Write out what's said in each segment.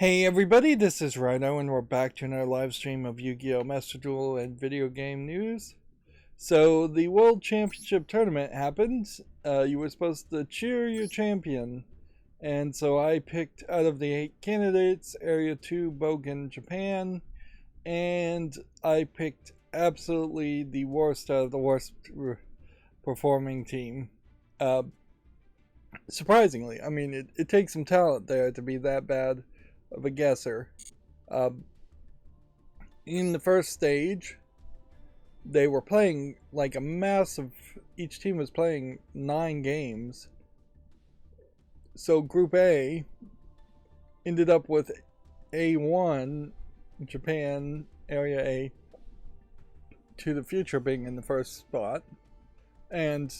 Hey everybody, this is Rydo and we're back to another live stream of Yu-Gi-Oh! Master Duel and video game news. So the World Championship Tournament happened. You were supposed to cheer your champion. And so I picked out of the 8 candidates, Area 2 Bogan Japan. And I picked absolutely the worst out of the worst performing team. Surprisingly, I mean, it takes some talent there to be that bad of a guesser. In the first stage, they were playing like a massive. Each team was playing 9 games. So Group A ended up with A1, Japan, Area A, to the future being in the first spot, and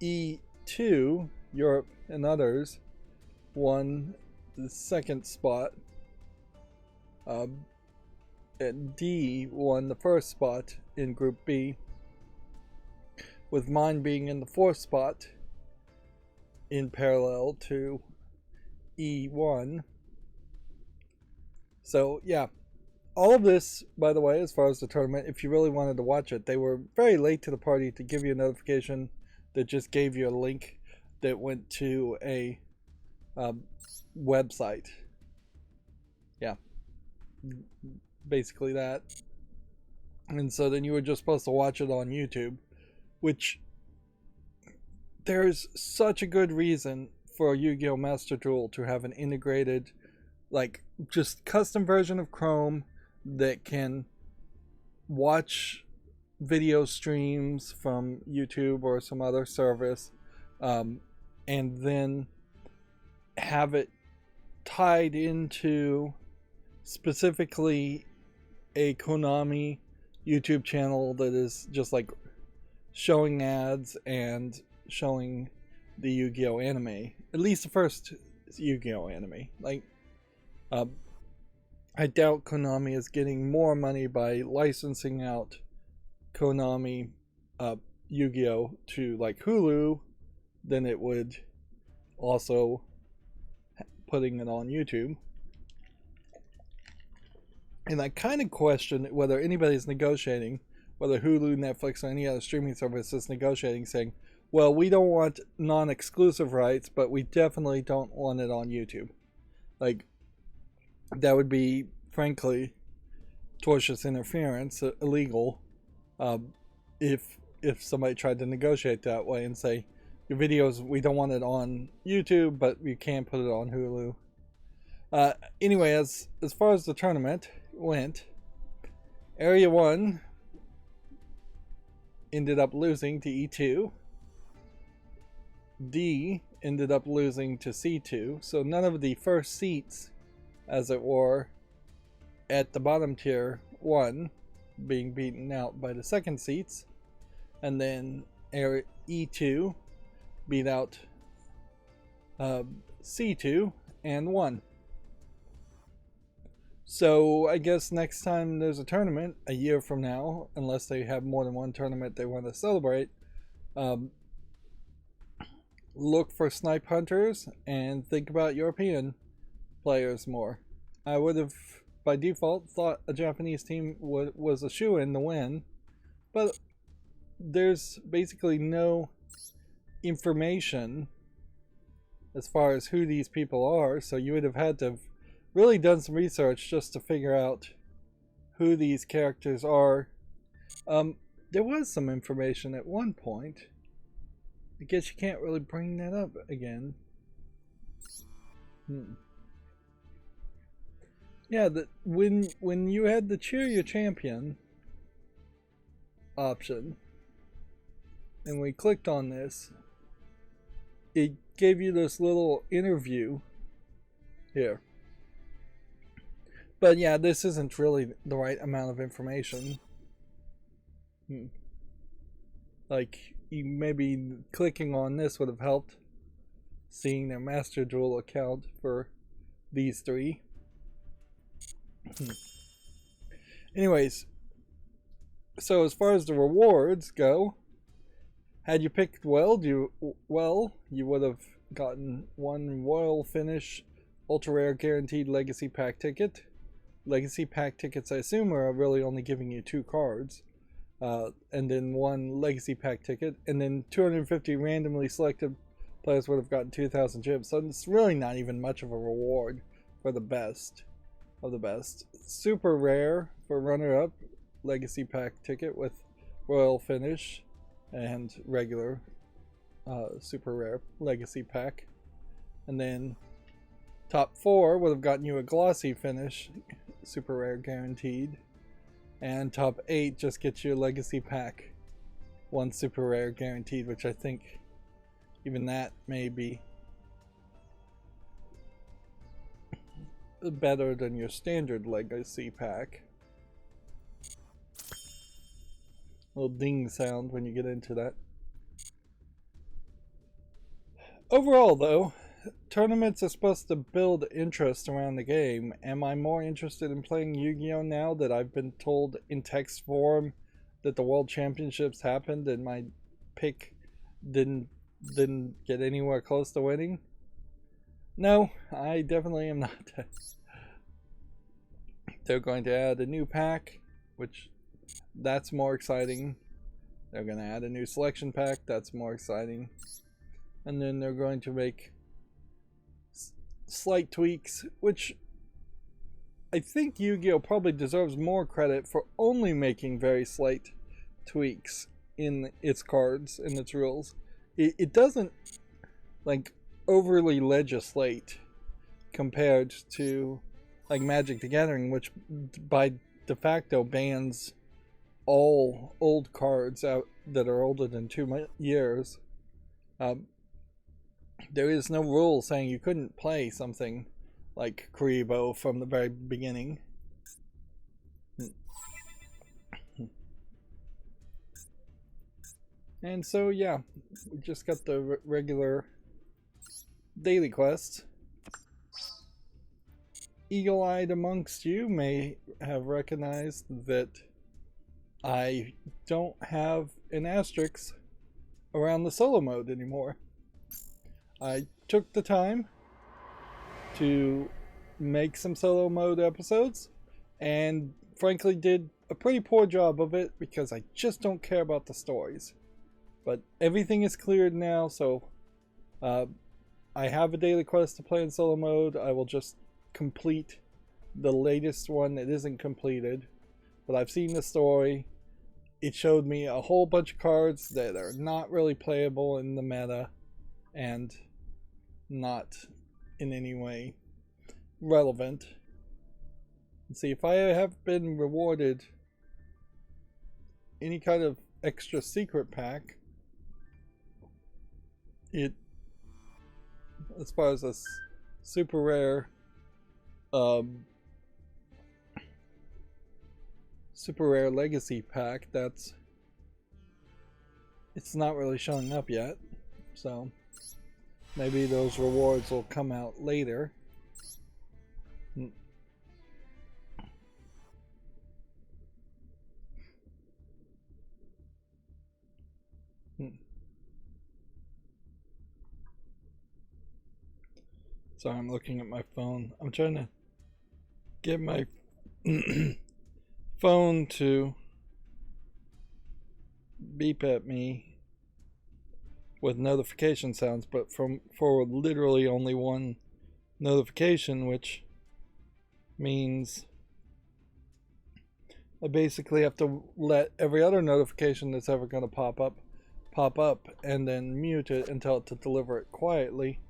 E2, Europe and others, won the second spot. And D won the first spot in Group B, with mine being in the fourth spot in parallel to E1. So yeah, all of this, by the way, as far as the tournament, if you really wanted to watch it, they were very late to the party to give you a notification that just gave you a link that went to a website. Yeah, basically that. And so then you were just supposed to watch it on YouTube, which there's such a good reason for Yu-Gi-Oh! Master Duel to have an integrated, like, just custom version of Chrome that can watch video streams from YouTube or some other service, and then have it tied into specifically a Konami YouTube channel that is just like showing ads and showing the Yu-Gi-Oh! Anime. At least the first Yu-Gi-Oh! Anime. Like, I doubt Konami is getting more money by licensing out Konami Yu-Gi-Oh! To like Hulu than it would also putting it on YouTube. And I kind of question whether anybody's negotiating, whether Hulu, Netflix, or any other streaming service is negotiating, saying, well, we don't want non-exclusive rights, but we definitely don't want it on YouTube. Like, that would be, frankly, tortious interference, illegal, if somebody tried to negotiate that way and say, your videos, we don't want it on YouTube, but you can put it on Hulu. Anyway, as far as the tournament went, Area 1 ended up losing to E2. D ended up losing to C2. So none of the first seats, as it were, at the bottom tier 1 being beaten out by the second seats. And then Area E2 beat out C2 and won. So I guess next time there's a tournament, a year from now, unless they have more than one tournament they want to celebrate, look for snipe hunters and think about European players more. I would have, by default, thought a Japanese team was a shoo-in to win, but there's basically no information as far as who these people are, so you would have had to have really done some research just to figure out who these characters are. There was some information at one point. I guess you can't really bring that up again. Yeah, that when you had the cheer your champion option, and we clicked on this, it gave you this little interview here. But yeah, this isn't really the right amount of information. Like, maybe clicking on this would have helped, seeing their Master Duel account for these 3. Anyways, so as far as the rewards go, had you picked Dueled, you would have gotten 1 royal finish ultra rare guaranteed legacy pack ticket. Legacy pack tickets, I assume, are really only giving you 2 cards. And then 1 legacy pack ticket, and then 250 randomly selected players would have gotten 2,000 gems. So it's really not even much of a reward for the best of the best. Super rare for runner-up legacy pack ticket with royal finish and regular super rare legacy pack. And then top 4 would have gotten you a glossy finish, super rare guaranteed. And top 8 just gets you a legacy pack, 1 super rare guaranteed, which I think even that may be better than your standard legacy pack. Little ding sound when you get into that. Overall though, tournaments are supposed to build interest around the game. Am I more interested in playing Yu-Gi-Oh! Now that I've been told in text form that the World Championships happened and my pick didn't get anywhere close to winning? No, I definitely am not. They're going to add a new pack, which that's more exciting. They're going to add a new selection pack, that's more exciting. And then they're going to make slight tweaks, which I think Yu-Gi-Oh! Probably deserves more credit for only making very slight tweaks in its cards and its rules. It doesn't like overly legislate compared to like Magic the Gathering, which by de facto bans all old cards out that are older than 2 years. There is no rule saying you couldn't play something like Kuribo from the very beginning. And so yeah, we just got the regular daily quest. Eagle-eyed amongst you may have recognized that I don't have an asterisk around the solo mode anymore. I took the time to make some solo mode episodes and frankly did a pretty poor job of it because I just don't care about the stories. But everything is cleared now, so I have a daily quest to play in solo mode. I will just complete the latest one that isn't completed. But I've seen the story. It showed me a whole bunch of cards that are not really playable in the meta and not in any way relevant. Let's see if I have been rewarded any kind of extra secret pack. It, as far as a super rare super rare legacy pack, it's not really showing up yet, so maybe those rewards will come out later. Sorry, I'm looking at my phone. I'm trying to get my phone to beep at me with notification sounds, but for literally only one notification, which means I basically have to let every other notification that's ever going to pop up and then mute it and tell it to deliver it quietly.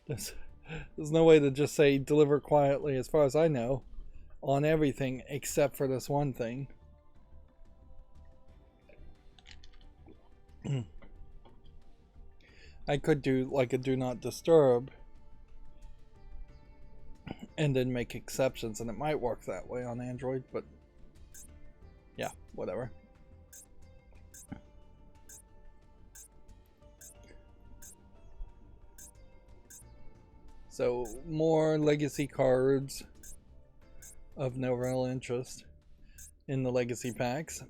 There's no way to just say deliver quietly, as far as I know, on everything except for this one thing. I could do like a do not disturb and then make exceptions, and it might work that way on Android, but yeah, whatever. So more legacy cards of no real interest in the legacy packs.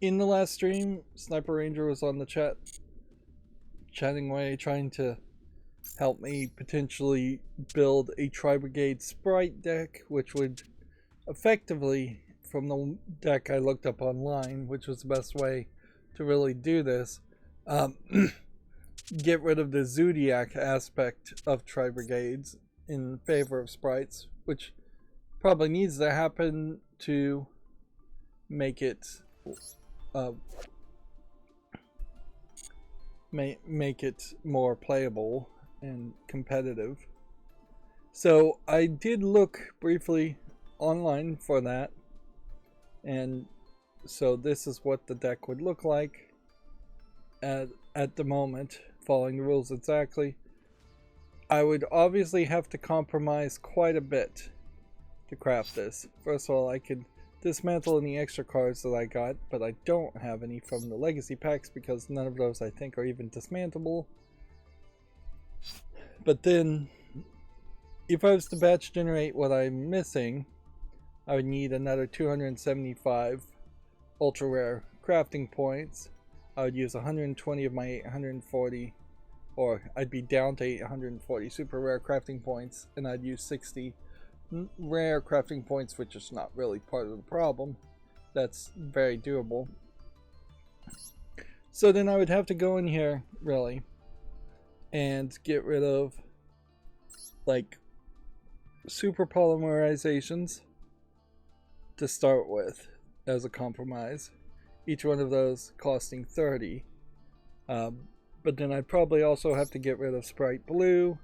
In the last stream, Sniper Ranger was on the chat chatting away, trying to help me potentially build a Tri-Brigade Sprite deck, which would effectively, from the deck I looked up online, which was the best way to really do this, get rid of the Zodiac aspect of Tri-Brigades in favor of Sprites, which probably needs to happen to make it make it more playable and competitive. So I did look briefly online for that, and so this is what the deck would look like at the moment, following the rules exactly. I would obviously have to compromise quite a bit to craft this. First of all, I could dismantle any extra cards that I got, but I don't have any from the legacy packs because none of those I think are even dismantleable. But then, if I was to batch generate what I'm missing, I would need another 275 ultra rare crafting points. I would use 120 of my 840, or I'd be down to 840 super rare crafting points, and I'd use 60 rare crafting points, which is not really part of the problem. That's very doable. So then I would have to go in here, really, and get rid of, like, super polymerizations to start with as a compromise. Each one of those costing 30. But then I'd probably also have to get rid of Sprite Blue,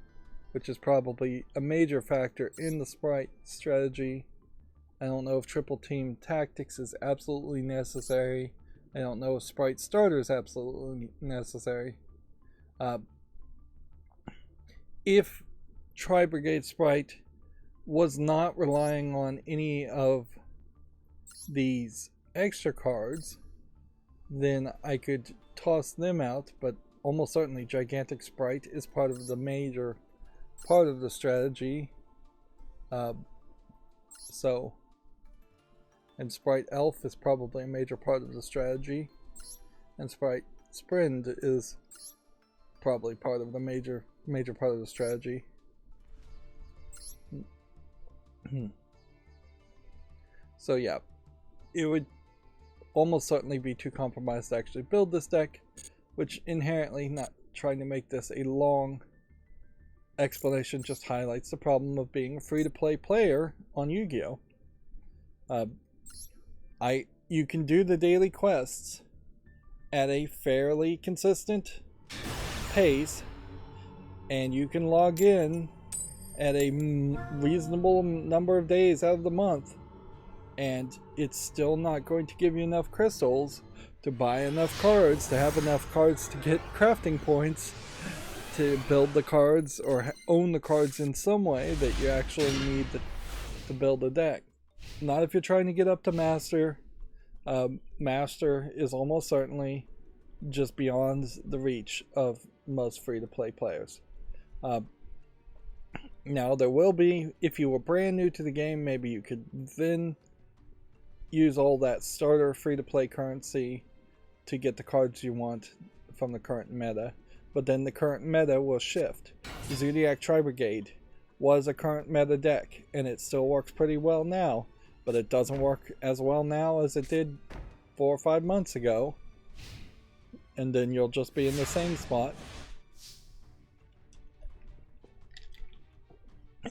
which is probably a major factor in the Sprite strategy. I don't know if Triple Team Tactics is absolutely necessary. I don't know if Sprite Starter is absolutely necessary. If Tri-Brigade Sprite was not relying on any of these extra cards, then I could toss them out, but almost certainly Gigantic Sprite is part of the major part of the strategy. And Sprite Elf is probably a major part of the strategy, and Sprite Sprind is probably part of the major part of the strategy. So yeah, it would almost certainly be too compromised to actually build this deck, which inherently, not trying to make this a long explanation, just highlights the problem of being a free-to-play player on Yu-Gi-Oh! You can do the daily quests at a fairly consistent pace, and you can log in at a reasonable number of days out of the month, and it's still not going to give you enough crystals to buy enough cards, to have enough cards to get crafting points, to build the cards or own the cards in some way that you actually need to build a deck. Not if you're trying to get up to Master. Master is almost certainly just beyond the reach of most free-to-play players. Now, there will be, if you were brand new to the game, maybe you could then use all that starter free-to-play currency to get the cards you want from the current meta. But then the current meta will shift. Zodiac Tri-Brigade was a current meta deck, and it still works pretty well now, but it doesn't work as well now as it did 4 or 5 months ago. And then you'll just be in the same spot.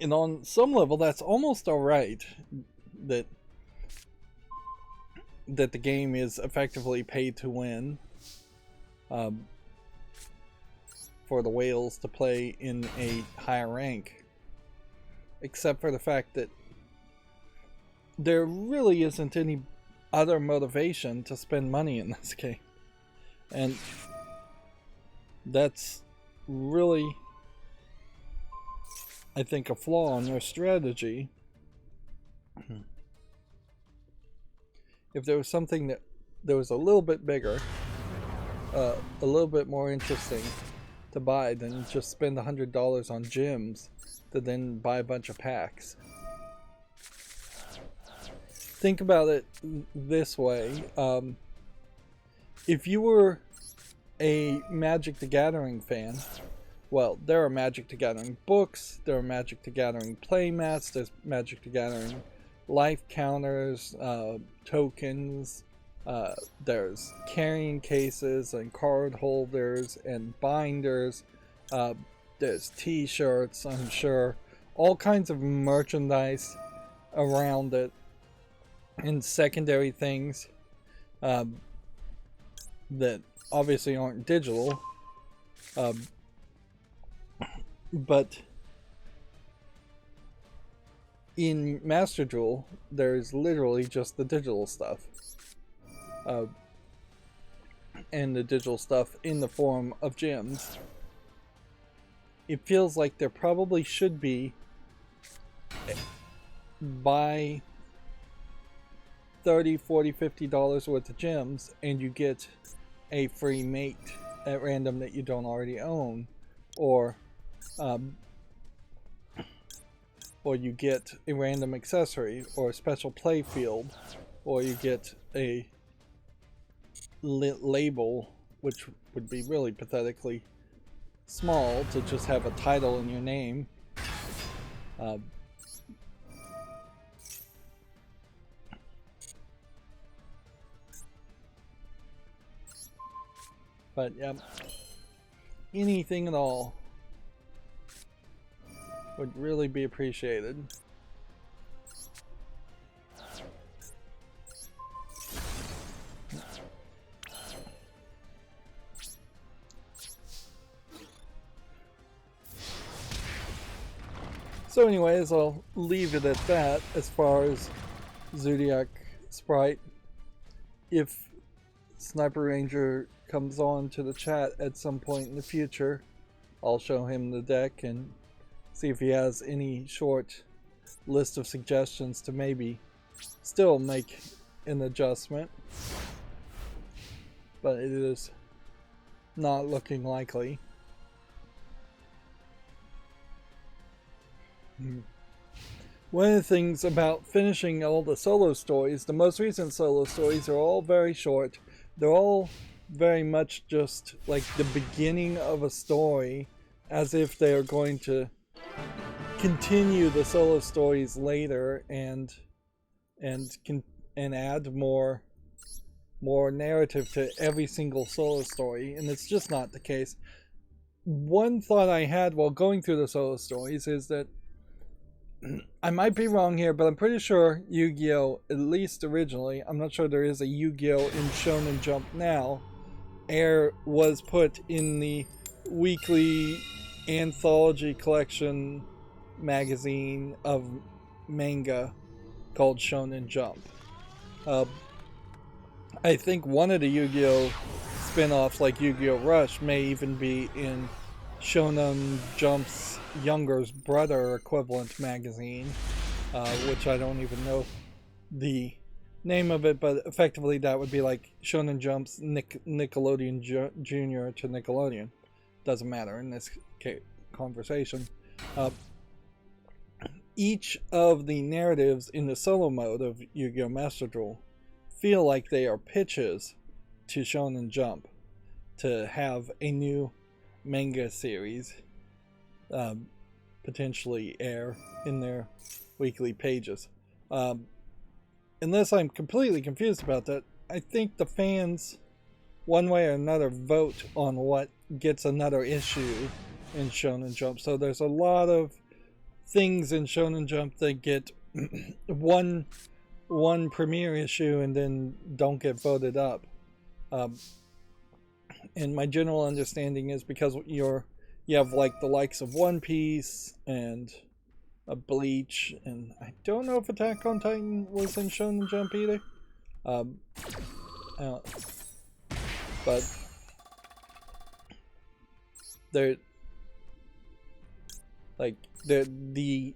And on some level, that's almost alright that the game is effectively paid to win for the whales to play in a higher rank, except for the fact that there really isn't any other motivation to spend money in this game, and that's really, I think, a flaw in their strategy. If there was something that was a little bit bigger, a little bit more interesting to buy than just spend $100 on gems to then buy a bunch of packs. Think about it this way. If you were a Magic the Gathering fan, well, there are Magic the Gathering books, there are Magic the Gathering playmats, there's Magic the Gathering life counters, tokens, there's carrying cases and card holders and binders, there's t-shirts, I'm sure, all kinds of merchandise around it, and secondary things that obviously aren't digital, but in Master Duel, there's literally just the digital stuff. And the digital stuff in the form of gems. It feels like there probably should be, buy $30, $40, $50 worth of gems and you get a free mate at random that you don't already own, or you get a random accessory or a special play field, or you get a label, which would be really pathetically small to just have a title in your name. But yeah, anything at all would really be appreciated. So anyways, I'll leave it at that as far as Zodiac Sprite. If Sniper Ranger comes on to the chat at some point in the future, I'll show him the deck and see if he has any short list of suggestions to maybe still make an adjustment. But it is not looking likely. One of the things about finishing all the solo stories, the most recent solo stories, are all very short. They're all very much just like the beginning of a story, as if they are going to continue the solo stories later and add more narrative to every single solo story, and it's just not the case. One thought I had while going through the solo stories is that I might be wrong here, but I'm pretty sure Yu-Gi-Oh, at least originally, I'm not sure there is a Yu-Gi-Oh in Shonen Jump now, was put in the weekly anthology collection magazine of manga called Shonen Jump. I think one of the Yu-Gi-Oh spin-offs, like Yu-Gi-Oh Rush, may even be in Shonen Jump's younger brother equivalent magazine, which I don't even know the name of it, but effectively that would be like Shonen Jump's Nickelodeon Junior to Nickelodeon. Doesn't matter in this conversation. Each of the narratives in the solo mode of Yu-Gi-Oh! Master Duel feel like they are pitches to Shonen Jump to have a new manga series potentially air in their weekly pages. Unless I'm completely confused about that, I think the fans, one way or another, vote on what gets another issue in Shonen Jump. So there's a lot of things in Shonen Jump that get one premiere issue and then don't get voted up. And my general understanding is because you have like the likes of One Piece and Bleach, and I don't know if Attack on Titan was in Shonen Jump either. But they're like the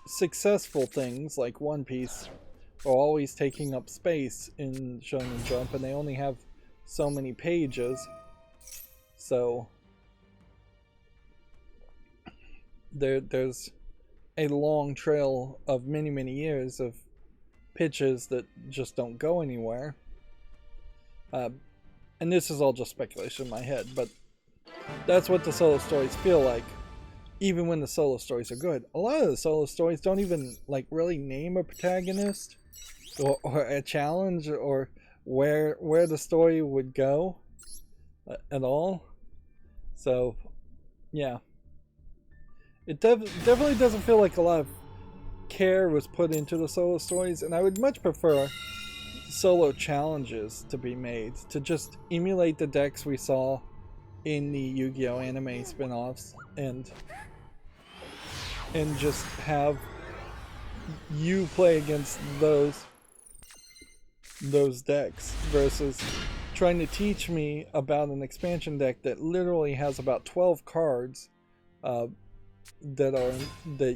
successful things like One Piece are always taking up space in Shonen Jump, and they only have so many pages. So there's a long trail of many years of pitches that just don't go anywhere. and this is all just speculation in my head, but that's what the solo stories feel like. Even when the solo stories are good, a lot of the solo stories don't even like really name a protagonist or a challenge or where the story would go at all. So yeah, it definitely doesn't feel like a lot of care was put into the solo stories, and I would much prefer solo challenges to be made to just emulate the decks we saw in the Yu-Gi-Oh anime spin-offs and just have you play against those decks versus trying to teach me about an expansion deck that literally has about 12 cards that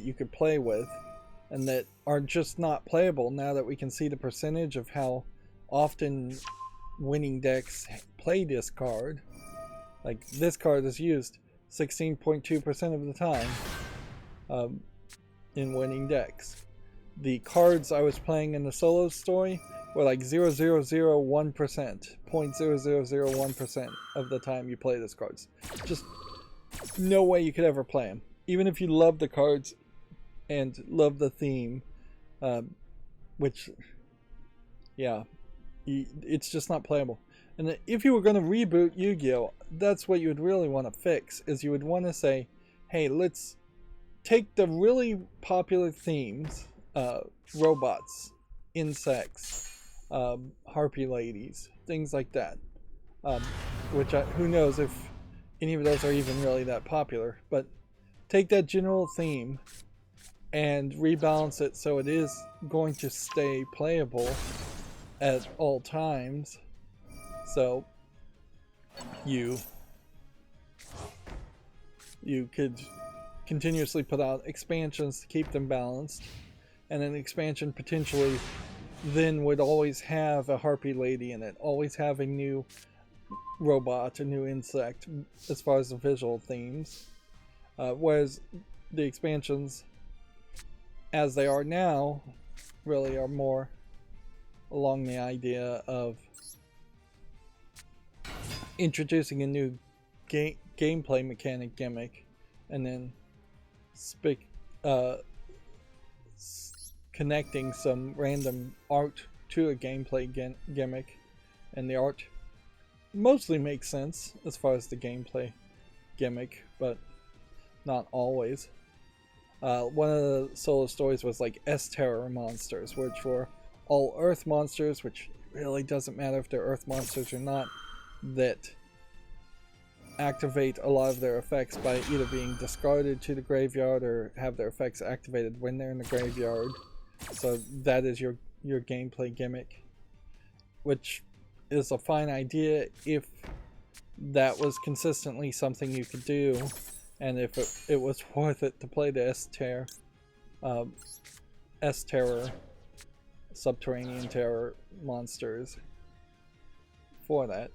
you could play with and that are just not playable now that we can see the percentage of how often winning decks play this card. Like, this card is used 16.2% of the time in winning decks. The cards I was playing in the solo story were like 0.0001%, 0.0001% of the time you play these cards. Just no way you could ever play them. Even if you love the cards and love the theme, which, yeah, it's just not playable. And if you were going to reboot Yu-Gi-Oh, that's what you would really want to fix, is you would want to say, hey, let's take the really popular themes, robots, insects, harpy ladies, things like that, which who knows if any of those are even really that popular, but take that general theme and rebalance it so it is going to stay playable at all times. So you could continuously put out expansions to keep them balanced, and an expansion potentially then would always have a harpy lady in it, always have a new robot, a new insect as far as the visual themes, whereas the expansions as they are now really are more along the idea of introducing a new gameplay mechanic gimmick and then connecting some random art to a gameplay gimmick, and the art mostly makes sense as far as the gameplay gimmick, but not always. One of the solo stories was like S-Terror monsters, which were all Earth monsters, which really doesn't matter if they're Earth monsters or not, that activate a lot of their effects by either being discarded to the graveyard or have their effects activated when they're in the graveyard. So that is your gameplay gimmick, which is a fine idea if that was consistently something you could do, and if it was worth it to play the S-Terror, Subterranean Terror monsters for that.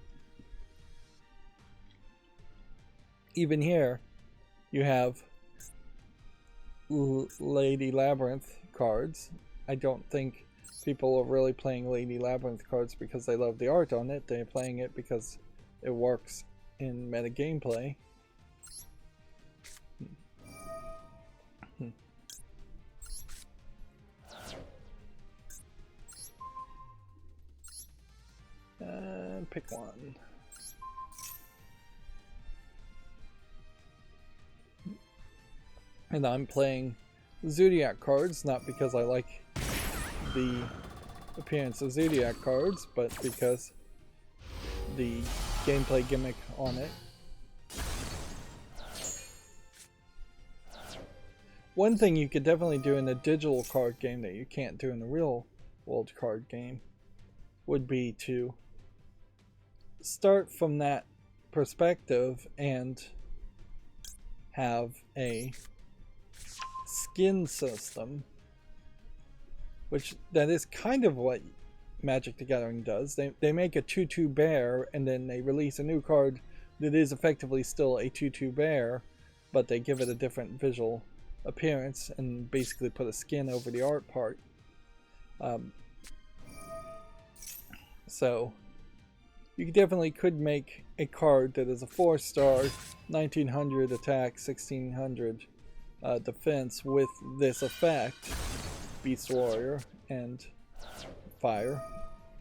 Even here, you have Lady Labyrinth cards. I don't think people are really playing Lady Labyrinth cards because they love the art on it. They're playing it because it works in meta gameplay. Pick one. And I'm playing Zodiac cards, not because I like the appearance of Zodiac cards, but because the gameplay gimmick on it. One thing you could definitely do in a digital card game that you can't do in the real world card game would be to start from that perspective and have a skin system, which that is kind of what Magic the Gathering does. They make a 2/2 bear and then they release a new card that is effectively still a 2/2 bear, but they give it a different visual appearance and basically put a skin over the art part. So You definitely could make a card that is a 4-star, 1900 attack, 1600 defense with this effect, Beast Warrior and Fire.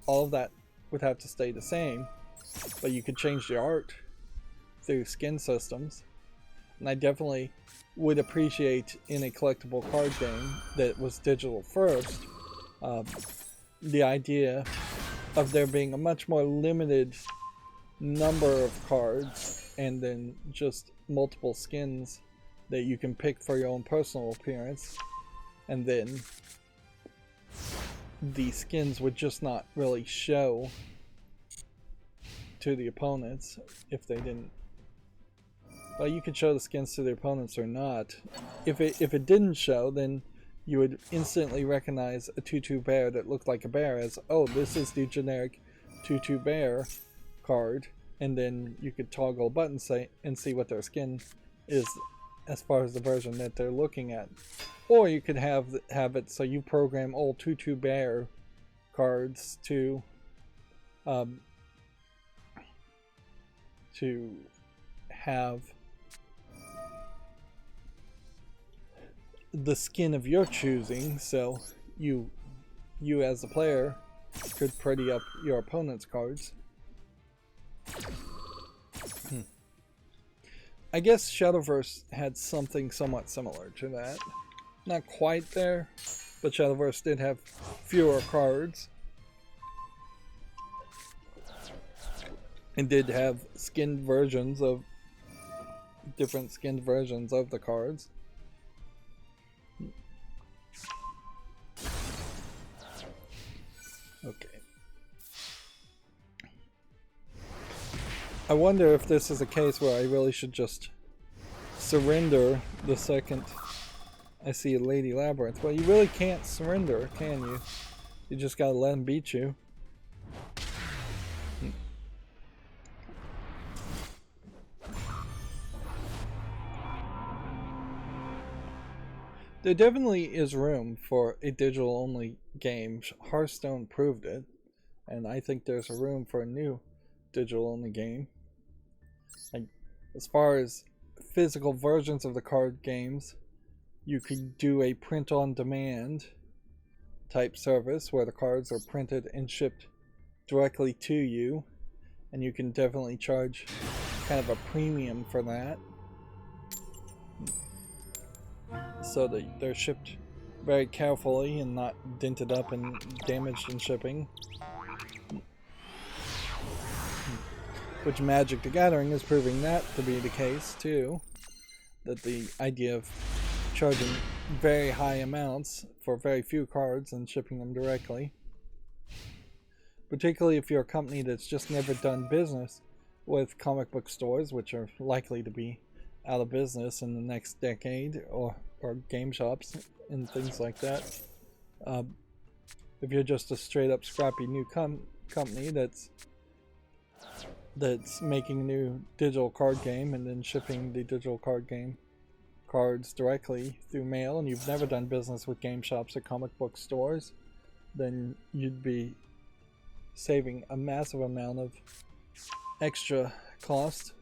All of that would have to stay the same, but you could change the art through skin systems. And I definitely would appreciate in a collectible card game that was digital first, the idea of there being a much more limited number of cards and then just multiple skins that you can pick for your own personal appearance, and then the skins would just not really show to the opponents if they didn't. Well, you could show the skins to the opponents or not. If it didn't show, then you would instantly recognize a 2/2 bear that looked like a bear as, oh, this is the generic 2/2 bear card, and then you could toggle a button and see what their skin is as far as the version that they're looking at. Or you could have it so you program all 2/2 bear cards to have the skin of your choosing, so you as the player could pretty up your opponent's cards. I guess Shadowverse had something somewhat similar to that. Not quite there, but Shadowverse did have fewer cards. And did have skinned versions of different skinned versions of the cards. Okay. I wonder if this is a case where I really should just surrender the second I see a Lady Labyrinth. Well, you really can't surrender, can you? You just gotta let him beat you. There definitely is room for a digital-only game. Hearthstone proved it, and I think there's a room for a new digital-only game. As far as physical versions of the card games, you could do a print-on-demand type service where the cards are printed and shipped directly to you, and you can definitely charge kind of a premium for that, so that they're shipped very carefully and not dented up and damaged in shipping. Which Magic the Gathering is proving that to be the case too. That the idea of charging very high amounts for very few cards and shipping them directly, particularly if you're a company that's just never done business with comic book stores, which are likely to be out of business in the next decade, or game shops and things like that. If you're just a straight up scrappy new company that's making a new digital card game and then shipping the digital card game cards directly through mail, and you've never done business with game shops or comic book stores, then you'd be saving a massive amount of extra cost.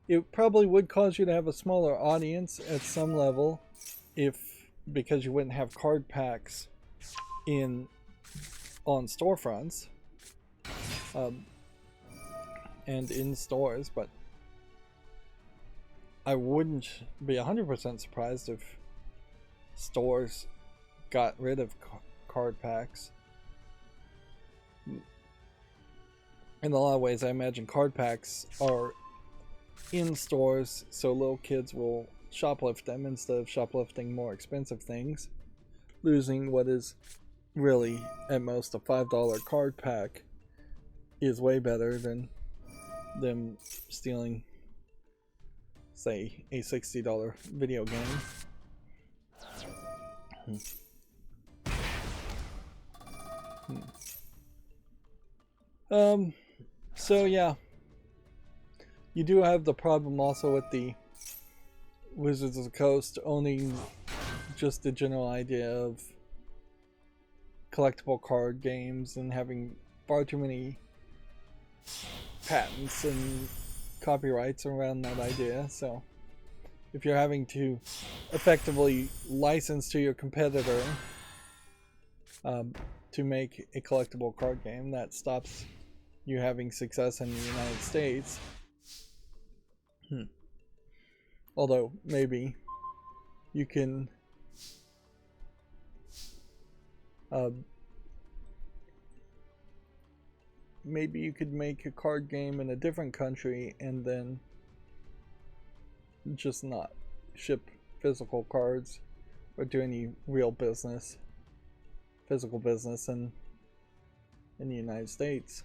It probably would cause you to have a smaller audience at some level, because you wouldn't have card packs on storefronts and in stores, but I wouldn't be 100% surprised if stores got rid of card packs. In a lot of ways, I imagine card packs are in stores so little kids will shoplift them instead of shoplifting more expensive things. Losing what is really at most a $5 card pack is way better than them stealing, say, a $60 video game. So yeah, you do have the problem also with the Wizards of the Coast owning just the general idea of collectible card games and having far too many patents and copyrights around that idea. So if you're having to effectively license to your competitor to make a collectible card game, that stops you having success in the United States. Although maybe you can maybe you could make a card game in a different country and then just not ship physical cards or do any real business, physical business in the United States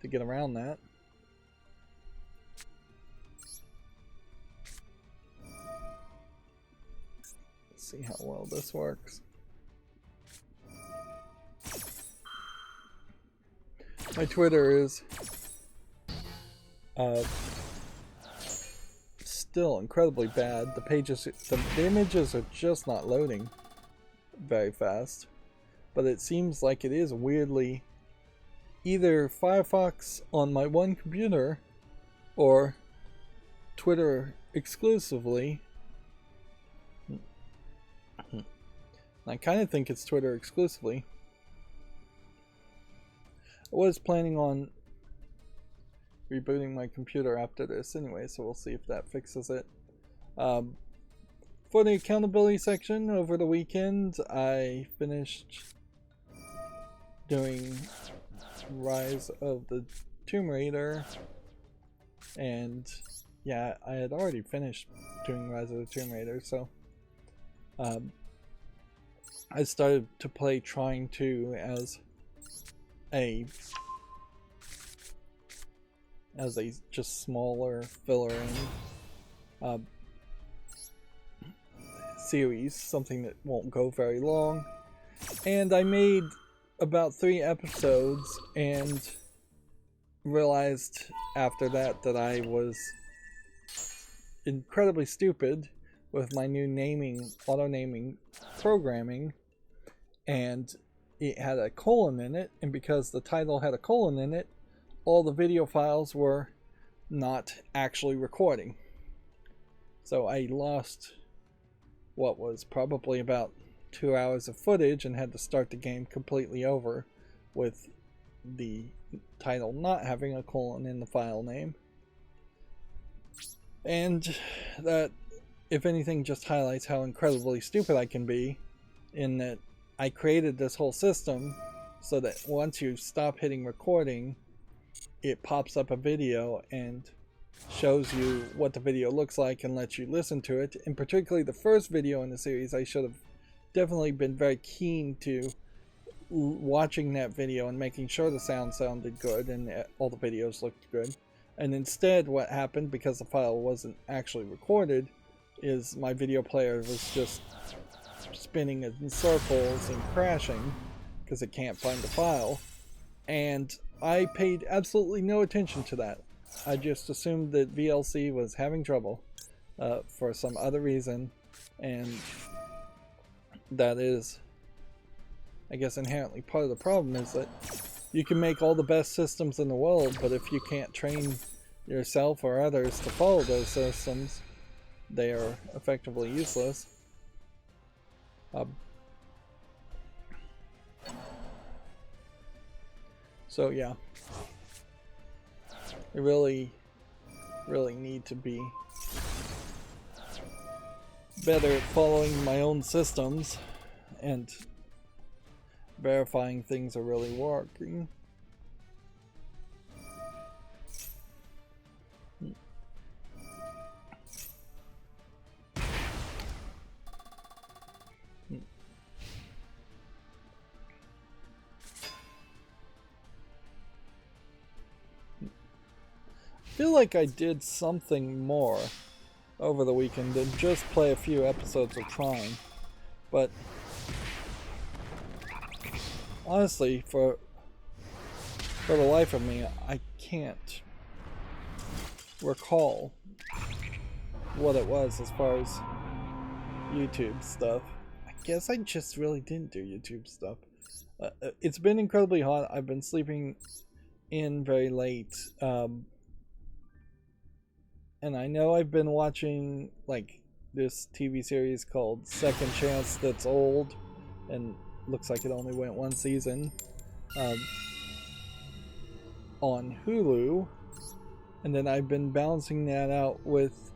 to get around that. Let's see how well this works. My Twitter is still incredibly bad. The pages, the images are just not loading very fast. But it seems like it is weirdly either Firefox on my one computer or Twitter exclusively. I kind of think it's Twitter exclusively. I was planning on rebooting my computer after this anyway, so we'll see if that fixes it. For the accountability section over the weekend, I finished doing Rise of the Tomb Raider, and yeah, I had already finished doing Rise of the Tomb Raider, so I started to play Trying 2 as a just smaller filler in series, something that won't go very long. And I made about 3 episodes and realized after that that I was incredibly stupid with my new naming, auto-naming programming, and it had a colon in it, and because the title had a colon in it, all the video files were not actually recording. So I lost what was probably about 2 hours of footage and had to start the game completely over with the title not having a colon in the file name. And that, if anything, just highlights how incredibly stupid I can be, in that I created this whole system so that once you stop hitting recording, it pops up a video and shows you what the video looks like and lets you listen to it. And particularly the first video in the series, I should have definitely been very keen to watching that video and making sure the sound sounded good and all the videos looked good. And instead what happened, because the file wasn't actually recorded, is my video player was just spinning in circles and crashing because it can't find the file. And I paid absolutely no attention to that. I just assumed that VLC was having trouble for some other reason, and that is, I guess, inherently part of the problem, is that you can make all the best systems in the world, but if you can't train yourself or others to follow those systems, they are effectively useless. So yeah, I really need to be better at following my own systems and verifying things are really working. I feel like I did something more over the weekend than just play a few episodes of Trying, but honestly, for the life of me, I can't recall what it was as far as YouTube stuff. I guess I just really didn't do YouTube stuff. It's been incredibly hot. I've been sleeping in very late. And I know I've been watching like this TV series called Second Chance that's old and looks like it only went one season on Hulu. And then I've been balancing that out with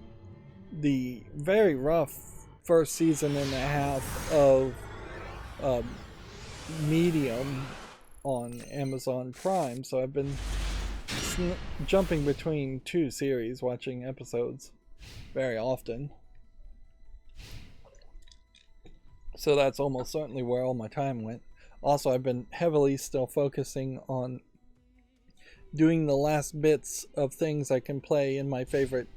the very rough first season and a half of Medium on Amazon Prime. So I've been jumping between two series, watching episodes very often. So that's almost certainly where all my time went. Also, I've been heavily still focusing on doing the last bits of things I can play in my favorite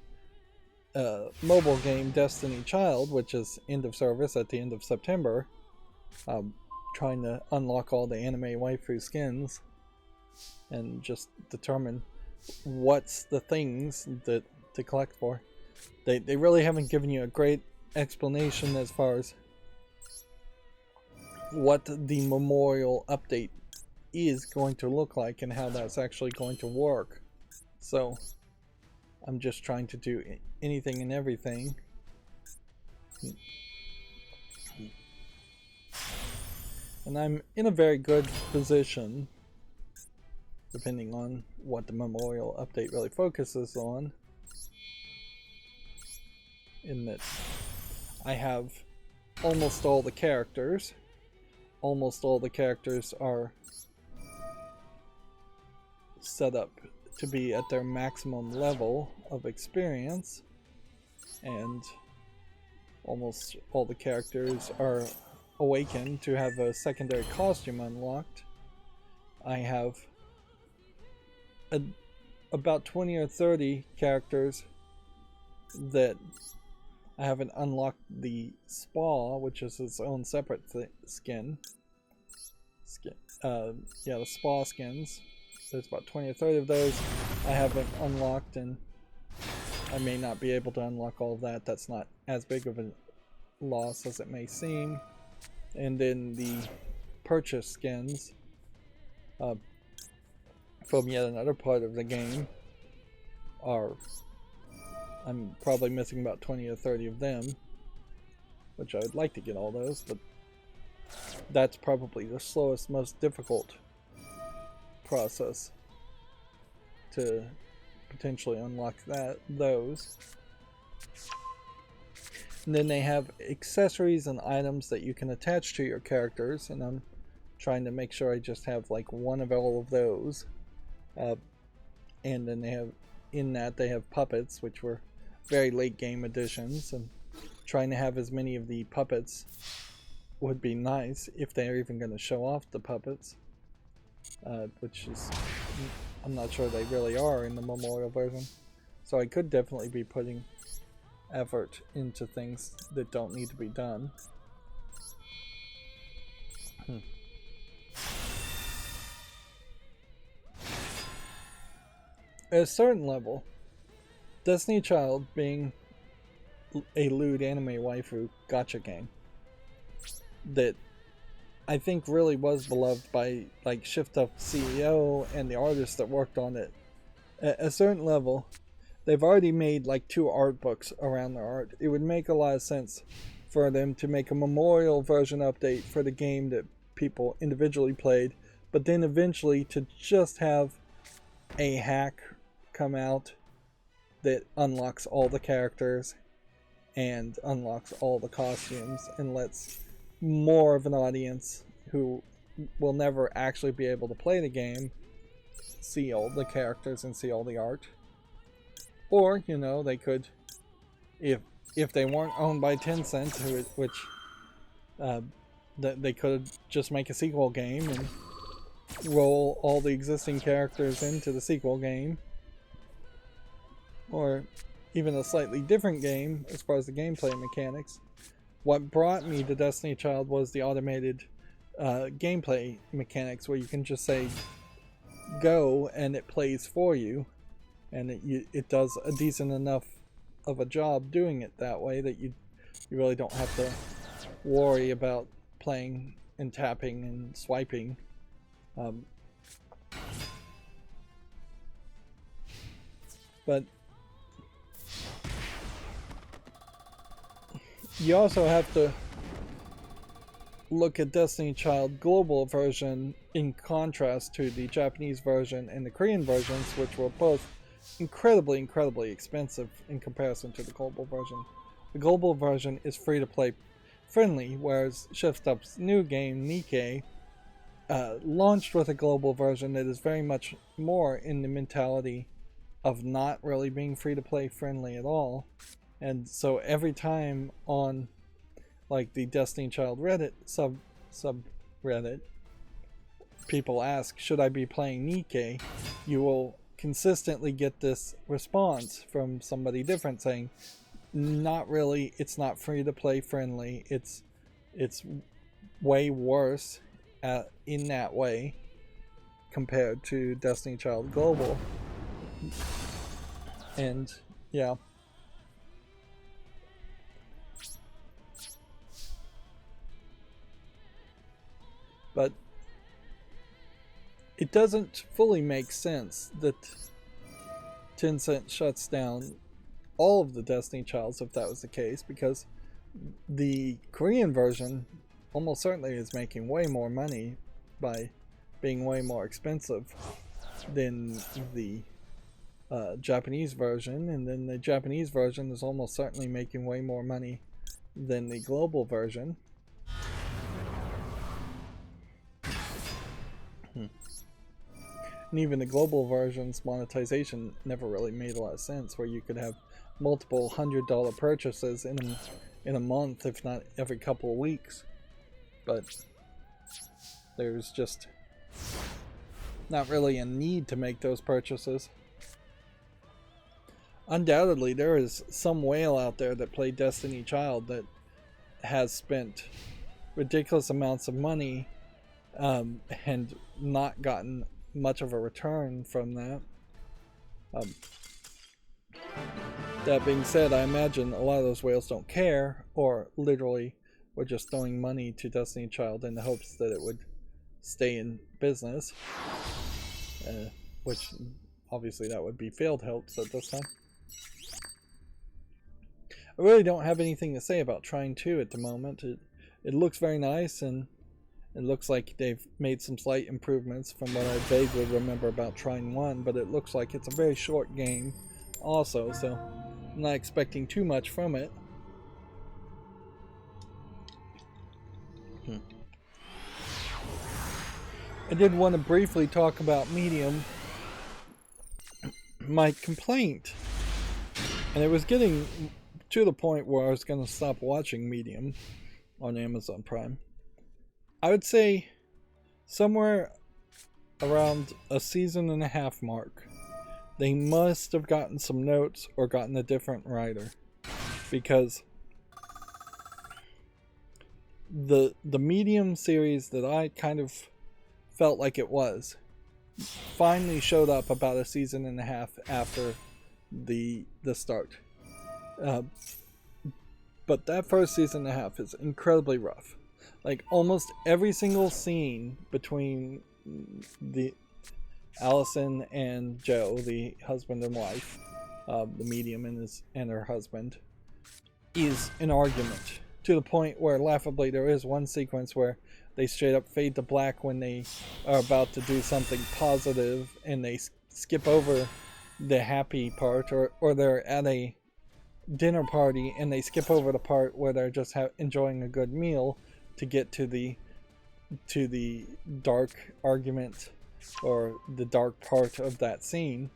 mobile game, Destiny Child, which is end of service at the end of September. Trying to unlock all the anime waifu skins and just determine what's the things that to collect for. They really haven't given you a great explanation as far as what the memorial update is going to look like and how that's actually going to work. So I'm just trying to do anything and everything. And I'm in a very good position, depending on what the memorial update really focuses on, in that I have almost all the characters. Almost all the characters are set up to be at their maximum level of experience, and almost all the characters are awakened to have a secondary costume unlocked. I have about 20 or 30 characters that I haven't unlocked the spa, which is its own separate skin. Yeah, the spa skins. There's about 20 or 30 of those I haven't unlocked, and I may not be able to unlock all of that. That's not as big of a loss as it may seem. And then the purchase skins from yet another part of the game are, I'm probably missing about 20 or 30 of them, which I would like to get all those, but that's probably the slowest, most difficult process to potentially unlock those. And then they have accessories and items that you can attach to your characters, and I'm trying to make sure I just have like one of all of those. And then they have, in that they have puppets, which were very late game additions, and trying to have as many of the puppets would be nice if they're even going to show off the puppets, which is, I'm not sure they really are in the memorial version. So I could definitely be putting effort into things that don't need to be done. At a certain level, Destiny Child being a lewd anime waifu gacha game that I think really was beloved by like Shift Up CEO and the artists that worked on it. At a certain level, they've already made like 2 art books around their art. It would make a lot of sense for them to make a memorial version update for the game that people individually played, but then eventually to just have a hack come out that unlocks all the characters and unlocks all the costumes and lets more of an audience who will never actually be able to play the game see all the characters and see all the art. Or, you know, they could, if they weren't owned by Tencent, which they could just make a sequel game and roll all the existing characters into the sequel game, or even a slightly different game as far as the gameplay mechanics. What brought me to Destiny Child was the automated gameplay mechanics, where you can just say go and it plays for you, and it does a decent enough of a job doing it that way that you really don't have to worry about playing and tapping and swiping. But you also have to look at Destiny Child global version in contrast to the Japanese version and the Korean versions, which were both incredibly expensive in comparison to the global version. The global version is free to play friendly, whereas Shift Up's new game, Nikkei, launched with a global version that is very much more in the mentality of not really being free to play friendly at all. And so every time on like the Destiny Child Reddit subreddit, people ask, should I be playing Nikkei? You will consistently get this response from somebody different saying, not really, it's not free to play friendly, it's way worse in that way compared to Destiny Child Global. And yeah. But it doesn't fully make sense that Tencent shuts down all of the Destiny Childs if that was the case, because the Korean version almost certainly is making way more money by being way more expensive than the Japanese version, and then the Japanese version is almost certainly making way more money than the global version. And even the global version's monetization never really made a lot of sense, where you could have multiple $100 purchases in a month, if not every couple of weeks. But there's just not really a need to make those purchases. Undoubtedly, there is some whale out there that played Destiny Child that has spent ridiculous amounts of money and not gotten much of a return from that. That being said, I imagine a lot of those whales don't care, or literally were just throwing money to Destiny Child in the hopes that it would stay in business, which obviously that would be failed hopes at this time. I really don't have anything to say about Trine 2 at the moment. It looks very nice, and it looks like they've made some slight improvements from what I vaguely remember about Trine 1, but it looks like it's a very short game also, so I'm not expecting too much from it. I did want to briefly talk about Medium. My complaint, and it was getting to the point where I was going to stop watching Medium on Amazon Prime. I would say somewhere around a season and a half mark, they must have gotten some notes or gotten a different writer, because the Medium series that I kind of felt like it was finally showed up about a season and a half after the start. But that first season and a half is incredibly rough. Like, almost every single scene between the Allison and Joe, the husband and wife, the medium and her husband, is an argument, to the point where, laughably, there is one sequence where they straight up fade to black when they are about to do something positive, and they skip over the happy part, or they're at a dinner party and they skip over the part where they're just enjoying a good meal to get to the dark argument or the dark part of that scene.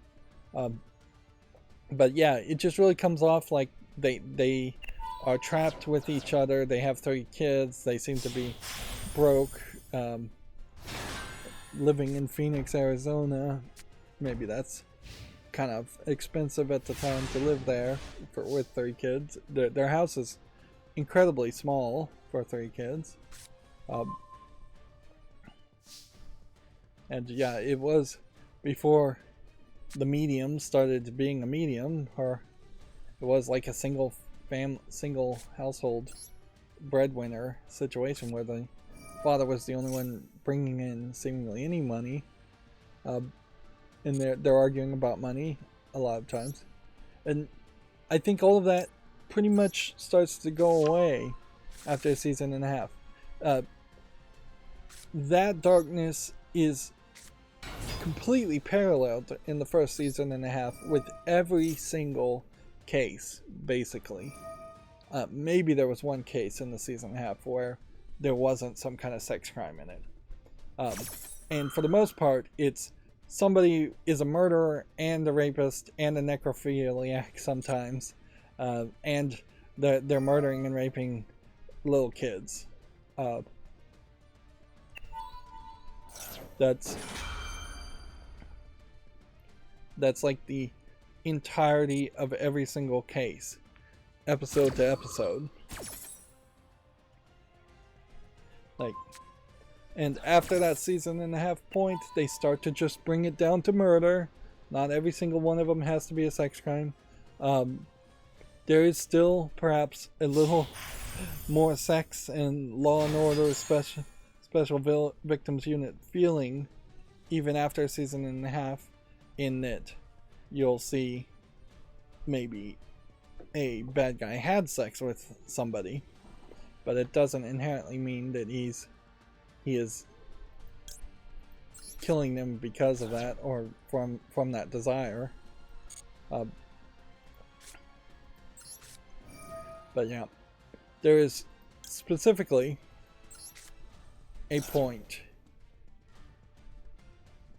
But yeah, it just really comes off like they are trapped with each other. They have 3 kids. They seem to be broke, living in Phoenix, Arizona. Maybe that's kind of expensive at the time to live there with 3 kids. Their house is incredibly small for 3 kids. And yeah, it was before the medium started being a medium, or it was like a single household breadwinner situation where the father was the only one bringing in seemingly any money. And they're arguing about money. a lot of times. And I think all of that pretty much starts to go away after a season and a half. That darkness is completely paralleled in the first season and a half with every single case, basically. Maybe there was one case in the season and a half where there wasn't some kind of sex crime in it. And for the most part, it's somebody is a murderer and a rapist and a necrophiliac sometimes, and they're murdering and raping little kids. That's like the entirety of every single case, episode to episode. Like, and after that season and a half point, they start to just bring it down to murder. Not every single one of them has to be a sex crime. There is still perhaps a little more sex and Law and Order special victims unit feeling even after a season and a half, in that you'll see maybe a bad guy had sex with somebody, but it doesn't inherently mean that he is killing them because of that or from that desire. But yeah, there is specifically a point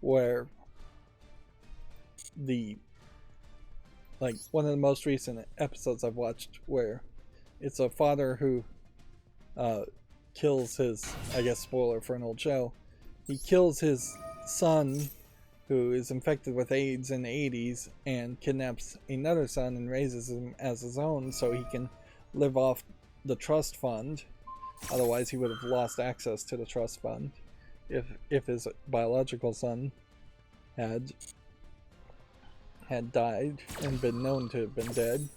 where one of the most recent episodes I've watched, where it's a father who kills his, I guess spoiler for an old show, he kills his son who is infected with AIDS in the 80s and kidnaps another son and raises him as his own so he can live off the trust fund. Otherwise he would have lost access to the trust fund if his biological son had died and been known to have been dead.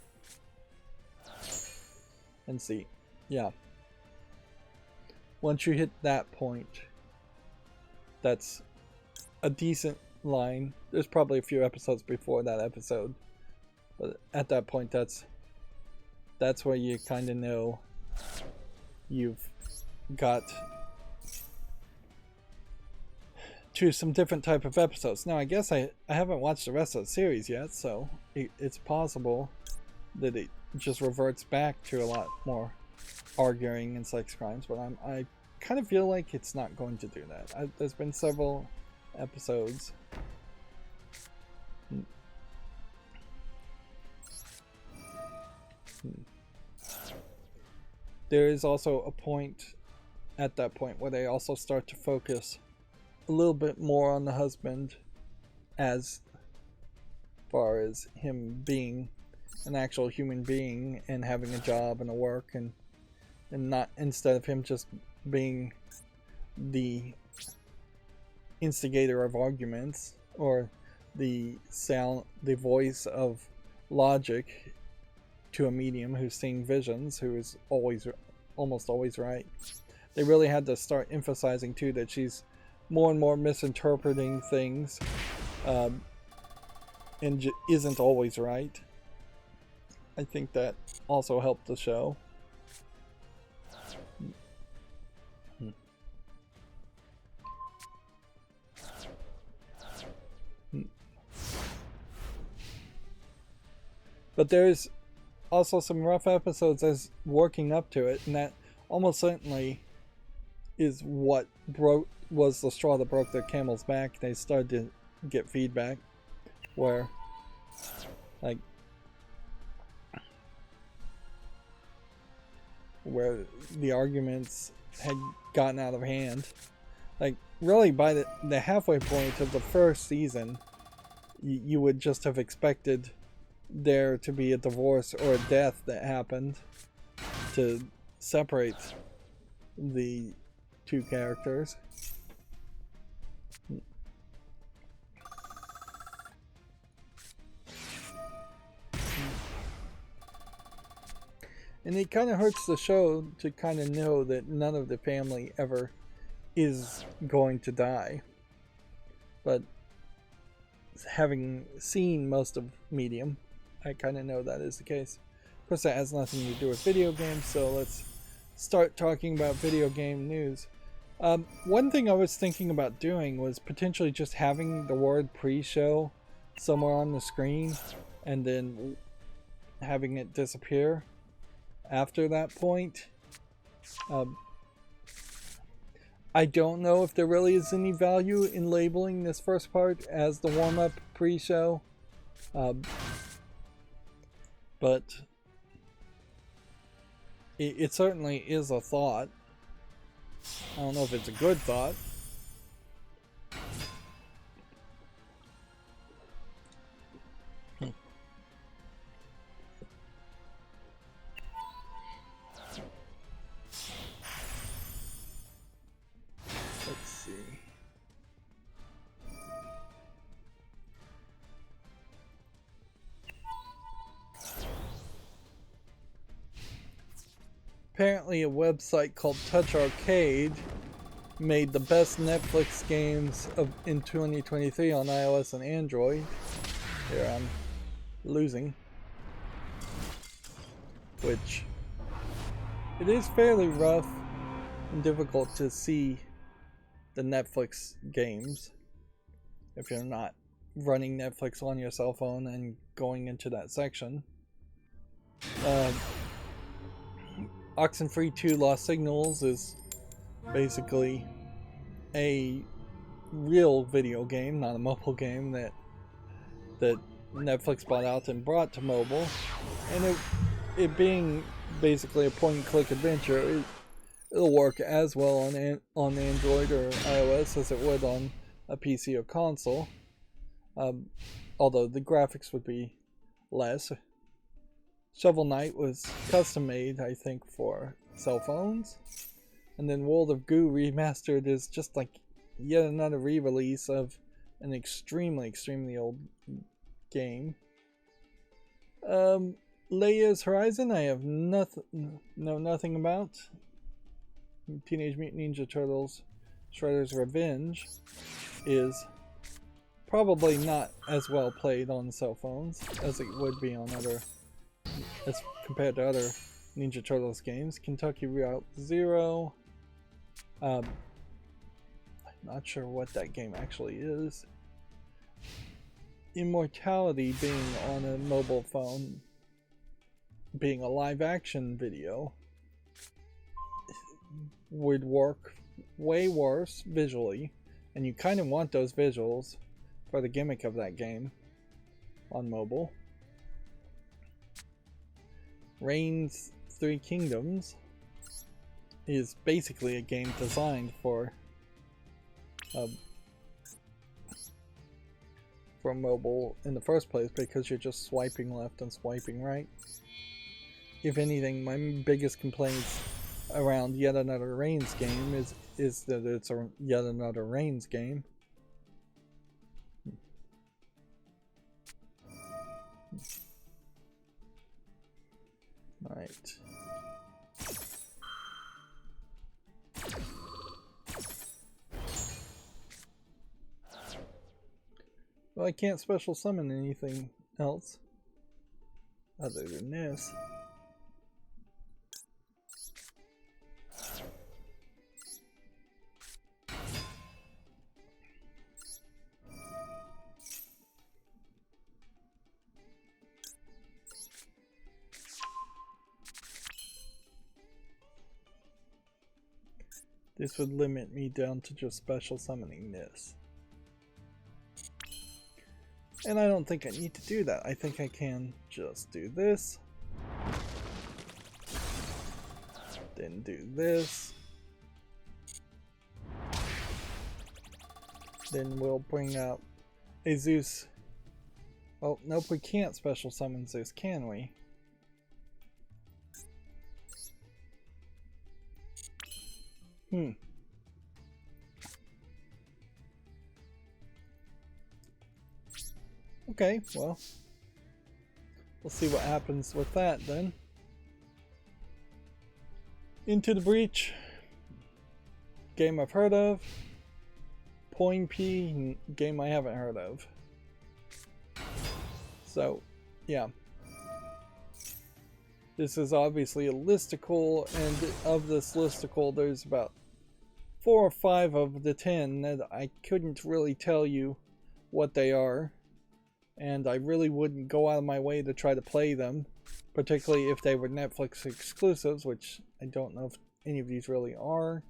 And see, yeah, once you hit that point, that's a decent line. There's probably a few episodes before that episode, but at that point, that's where you kind of know you've got to some different type of episodes. Now, I guess I haven't watched the rest of the series yet, so it's possible that it just reverts back to a lot more arguing and sex crimes, but I kind of feel like it's not going to do that. There's been several episodes. There is also a point at that point where they also start to focus a little bit more on the husband as far as him being an actual human being and having a job and a work, and not, instead of him just being the instigator of arguments or the voice of logic to a medium who's seeing visions, who is almost always right. They really had to start emphasizing too that she's more and more misinterpreting things, and isn't always right. I think that also helped the show. But there's also some rough episodes as working up to it, and that almost certainly is what was the straw that broke the camel's back. They started to get feedback where, like, where the arguments had gotten out of hand. Like, really, by the halfway point of the first season, you would just have expected there to be a divorce or a death that happened to separate the two characters. And it kind of hurts the show to kind of know that none of the family ever is going to die. But having seen most of Medium, I kind of know that is the case. Of course, that has nothing to do with video games, so let's start talking about video game news. One thing I was thinking about doing was potentially just having the word pre-show somewhere on the screen and then having it disappear after that point. I don't know if there really is any value in labeling this first part as the warm-up pre-show, but it certainly is a thought. I don't know if it's a good thought. Let's see. Apparently a website called Touch Arcade made the best Netflix games in 2023 on iOS and Android. Here I'm losing. Which, it is fairly rough and difficult to see the Netflix games if you're not running Netflix on your cell phone and going into that section. Oxenfree 2 Lost Signals is basically a real video game, not a mobile game that Netflix bought out and brought to mobile. And it being basically a point-and-click adventure, it'll work as well on Android or iOS as it would on a PC or console. Although the graphics would be less. Shovel Knight was custom made, I think, for cell phones. And then World of Goo Remastered is just like yet another re-release of an extremely, extremely old game. Leia's Horizon, I have know nothing about. Teenage Mutant Ninja Turtles Shredder's Revenge is probably not as well played on cell phones as it would be on as compared to other Ninja Turtles games. Kentucky Route Zero. I'm not sure what that game actually is. Immortality being on a mobile phone, being a live action video, would work way worse visually, and you kind of want those visuals for the gimmick of that game on mobile. Reigns 3 Kingdoms is basically a game designed for mobile in the first place because you're just swiping left and swiping right. If anything, my biggest complaints around yet another Reigns game is that it's yet another Reigns game. Alright. Well, I can't special summon anything else other than this. This would limit me down to just special summoning this. And I don't think I need to do that. I think I can just do this. Then do this. Then we'll bring out a Zeus. Oh, nope, we can't special summon Zeus, can we? Okay, well, we'll see what happens with that then. Into the Breach. Game I've heard of. Poing P, game I haven't heard of. So, yeah. This is obviously a listicle, and of this listicle, there's about 4 or 5 of the 10 that I couldn't really tell you what they are, and I really wouldn't go out of my way to try to play them, particularly if they were Netflix exclusives, which I don't know if any of these really are,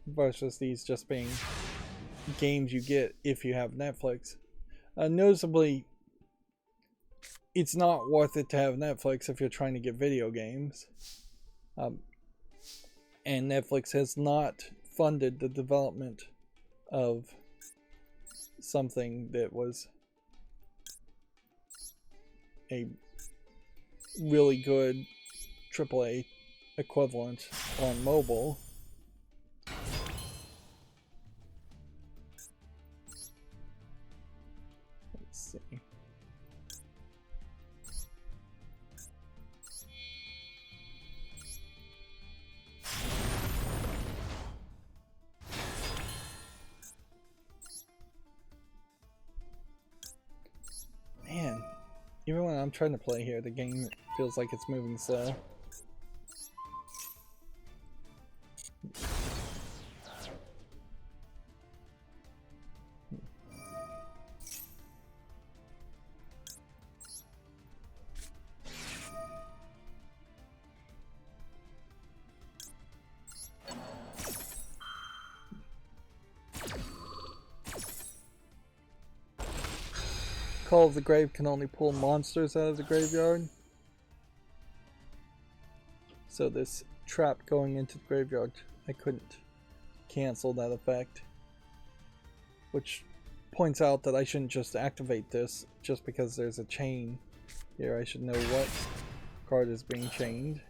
versus these just being games you get if you have Netflix. Noticeably, it's not worth it to have Netflix if you're trying to get video games. And Netflix has not funded the development of something that was a really good AAA equivalent on mobile. Let's see. Man, even when I'm trying to play here, the game feels like it's moving slow. Call of the Grave can only pull monsters out of the graveyard. So this trap going into the graveyard, I couldn't cancel that effect. Which points out that I shouldn't just activate this just because there's a chain here. I should know what card is being chained.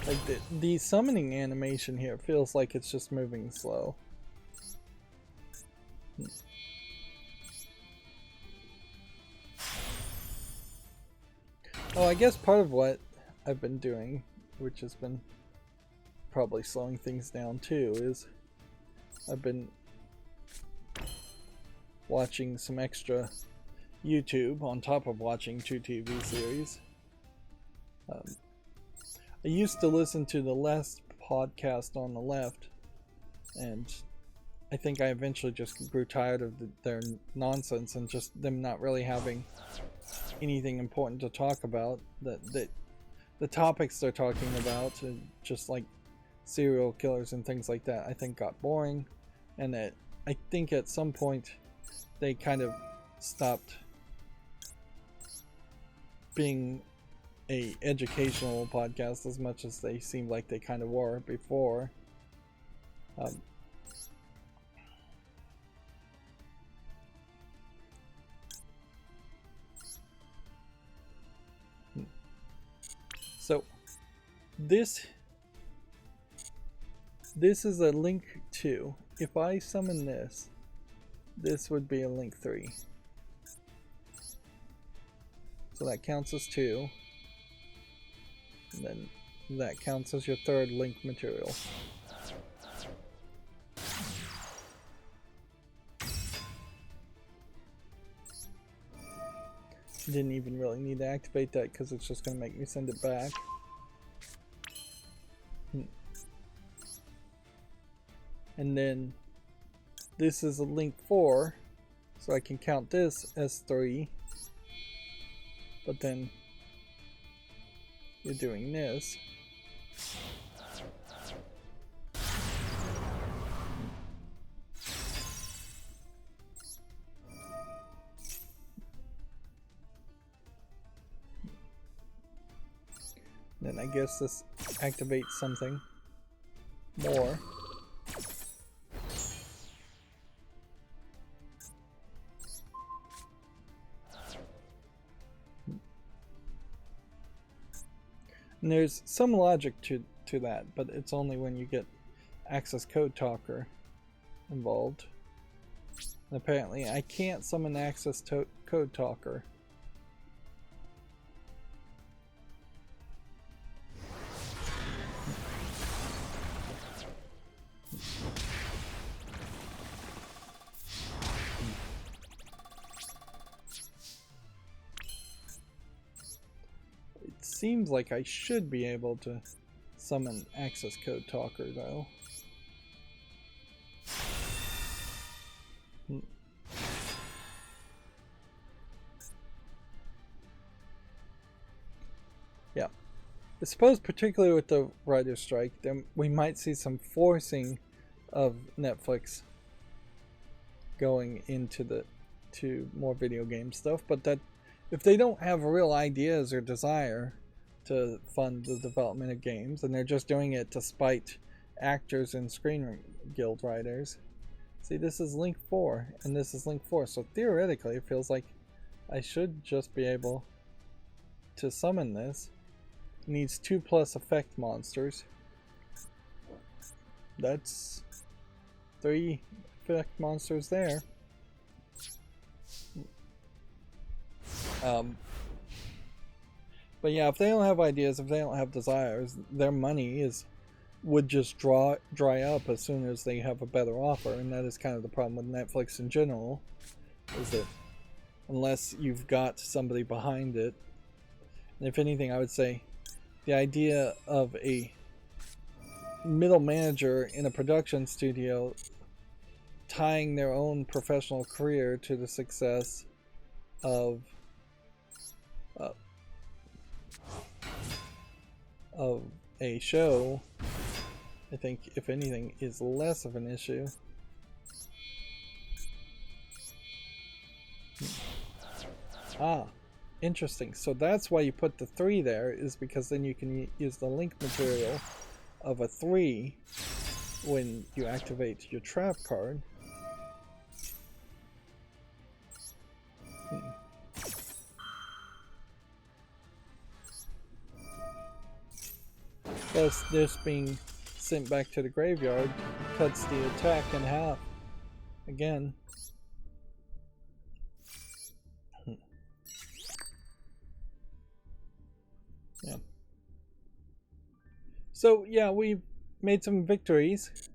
Like the summoning animation here feels like it's just moving slow. Oh, I guess part of what I've been doing, which has been probably slowing things down too, is I've been watching some extra YouTube on top of watching 2 TV series. I used to listen to the last podcast on the left, and I think I eventually just grew tired of their nonsense and just them not really having anything important to talk about. That the topics they're talking about, just like serial killers and things like that, I think got boring, and that I think at some point they kind of stopped being a educational podcast as much as they seemed like they kind of were before. So this is a link 2. If I summon this, this would be a link 3. So that counts as 2. And then that counts as your 3rd link material. Didn't even really need to activate that because it's just going to make me send it back. And then this is a link 4, so I can count this as 3. But then you're doing this. Then I guess this activates something more. And there's some logic to that, but it's only when you get Access Code Talker involved. And apparently I can't summon Access Code Talker seems like I should be able to summon access code talker though. Yeah. I suppose particularly with the writer's strike, then we might see some forcing of Netflix going into to more video game stuff, but that if they don't have real ideas or desire to fund the development of games and they're just doing it to spite actors and screen guild writers. See, this is link 4 and this is link 4, so theoretically it feels like I should just be able to summon this. It needs 2+ effect monsters. That's 3 effect monsters there. But yeah, if they don't have ideas, if they don't have desires, their money would just dry up as soon as they have a better offer, and that is kind of the problem with Netflix in general, is that unless you've got somebody behind it, and if anything, I would say the idea of a middle manager in a production studio tying their own professional career to the success of a show, I think, if anything, is less of an issue. Ah, interesting. So that's why you put the 3 there, is because then you can use the link material of a 3 when you activate your trap card. Thus, this being sent back to the graveyard cuts the attack in half. Again. Yeah. So, yeah, we made some victories.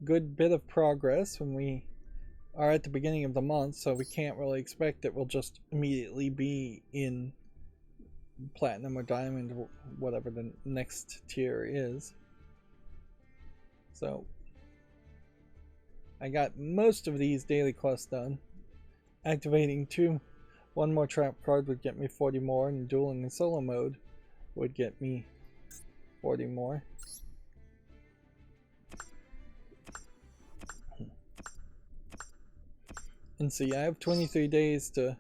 Good bit of progress when we are at the beginning of the month, so we can't really expect that we'll just immediately be in platinum or diamond, whatever the next tier is. So I got most of these daily quests done. Activating one more trap card would get me 40 more, and dueling in solo mode would get me 40 more. And see, I have 23 days to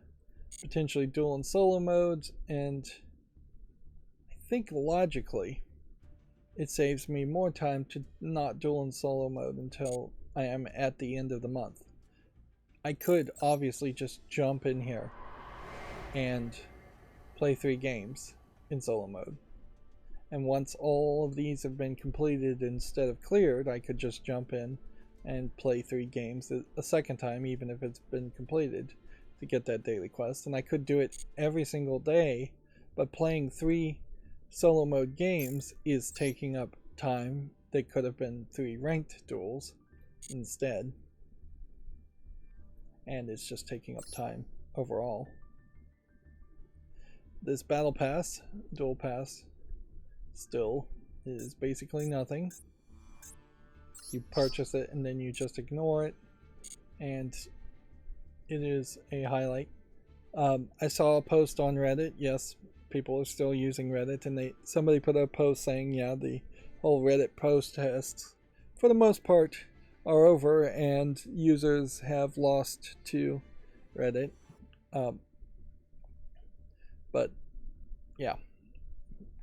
potentially duel in solo modes, and I think logically it saves me more time to not duel in solo mode until I am at the end of the month. I could obviously just jump in here and play 3 games in solo mode. And once all of these have been completed instead of cleared, I could just jump in and play 3 games a second time, even if it's been completed, to get that daily quest. And I could do it every single day, but playing 3 solo mode games is taking up time that could have been 3 ranked duels instead. And it's just taking up time overall. This battle pass, duel pass, still is basically nothing. You purchase it and then you just ignore it, and it is a highlight. I saw a post on Reddit. Yes, people are still using Reddit, and somebody put a post saying, yeah, the whole Reddit post tests for the most part are over and users have lost to Reddit. But yeah,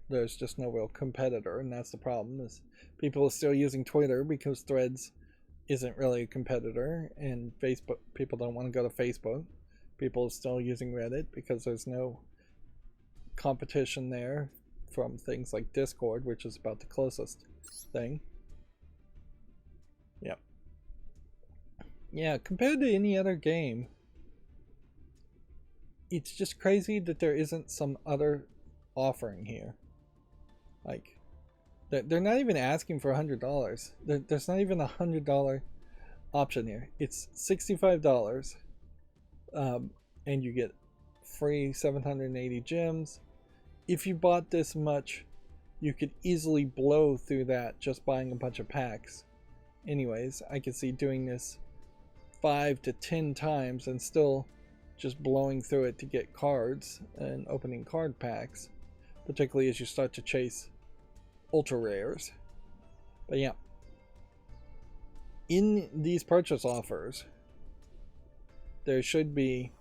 there's just no real competitor, and that's the problem. Is people are still using Twitter because Threads isn't really a competitor, and Facebook, people don't want to go to Facebook. People are still using Reddit because there's no competition there from things like Discord, which is about the closest thing. Yeah. Yeah, compared to any other game, it's just crazy that there isn't some other offering here. Like, they're not even asking for $100. There's not even $100 option here. It's $65, and you get free 780 gems if you bought this much, you could easily blow through that just buying a bunch of packs. Anyways, I could see doing this 5 to 10 times and still just blowing through it to get cards and opening card packs, particularly as you start to chase ultra rares. But yeah, in these purchase offers, there should be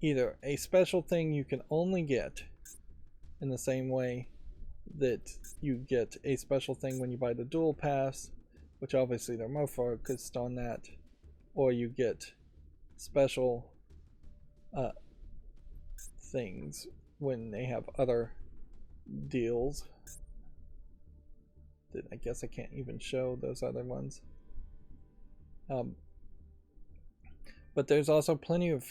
either a special thing you can only get in the same way that you get a special thing when you buy the Duel Pass, which obviously they're more focused on that, or you get special things when they have other deals that I guess I can't even show those other ones. But there's also plenty of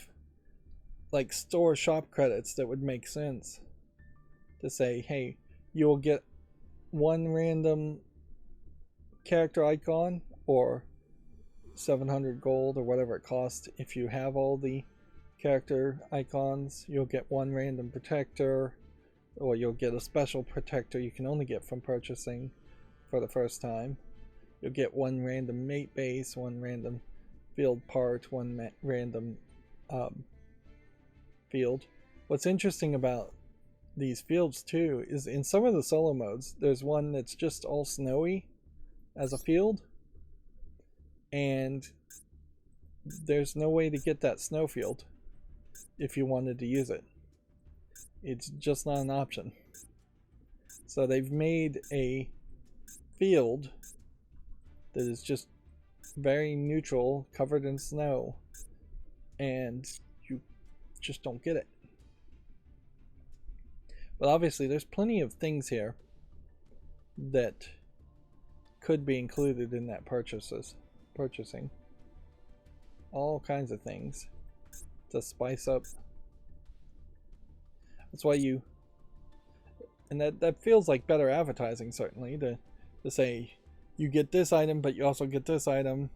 like store shop credits that would make sense to say, hey, you'll get one random character icon or 700 gold or whatever it costs. If you have all the character icons, you'll get one random protector, or you'll get a special protector you can only get from purchasing for the first time. You'll get one random mate base, one random field part, one random field. What's interesting about these fields too is in some of the solo modes, there's one that's just all snowy as a field, and there's no way to get that snow field if you wanted to use it. It's just not an option. So they've made a field that is just very neutral, covered in snow, and you just don't get it. But obviously there's plenty of things here that could be included in that purchasing. All kinds of things to spice up. That's why you, and that feels like better advertising, certainly, to say you get this item but you also get this item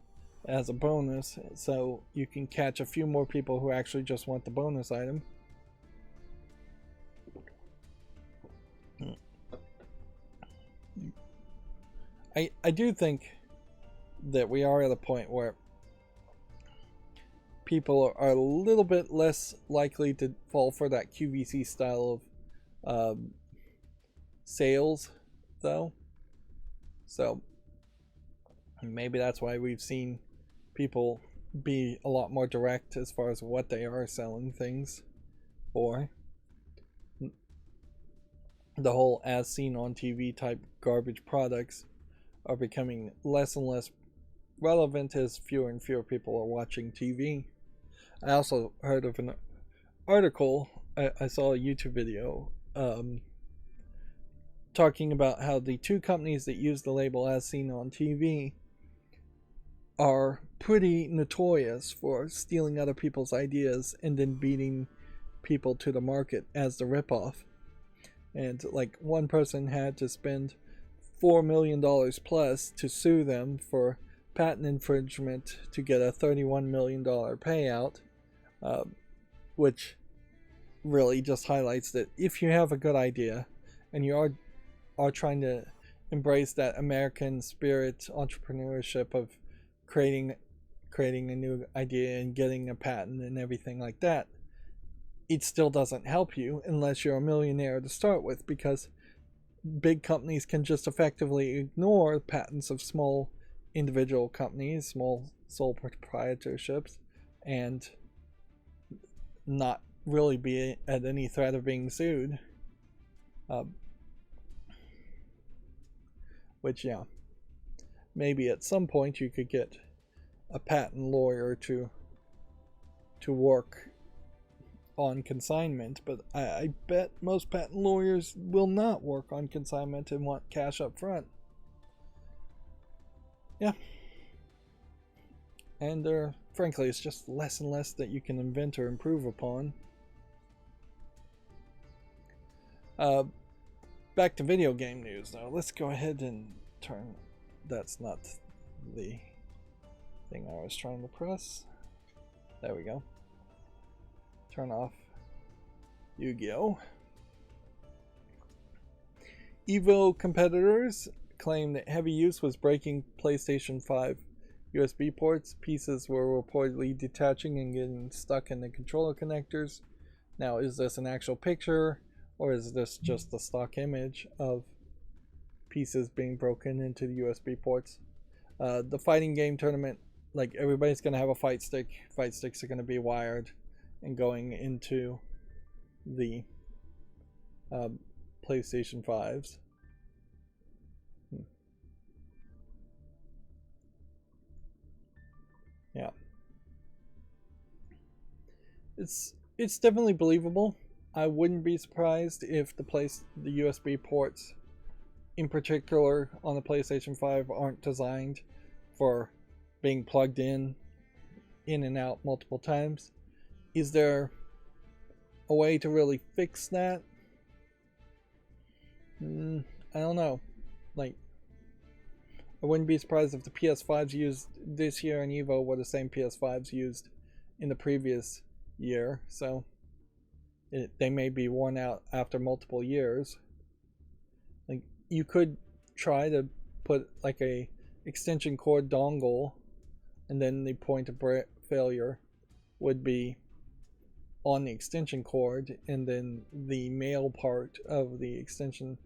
as a bonus, so you can catch a few more people who actually just want the bonus item. I do think that we are at a point where people are a little bit less likely to fall for that QVC style of sales, though. So maybe that's why we've seen people be a lot more direct as far as what they are selling things for. The whole as seen on TV type garbage products are becoming less and less relevant as fewer and fewer people are watching TV. I also heard of an article, I saw a YouTube video talking about how the two companies that use the label as seen on TV are pretty notorious for stealing other people's ideas and then beating people to the market as the ripoff. And like one person had to spend $4 million plus to sue them for patent infringement to get a $31 million payout, which really just highlights that if you have a good idea and you are trying to embrace that American spirit, entrepreneurship of creating a new idea and getting a patent and everything like that, it still doesn't help you unless you're a millionaire to start with, because big companies can just effectively ignore patents of small individual companies, small sole proprietorships, and not really be at any threat of being sued. Which, yeah, maybe at some point you could get a patent lawyer to work on consignment, but I bet most patent lawyers will not work on consignment and want cash up front. Yeah. And frankly, it's just less and less that you can invent or improve upon. Back to video game news, though. Let's go ahead and turn... That's not the thing I was trying to press. There we go. Turn off Yu-Gi-Oh! Evo competitors claim that heavy use was breaking PlayStation 5 USB ports. Pieces were reportedly detaching and getting stuck in the controller connectors. Now, is this an actual picture, or is this just a stock image of pieces being broken into the USB ports? The fighting game tournament, like, everybody's going to have a fight stick. Fight sticks are going to be wired and going into the PlayStation 5s. Yeah. It's definitely believable. I wouldn't be surprised if the USB ports in particular on the PlayStation 5 aren't designed for being plugged in and out multiple times. Is there a way to really fix that? I don't know. Like, I wouldn't be surprised if the PS5s used this year in Evo were the same PS5s used in the previous year, so they may be worn out after multiple years. Like, you could try to put like a extension cord dongle, and then the point of failure would be on the extension cord, and then the male part of the extension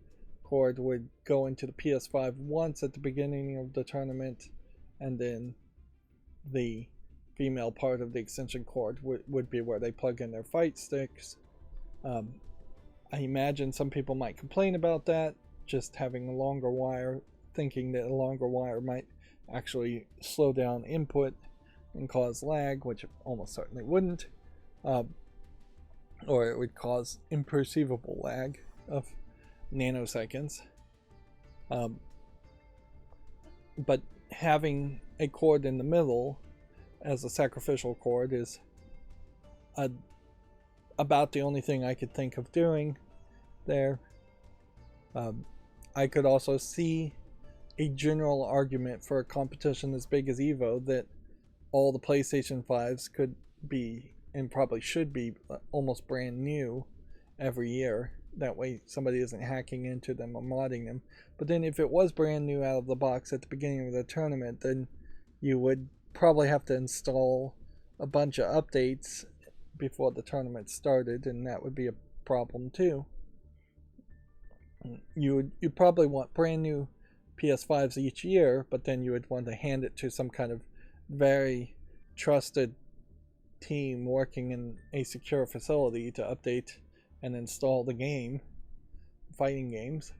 cord would go into the PS5 once at the beginning of the tournament, and then the female part of the extension cord would be where they plug in their fight sticks. I imagine some people might complain about that, just having a longer wire, thinking that a longer wire might actually slow down input and cause lag, which it almost certainly wouldn't. Or it would cause imperceivable lag of nanoseconds. But having a cord in the middle as a sacrificial cord is about the only thing I could think of doing there. I could also see a general argument for a competition as big as Evo that all the PlayStation 5s could be, and probably should be, almost brand new every year. That way somebody isn't hacking into them or modding them. But then if it was brand new out of the box at the beginning of the tournament, then you would probably have to install a bunch of updates before the tournament started, and that would be a problem too. You'd probably want brand new PS5s each year, but then you would want to hand it to some kind of very trusted team working in a secure facility to update and install the game, fighting games.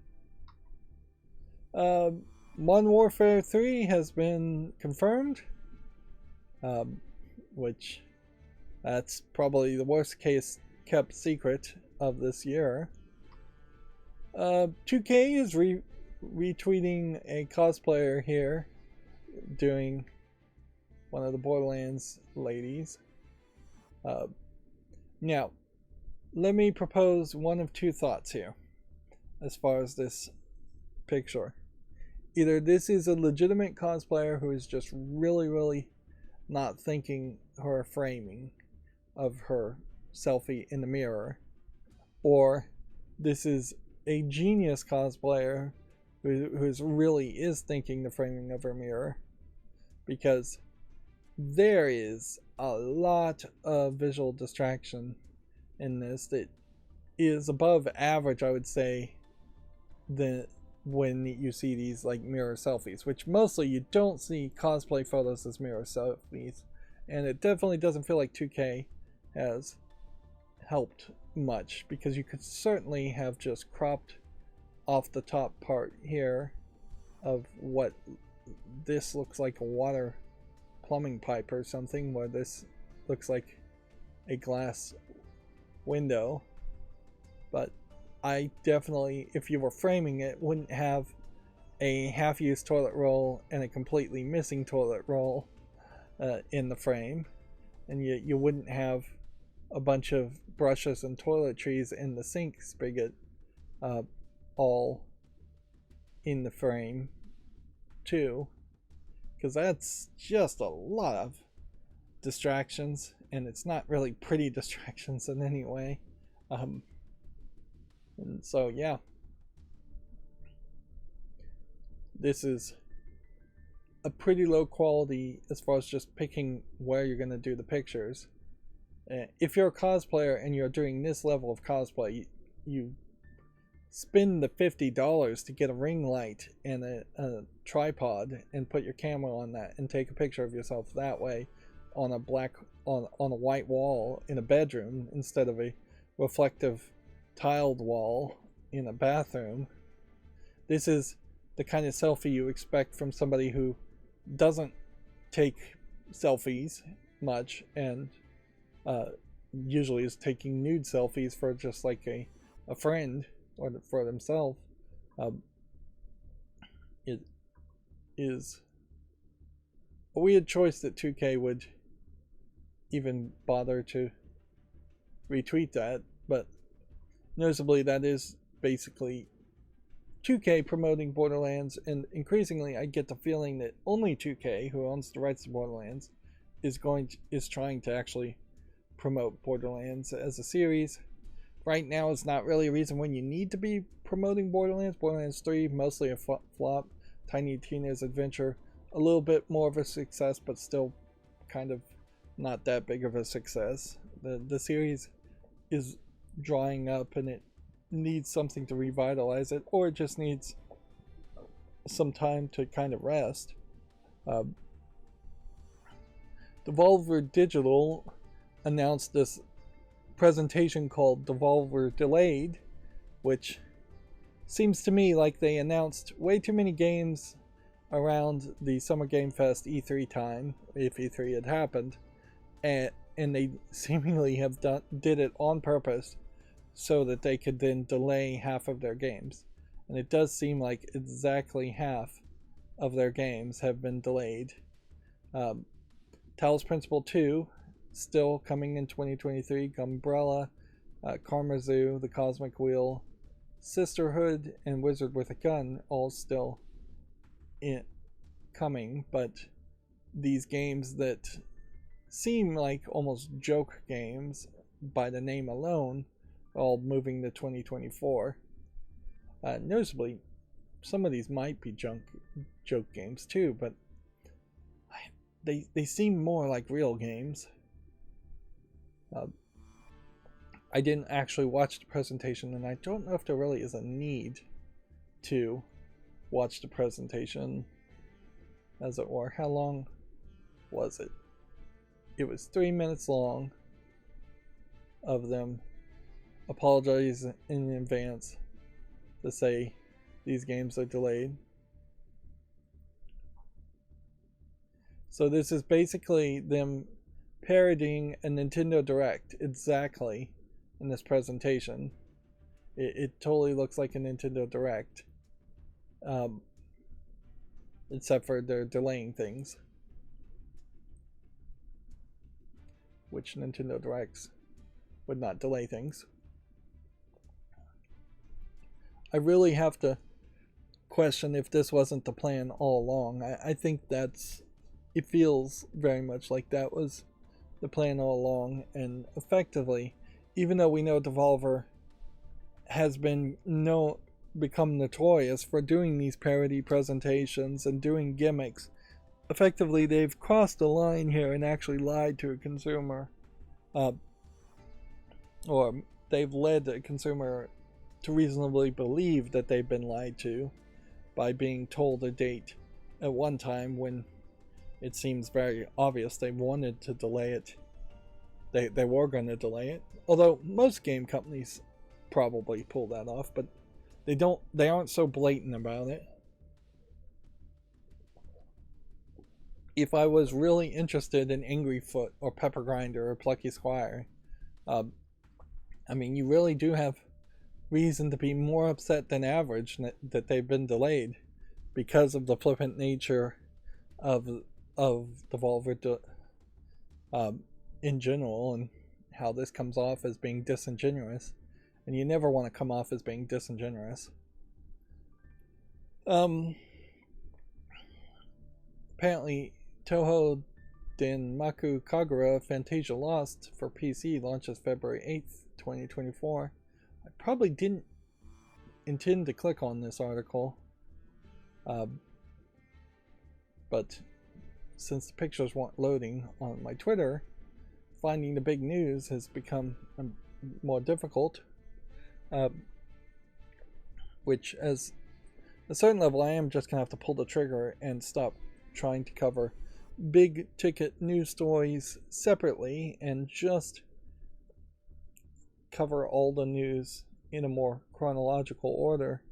Modern Warfare 3 has been confirmed, which that's probably the worst case kept secret of this year. 2K is retweeting a cosplayer here doing one of the Borderlands ladies. Now, let me propose one of two thoughts here as far as this picture. Either this is a legitimate cosplayer who is just really not thinking her framing of her selfie in the mirror, or this is a genius cosplayer who really is thinking the framing of her mirror, because there is a lot of visual distraction in this that is above average, I would say, than when you see these like mirror selfies, which mostly you don't see cosplay photos as mirror selfies, and it definitely doesn't feel like 2K has helped much, because you could certainly have just cropped off the top part here of what this looks like a water plumbing pipe or something, where this looks like a glass window. But I definitely, if you were framing it, wouldn't have a half-used toilet roll and a completely missing toilet roll in the frame, and you wouldn't have a bunch of brushes and toiletries in the sink spigot all in the frame too, because that's just a lot of distractions, and it's not really pretty distractions in any way. And so yeah, this is a pretty low quality as far as just picking where you're going to do the pictures. If you're a cosplayer and you're doing this level of cosplay, you spend the $50 to get a ring light and a tripod and put your camera on that and take a picture of yourself that way on a white wall in a bedroom instead of a reflective tiled wall in a bathroom. This is the kind of selfie you expect from somebody who doesn't take selfies much and usually is taking nude selfies for just like a friend or for themselves. It is a weird choice that 2K would even bother to retweet that, but noticeably that is basically 2K promoting Borderlands, and increasingly I get the feeling that only 2K, who owns the rights to Borderlands, is trying to actually promote Borderlands as a series. Right now is not really a reason when you need to be promoting Borderlands. Borderlands 3, mostly a flop. Tiny Tina's Adventure, a little bit more of a success, but still kind of not that big of a success. The series is drying up and it needs something to revitalize it, or it just needs some time to kind of rest. Devolver Digital announced this presentation called Devolver Delayed, which seems to me like they announced way too many games around the Summer Game Fest E3 time, if E3 had happened, and they seemingly did it on purpose so that they could then delay half of their games. And it does seem like exactly half of their games have been delayed. Talos Principle 2 still coming in 2023. Gumbrella, Karmazu, The Cosmic Wheel, Sisterhood, and Wizard with a Gun all still coming, but these games that seem like almost joke games by the name alone, all moving to 2024. Noticeably, some of these might be joke games too, but they seem more like real games. I didn't actually watch the presentation, and I don't know if there really is a need to watch the presentation, as it were. How long was it? It was 3 minutes long of them apologizing in advance to say these games are delayed. So this is basically them parodying a Nintendo Direct exactly in this presentation. It totally looks like a Nintendo Direct, except for they're delaying things, which Nintendo Directs would not delay things. I really have to question if this wasn't the plan all along. I think it feels very much like that was the plan all along, and effectively, even though we know Devolver has become notorious for doing these parody presentations and doing gimmicks, effectively they've crossed the line here and actually lied to a consumer, or they've led a consumer to reasonably believe that they've been lied to by being told a date at one time when it seems very obvious they wanted to delay it. They were going to delay it, although most game companies probably pull that off, but they aren't so blatant about it. If I was really interested in Angry Foot or Pepper Grinder or Plucky Squire, I mean, you really do have reason to be more upset than average that they've been delayed because of the flippant nature of Devolver in general, and how this comes off as being disingenuous, and you never want to come off as being disingenuous. Apparently Toho Denmaku Kagura Fantasia Lost for PC launches February 8th, 2024. I probably didn't intend to click on this article, But since the pictures weren't loading on my Twitter, finding the big news has become more difficult. Which, as a certain level, I am just going to have to pull the trigger and stop trying to cover big ticket news stories separately and just cover all the news in a more chronological order.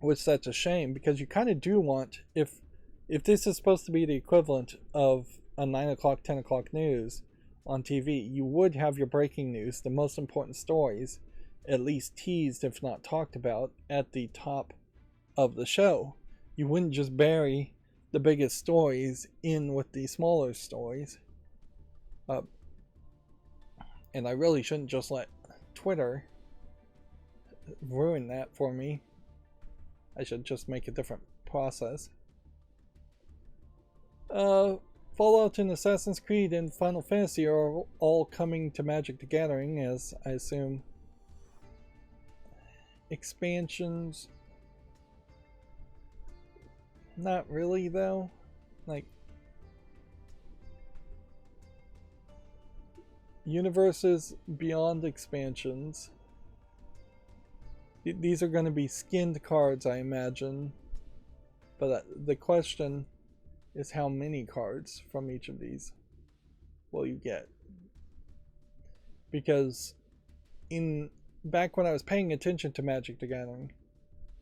Which that's a shame, because you kind of do want, if this is supposed to be the equivalent of a 9 o'clock, 10 o'clock news on TV, you would have your breaking news, the most important stories, at least teased if not talked about at the top of the show. You wouldn't just bury the biggest stories in with the smaller stories. And I really shouldn't just let Twitter ruin that for me. I should just make a different process. Fallout and Assassin's Creed and Final Fantasy are all coming to Magic the Gathering, as I assume expansions. Not really, though. Like, universes beyond expansions. These are going to be skinned cards, I imagine. But the question is, how many cards from each of these will you get? Because back when I was paying attention to Magic the Gathering,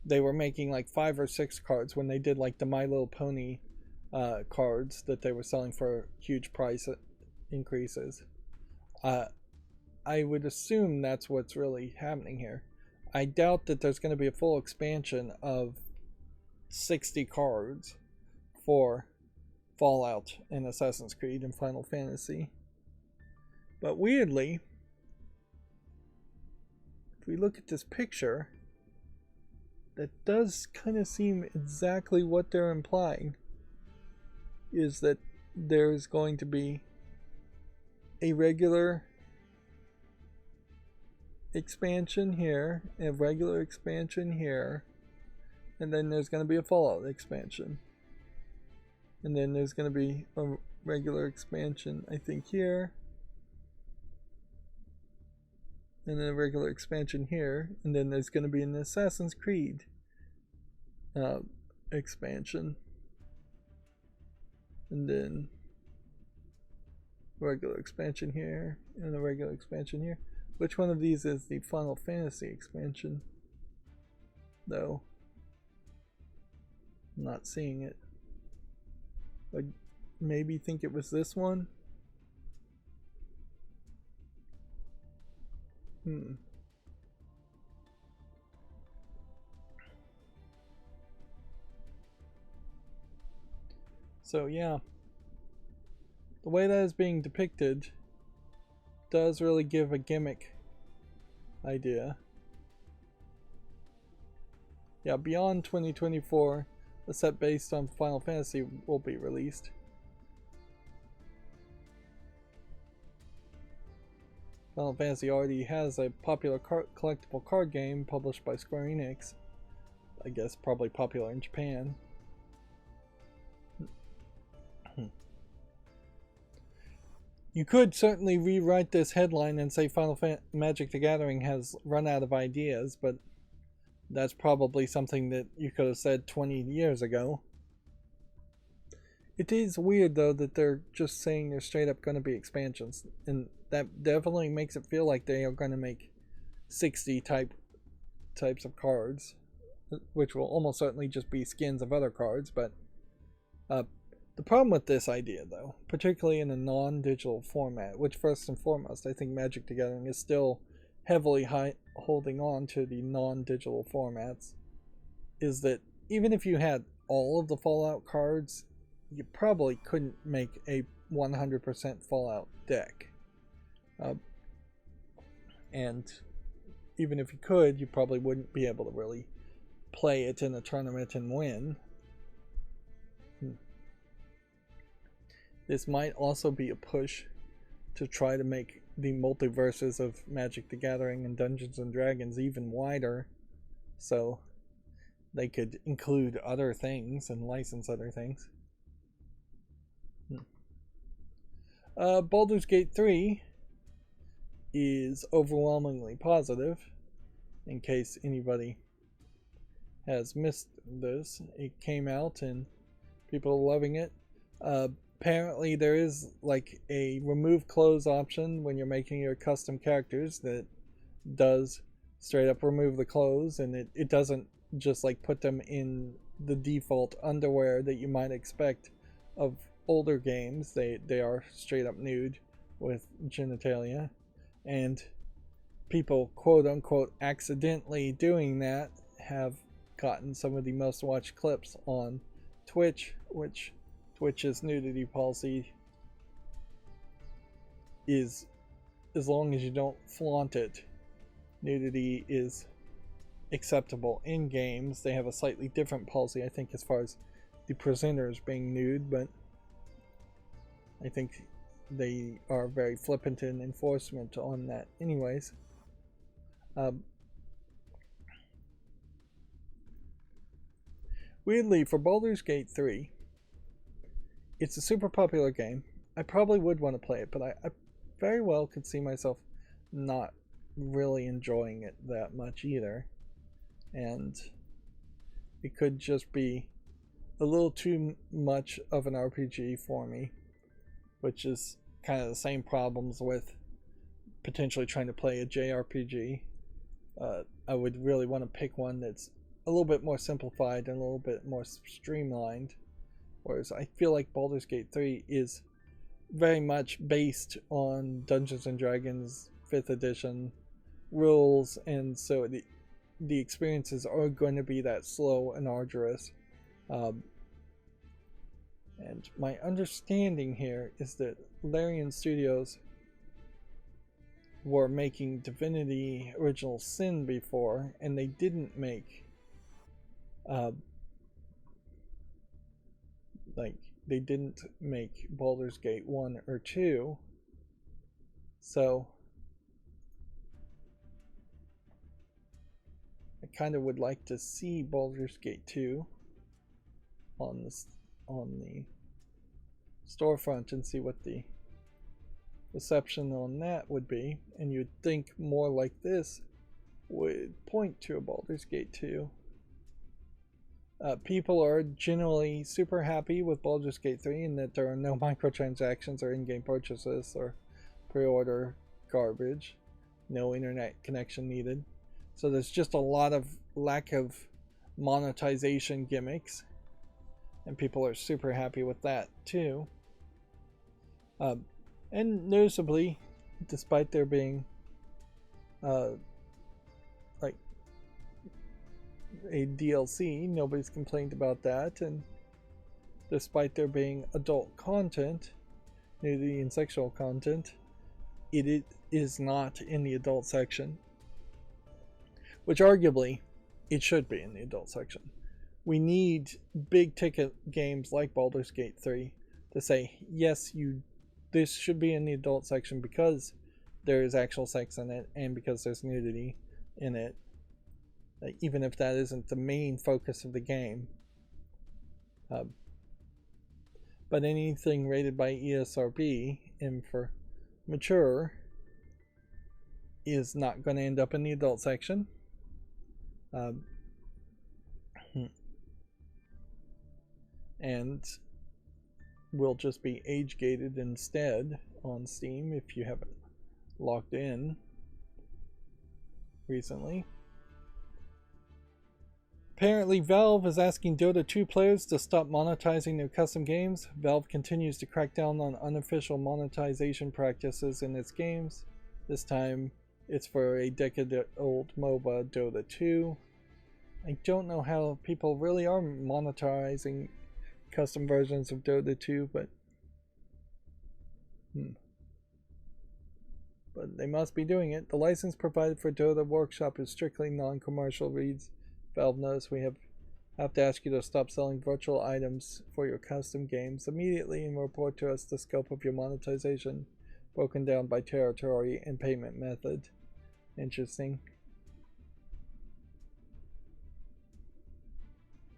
they were making like 5 or 6 cards when they did like the My Little Pony cards that they were selling for huge price increases. I would assume that's what's really happening here. I doubt that there's going to be a full expansion of 60 cards for Fallout and Assassin's Creed and Final Fantasy. But weirdly, if we look at this picture, that does kind of seem exactly what they're implying, is that there's going to be a regular expansion here, a regular expansion here, and then there's going to be a Fallout expansion, and then there's going to be a regular expansion, I think, here, and then a regular expansion here, and then there's going to be an Assassin's Creed expansion, and then regular expansion here, and a regular expansion here. Which one of these is the Final Fantasy expansion, though? I'm not seeing it. I maybe think it was this one. So yeah, the way that is being depicted does really give a gimmick idea. Yeah, beyond 2024, a set based on Final Fantasy will be released. Final Fantasy already has a popular collectible card game published by Square Enix. I guess probably popular in Japan. You could certainly rewrite this headline and say Magic the Gathering has run out of ideas, but that's probably something that you could have said 20 years ago. It is weird, though, that they're just saying they're straight up going to be expansions, and that definitely makes it feel like they are going to make 60 types of cards, which will almost certainly just be skins of other cards. But the problem with this idea, though, particularly in a non-digital format, which first and foremost, I think Magic the Gathering is still heavily holding on to the non-digital formats, is that even if you had all of the Fallout cards, you probably couldn't make a 100% Fallout deck. And even if you could, you probably wouldn't be able to really play it in a tournament and win. This might also be a push to try to make the multiverses of Magic the Gathering and Dungeons and Dragons even wider. So they could include other things and license other things. Baldur's Gate 3 is overwhelmingly positive. In case anybody has missed this, it came out and people are loving it. Apparently there is like a remove clothes option when you're making your custom characters that does straight up remove the clothes, and it doesn't just like put them in the default underwear that you might expect of older games. They are straight up nude with genitalia, and people quote unquote accidentally doing that have gotten some of the most watched clips on Twitch, which Twitch's nudity policy is, as long as you don't flaunt it, nudity is acceptable in games. They have a slightly different policy, I think, as far as the presenters being nude, but I think they are very flippant in enforcement on that anyways. Weirdly, for Baldur's Gate 3, it's a super popular game. I probably would want to play it, but I very well could see myself not really enjoying it that much either. And it could just be a little too much of an RPG for me, which is kind of the same problems with potentially trying to play a JRPG. I would really want to pick one that's a little bit more simplified and a little bit more streamlined, whereas I feel like Baldur's Gate 3 is very much based on Dungeons and Dragons 5th edition rules, and so the experiences are going to be that slow and arduous. And my understanding here is that Larian Studios were making Divinity Original Sin before, and they didn't make they didn't make Baldur's Gate 1 or 2. So I kind of would like to see Baldur's Gate 2 on the storefront and see what the reception on that would be, and you'd think more like this would point to a Baldur's Gate 2. People are generally super happy with Baldur's Gate 3 in that there are no microtransactions or in-game purchases or pre-order garbage, no internet connection needed. So there's just a lot of lack of monetization gimmicks, and people are super happy with that too. And noticeably, despite there being like a DLC, nobody's complained about that, and despite there being adult content, nudity and sexual content, it is not in the adult section, which arguably it should be in the adult section. We need big ticket games like Baldur's Gate 3 to say, yes, this should be in the adult section because there is actual sex in it and because there's nudity in it, even if that isn't the main focus of the game. But anything rated by ESRB and for mature is not going to end up in the adult section. And will just be age gated instead on Steam if you haven't logged in recently. Apparently, Valve is asking Dota 2 players to stop monetizing their custom games. Valve continues to crack down on unofficial monetization practices in its games. This time, it's for a decade-old MOBA, Dota 2. I don't know how people really are monetizing custom versions of Dota 2, but they must be doing it. The license provided for Dota Workshop is strictly non-commercial, reads Valve Notice. We have to ask you to stop selling virtual items for your custom games immediately and report to us the scope of your monetization, broken down by territory and payment method. Interesting.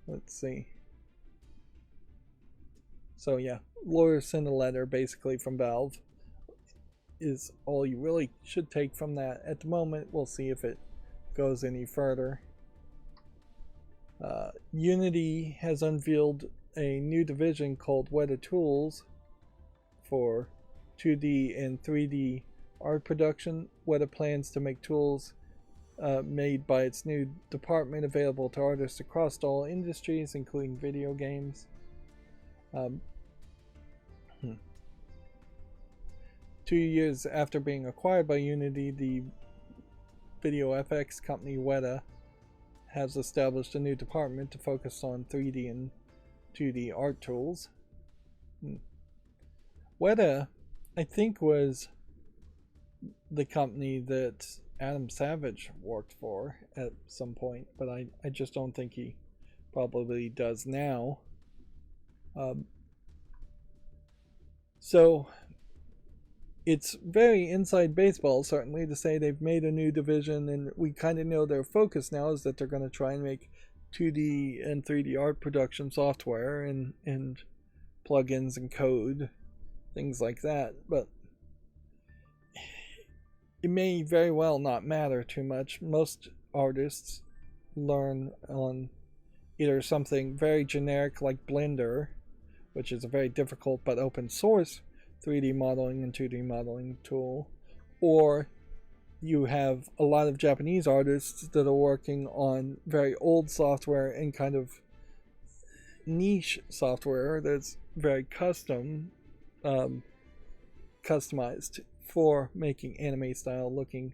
Let's see. So yeah, lawyers send a letter basically from Valve is all you really should take from that. At the moment, we'll see if it goes any further. Unity has unveiled a new division called Weta Tools for 2D and 3D art production. Weta plans to make tools made by its new department available to artists across all industries, including video games. Um, 2 years after being acquired by Unity, the video FX company Weta has established a new department to focus on 3D and 2D art tools. Weta, I think, was the company that Adam Savage worked for at some point, but I just don't think he probably does now. So it's very inside baseball, certainly, to say they've made a new division, and we kind of know their focus now is that they're going to try and make 2D and 3D art production software and plugins and code, things like that. But it may very well not matter too much. Most artists learn on either something very generic like Blender, which is a very difficult but open source 3D modeling and 2D modeling tool, or you have a lot of Japanese artists that are working on very old software and kind of niche software that's very customized for making anime style looking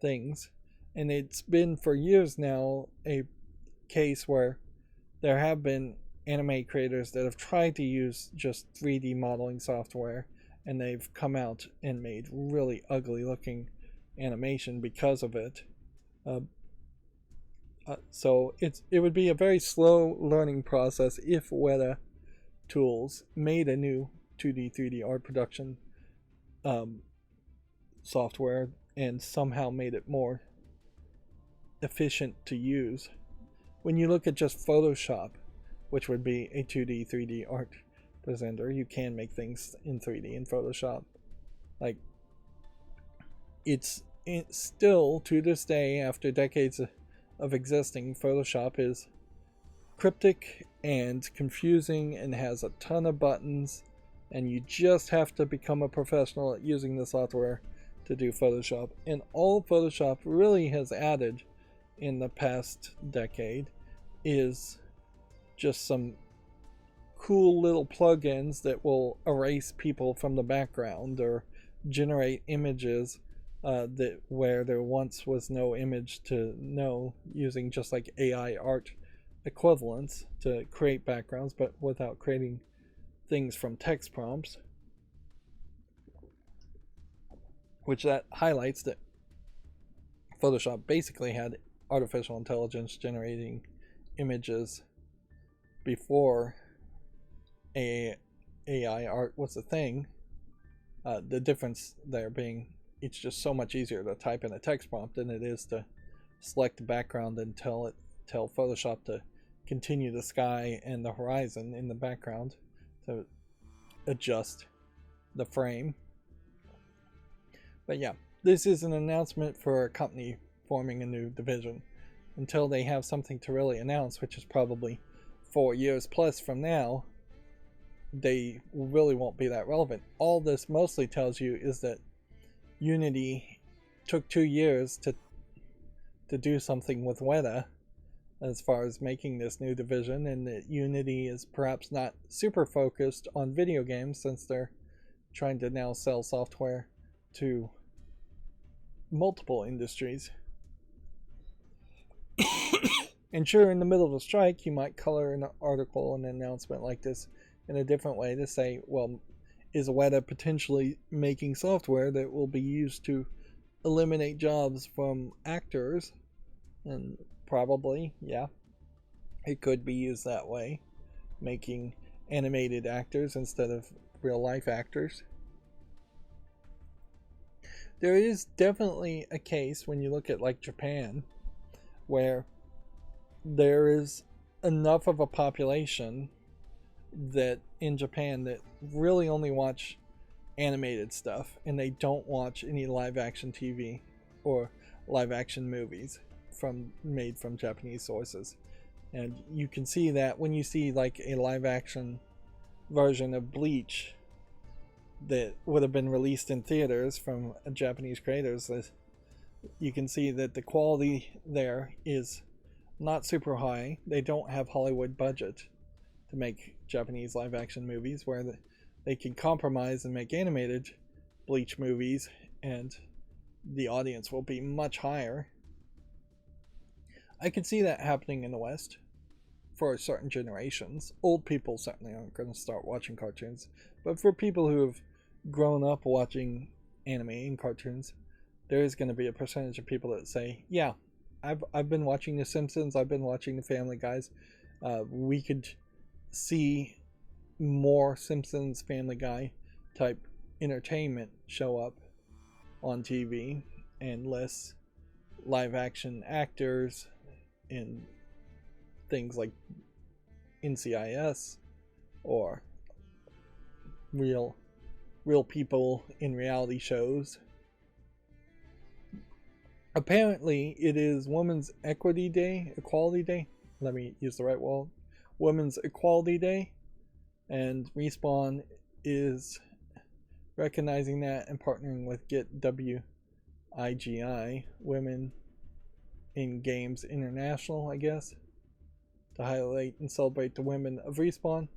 things. And it's been for years now a case where there have been anime creators that have tried to use just 3D modeling software, and they've come out and made really ugly looking animation because of it. So it would be a very slow learning process if Weta Tools made a new 2D 3D art production software and somehow made it more efficient to use. When you look at just Photoshop, which would be a 2D 3D art presenter, you can make things in 3D in Photoshop. Like, it's still to this day, after decades of existing, Photoshop is cryptic and confusing and has a ton of buttons, and you just have to become a professional at using the software to do Photoshop. And all Photoshop really has added in the past decade is just some cool little plugins that will erase people from the background or generate images that where there once was no image to know, using just like AI art equivalents to create backgrounds, but without creating things from text prompts, which that highlights that Photoshop basically had artificial intelligence generating images before AI art was a thing. The difference there being it's just so much easier to type in a text prompt than it is to select the background and tell Photoshop to continue the sky and the horizon in the background to adjust the frame. But yeah, this is an announcement for a company forming a new division. Until they have something to really announce, which is probably 4 years plus from now, they really won't be that relevant. All this mostly tells you is that Unity took 2 years to do something with Weta as far as making this new division, and that Unity is perhaps not super focused on video games since they're trying to now sell software to multiple industries. And sure, in the middle of a strike, you might color an article, an announcement like this in a different way to say, well, is Weta potentially making software that will be used to eliminate jobs from actors? And probably, yeah, it could be used that way, making animated actors instead of real life actors. There is definitely a case when you look at like Japan where there is enough of a population that in Japan that really only watch animated stuff, and they don't watch any live action TV or live action movies made from Japanese sources. And you can see that when you see like a live action version of Bleach that would have been released in theaters from Japanese creators, you can see that the quality there is not super high. They don't have Hollywood budget to make Japanese live action movies, where they can compromise and make animated Bleach movies and the audience will be much higher. I could see that happening in the West for certain generations. Old people certainly aren't going to start watching cartoons, but for people who have grown up watching anime and cartoons, there is going to be a percentage of people that say, yeah, I've been watching The Simpsons, I've been watching The Family Guys. We could see more Simpsons, Family Guy type entertainment show up on TV and less live action actors in things like NCIS or real people in reality shows. Apparently, it is Women's Equality Day. Let me use the right word. Women's Equality Day, and Respawn is recognizing that and partnering with Get WIGI, Women in Games International, I guess, to highlight and celebrate the women of Respawn.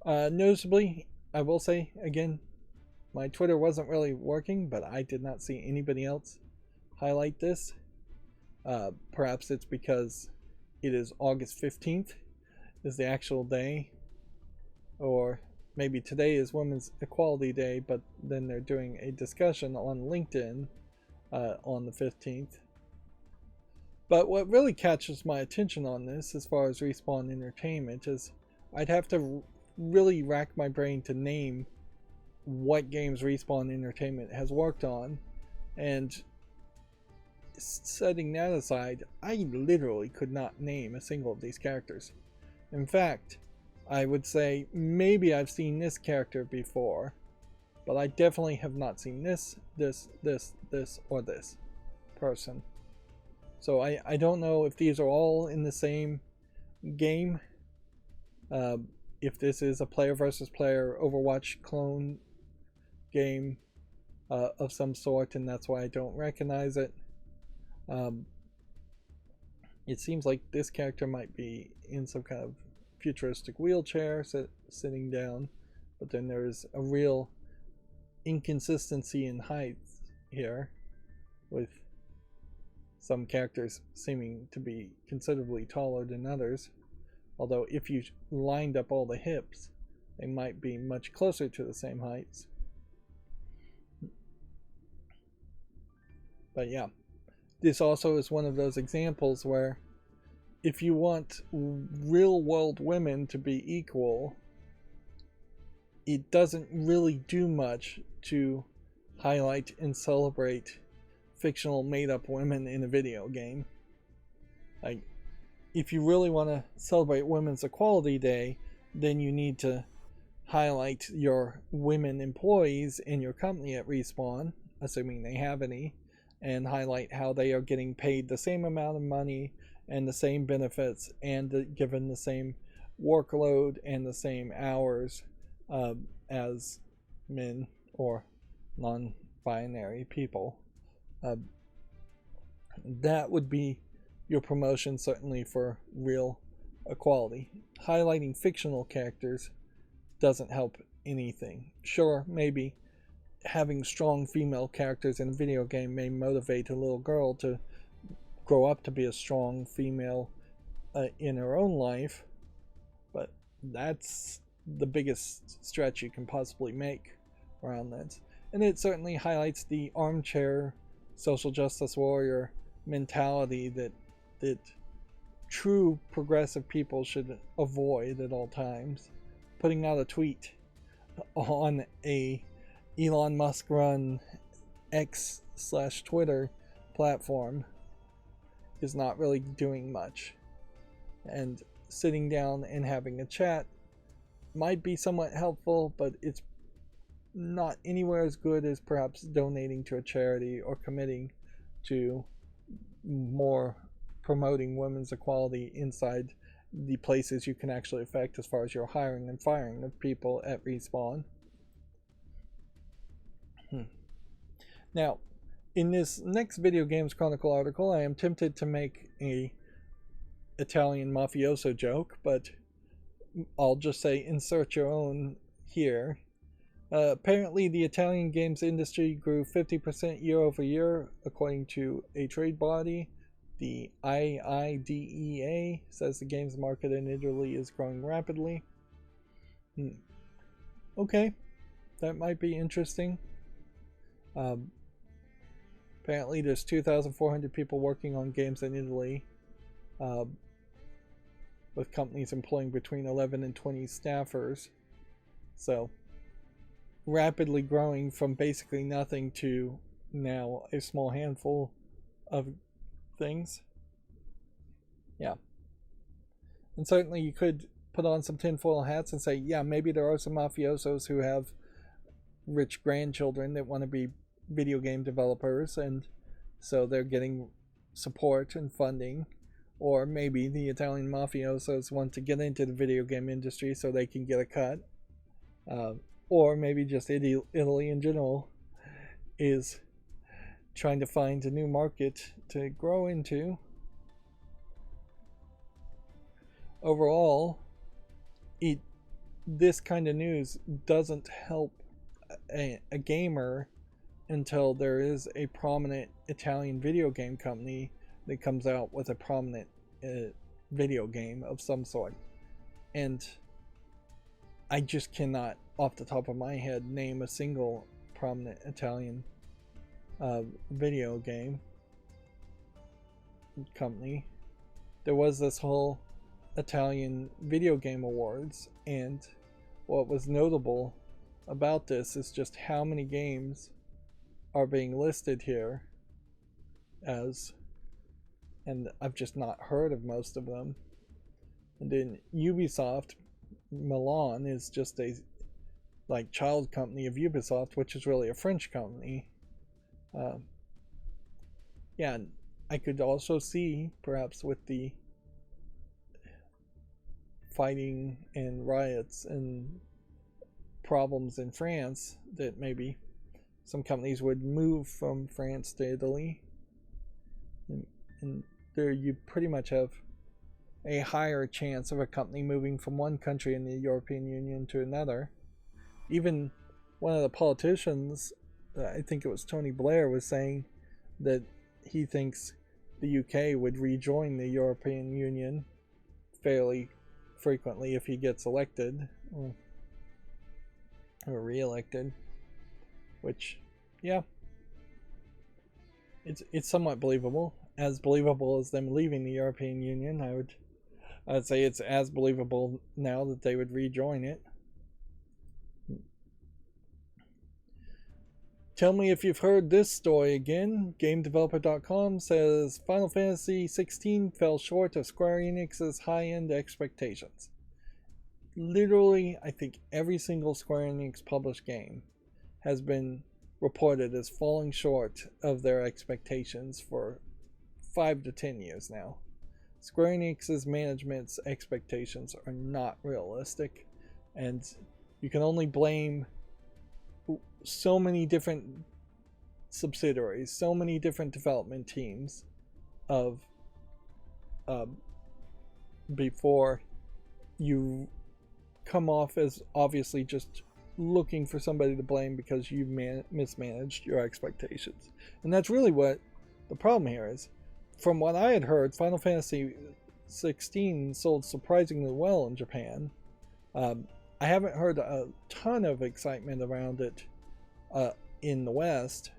Noticeably, I will say again, my Twitter wasn't really working, but I did not see anybody else highlight this. Perhaps it's because it is August 15th is the actual day, or maybe today is Women's Equality Day, but then they're doing a discussion on LinkedIn on the 15th. But what really catches my attention on this, as far as Respawn Entertainment, is I'd have to really rack my brain to name what games Respawn Entertainment has worked on, and setting that aside, I literally could not name a single of these characters. In fact, I would say maybe I've seen this character before, but I definitely have not seen this, or this person. So I don't know if these are all in the same game, if this is a player versus player Overwatch clone game of some sort, and that's why I don't recognize it. It seems like this character might be in some kind of futuristic wheelchair sitting down, but then there's a real inconsistency in height here, with some characters seeming to be considerably taller than others, although if you lined up all the hips, they might be much closer to the same heights. But yeah, this also is one of those examples where if you want real world women to be equal, it doesn't really do much to highlight and celebrate fictional made up women in a video game. Like, if you really want to celebrate Women's Equality Day, then you need to highlight your women employees in your company at Respawn, assuming they have any, and highlight how they are getting paid the same amount of money and the same benefits and given the same workload and the same hours as men or non-binary people. That would be your promotion, certainly, for real equality. Highlighting fictional characters doesn't help anything. Sure, maybe having strong female characters in a video game may motivate a little girl to grow up to be a strong female in her own life, but that's the biggest stretch you can possibly make around that. And it certainly highlights the armchair social justice warrior mentality that true progressive people should avoid at all times. Putting out a tweet on a Elon Musk run X/Twitter platform is not really doing much. And sitting down and having a chat might be somewhat helpful, but it's not anywhere as good as perhaps donating to a charity or committing to more promoting women's equality inside the places you can actually affect as far as your hiring and firing of people at Respawn. Now, in this next Video Games Chronicle article, I am tempted to make a Italian mafioso joke, but I'll just say insert your own here. Apparently, the Italian games industry grew 50% year over year, according to a trade body. The IIDEA says the games market in Italy is growing rapidly. Okay, that might be interesting. Apparently, there's 2,400 people working on games in Italy, with companies employing between 11 and 20 staffers. So, rapidly growing from basically nothing to now a small handful of things. Yeah. And certainly you could put on some tinfoil hats and say, yeah, maybe there are some mafiosos who have rich grandchildren that want to be video game developers, and so they're getting support and funding. Or maybe the Italian mafiosos want to get into the video game industry so they can get a cut. Or maybe just Italy in general is trying to find a new market to grow into. Overall, this kind of news doesn't help a gamer until there is a prominent Italian video game company that comes out with a prominent video game of some sort. And I just cannot, off the top of my head, name a single prominent Italian video game company. There was this whole Italian Video Game Awards, and what was notable about this is just how many games are being listed here as, and I've just not heard of most of them. And then Ubisoft Milan is just a child company of Ubisoft, which is really a French company. Yeah, and I could also see, perhaps with the fighting and riots and problems in France, that maybe some companies would move from France to Italy. And there you pretty much have a higher chance of a company moving from one country in the European Union to another. Even one of the politicians, I think it was Tony Blair, was saying that he thinks the UK would rejoin the European Union fairly frequently if he gets elected or re-elected. Which, yeah, it's somewhat believable. As believable as them leaving the European Union, I'd say it's as believable now that they would rejoin it. Tell me if you've heard this story again. GameDeveloper.com says Final Fantasy XVI fell short of Square Enix's high-end expectations. Literally, I think every single Square Enix published game has been reported as falling short of their expectations for 5 to 10 years now. Square Enix's management's expectations are not realistic, and you can only blame so many different subsidiaries, so many different development teams of before you come off as obviously just looking for somebody to blame because you mismanaged your expectations. And that's really what the problem here is. From what I had heard, Final Fantasy XVI sold surprisingly well in Japan. I haven't heard a ton of excitement around it in the West.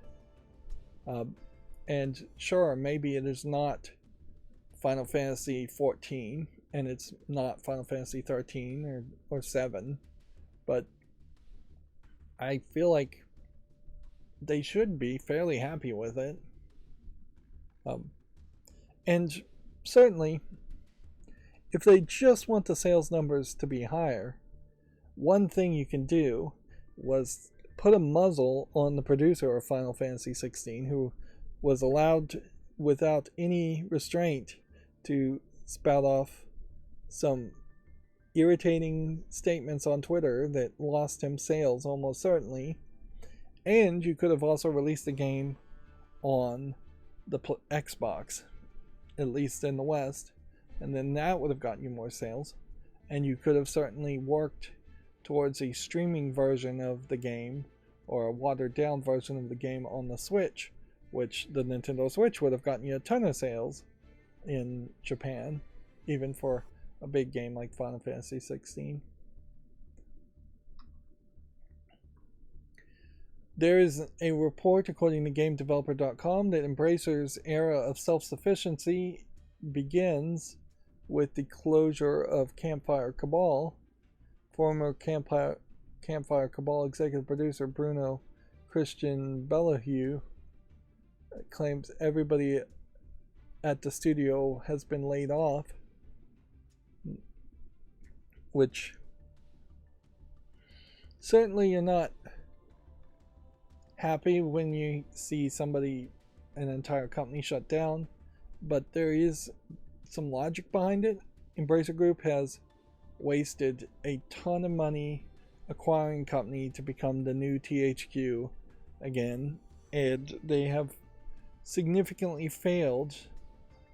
And sure, maybe it is not Final Fantasy XIV, and it's not Final Fantasy 13 or 7, but I feel like they should be fairly happy with it. And certainly, if they just want the sales numbers to be higher, one thing you can do was put a muzzle on the producer of Final Fantasy 16, who was allowed without any restraint to spout off some irritating statements on Twitter that lost him sales almost certainly. And you could have also released the game on the Xbox, at least in the West, and then that would have gotten you more sales. And you could have certainly worked towards a streaming version of the game or a watered down version of the game on the Switch, which the Nintendo Switch would have gotten you a ton of sales in Japan, even for a big game like Final Fantasy 16. There is a report, according to GameDeveloper.com, that Embracer's era of self-sufficiency begins with the closure of Campfire Cabal. Former Campfire Cabal executive producer Bruno Christian Bellahue claims everybody at the studio has been laid off, which certainly you're not happy when you see an entire company shut down, but there is some logic behind it. Embracer Group has wasted a ton of money acquiring company to become the new THQ again, and they have significantly failed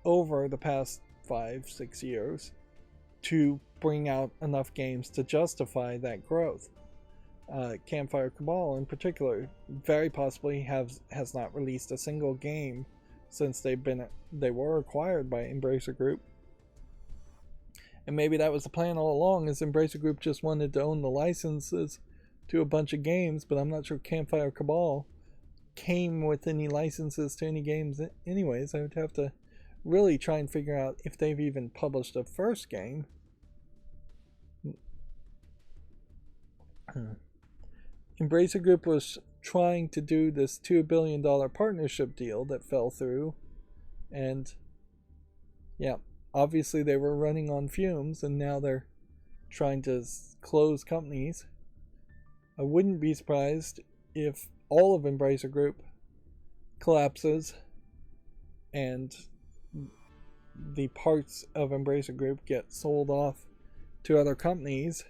over the past 5-6 years to bring out enough games to justify that growth. Campfire Cabal in particular very possibly has not released a single game since they were acquired by Embracer Group. And maybe that was the plan all along, is Embracer Group just wanted to own the licenses to a bunch of games, but I'm not sure Campfire Cabal came with any licenses to any games anyways. I would have to really try and figure out if they've even published a first game. Embracer Group was trying to do this $2 billion partnership deal that fell through, and yeah, obviously they were running on fumes, and now they're trying to close companies. I wouldn't be surprised if all of Embracer Group collapses and the parts of Embracer Group get sold off to other companies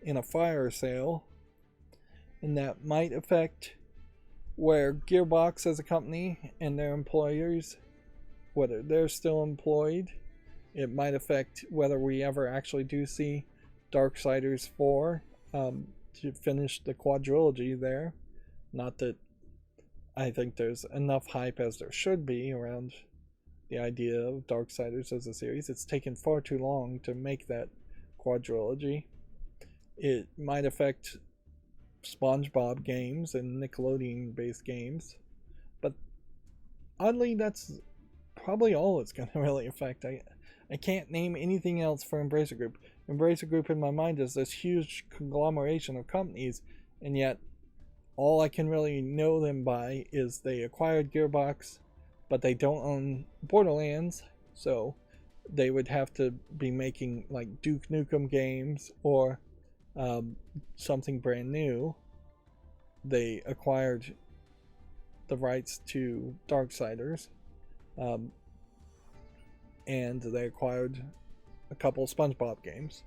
in a fire sale, and that might affect where Gearbox as a company and their employers, whether they're still employed. It might affect whether we ever actually do see Darksiders 4 to finish the quadrilogy there. Not that I think there's enough hype as there should be around the idea of Darksiders as a series. It's taken far too long to make that quadrilogy. It might affect SpongeBob games and Nickelodeon based games, but oddly that's probably all it's going to really affect. I can't name anything else for Embracer Group. Embracer Group in my mind is this huge conglomeration of companies, and yet all I can really know them by is they acquired Gearbox, but they don't own Borderlands, so they would have to be making like Duke Nukem games or something brand new. They acquired the rights to Darksiders, and they acquired a couple of SpongeBob games,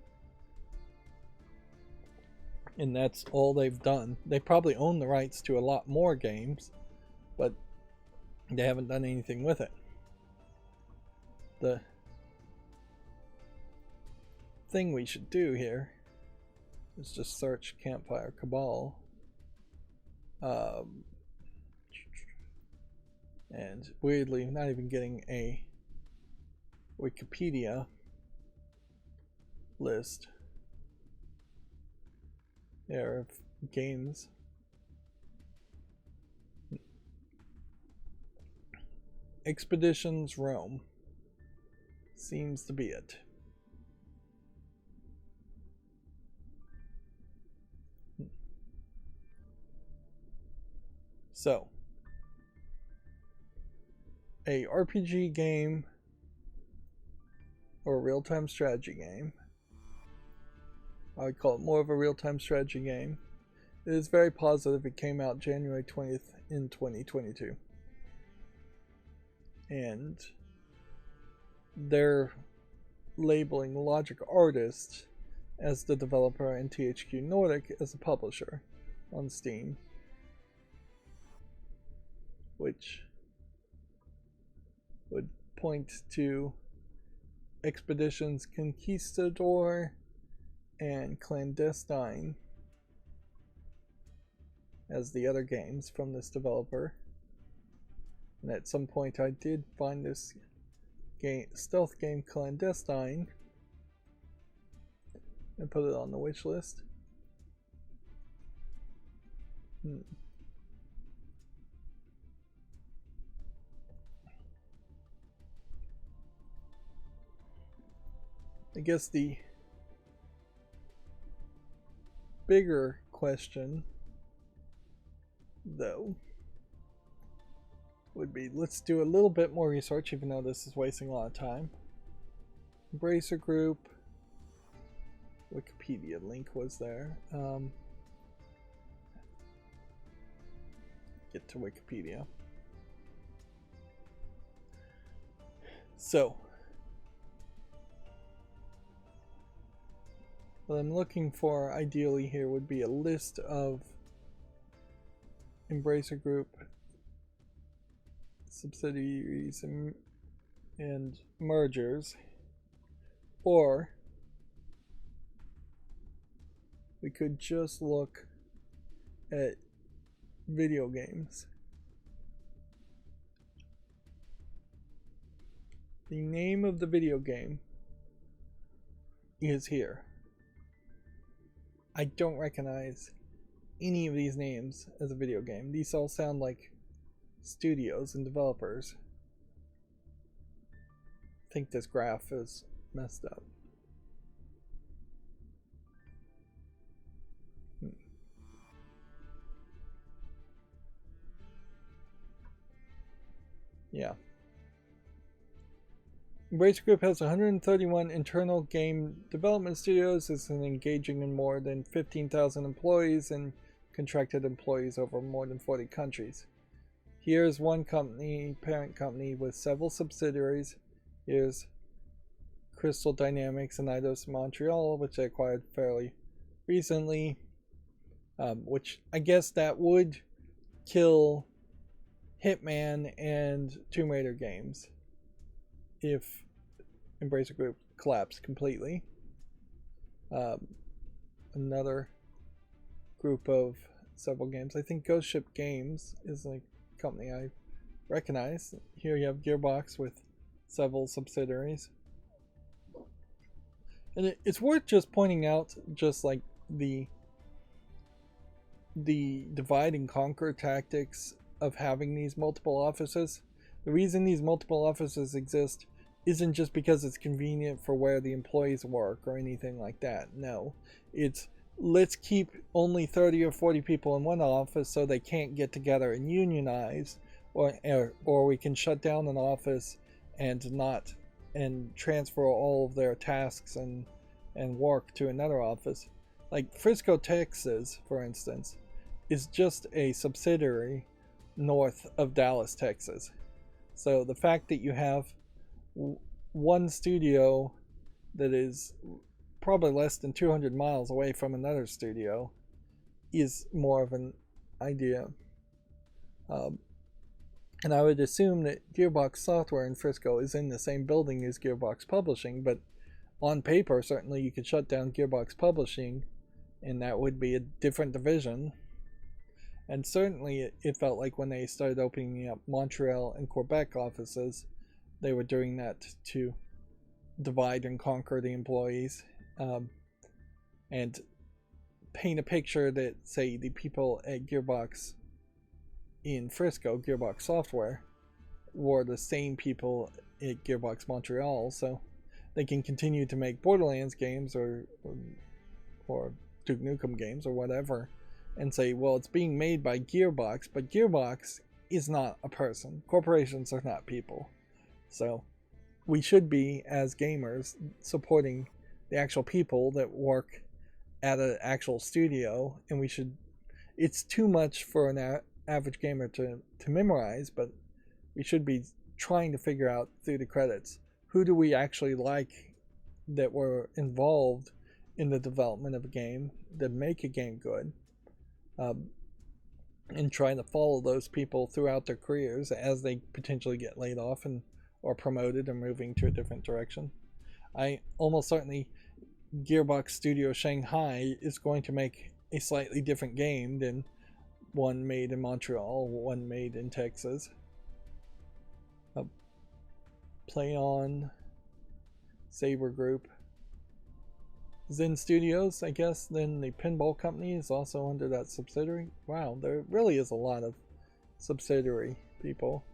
and that's all they've done. They probably own the rights to a lot more games, but they haven't done anything with it. The thing we should do here is just search Campfire Cabal, and weirdly not even getting a Wikipedia list there of games. Expeditions Rome seems to be it. So, a RPG game or a real-time strategy game. I would call it more of a real-time strategy game. It is very positive. It came out January 20th in 2022. And they're labeling Logic Artist as the developer and THQ Nordic as the publisher on Steam, which would point to Expeditions Conquistador and Clandestine as the other games from this developer. And at some point I did find this stealth game Clandestine and put it on the wish list. I guess the bigger question, though, would be, let's do a little bit more research, even though this is wasting a lot of time. Embracer Group, Wikipedia link was there. Get to Wikipedia. So, what I'm looking for ideally here would be a list of Embracer Group subsidiaries and mergers, or we could just look at video games. The name of the video game is here. I don't recognize any of these names as a video game. These all sound like studios and developers. I think this graph is messed up. Yeah. Embracer Group has 131 internal game development studios, is engaging in more than 15,000 employees and contracted employees over more than 40 countries. Here's one company, parent company, with several subsidiaries. Here's Crystal Dynamics and Eidos Montreal, which I acquired fairly recently. Which I guess that would kill Hitman and Tomb Raider games if Embracer Group collapsed completely. Another group of several games. I think Ghost Ship Games is a company I recognize. Here you have Gearbox with several subsidiaries. And it's worth just pointing out just like the divide and conquer tactics of having these multiple offices. The reason these multiple offices exist isn't just because it's convenient for where the employees work or anything like that. No, it's let's keep only 30 or 40 people in one office so they can't get together and unionize, or we can shut down an office and transfer all of their tasks and work to another office. Like Frisco, Texas, for instance, is just a subsidiary north of Dallas, Texas. So the fact that you have one studio that is probably less than 200 miles away from another studio is more of an idea. And I would assume that Gearbox Software in Frisco is in the same building as Gearbox Publishing, but on paper, certainly you could shut down Gearbox Publishing and that would be a different division. And certainly it felt like when they started opening up Montreal and Quebec offices, they were doing that to divide and conquer the employees, and paint a picture that, say, the people at Gearbox in Frisco, Gearbox Software, were the same people at Gearbox Montreal, so they can continue to make Borderlands games or Duke Nukem games or whatever, and say, well, it's being made by Gearbox, but Gearbox is not a person. Corporations are not people. So we should be, as gamers, supporting the actual people that work at an actual studio, and we should. It's too much for an average gamer to memorize, but we should be trying to figure out through the credits who do we actually like that were involved in the development of a game that make a game good, um, and trying to follow those people throughout their careers as they potentially get laid off and or promoted and moving to a different direction. I almost certainly Gearbox Studio Shanghai is going to make a slightly different game than one made in Montreal, one made in Texas. Play On, Saber Group, Zen Studios, I guess, then the pinball company is also under that subsidiary. Wow, there really is a lot of subsidiary people.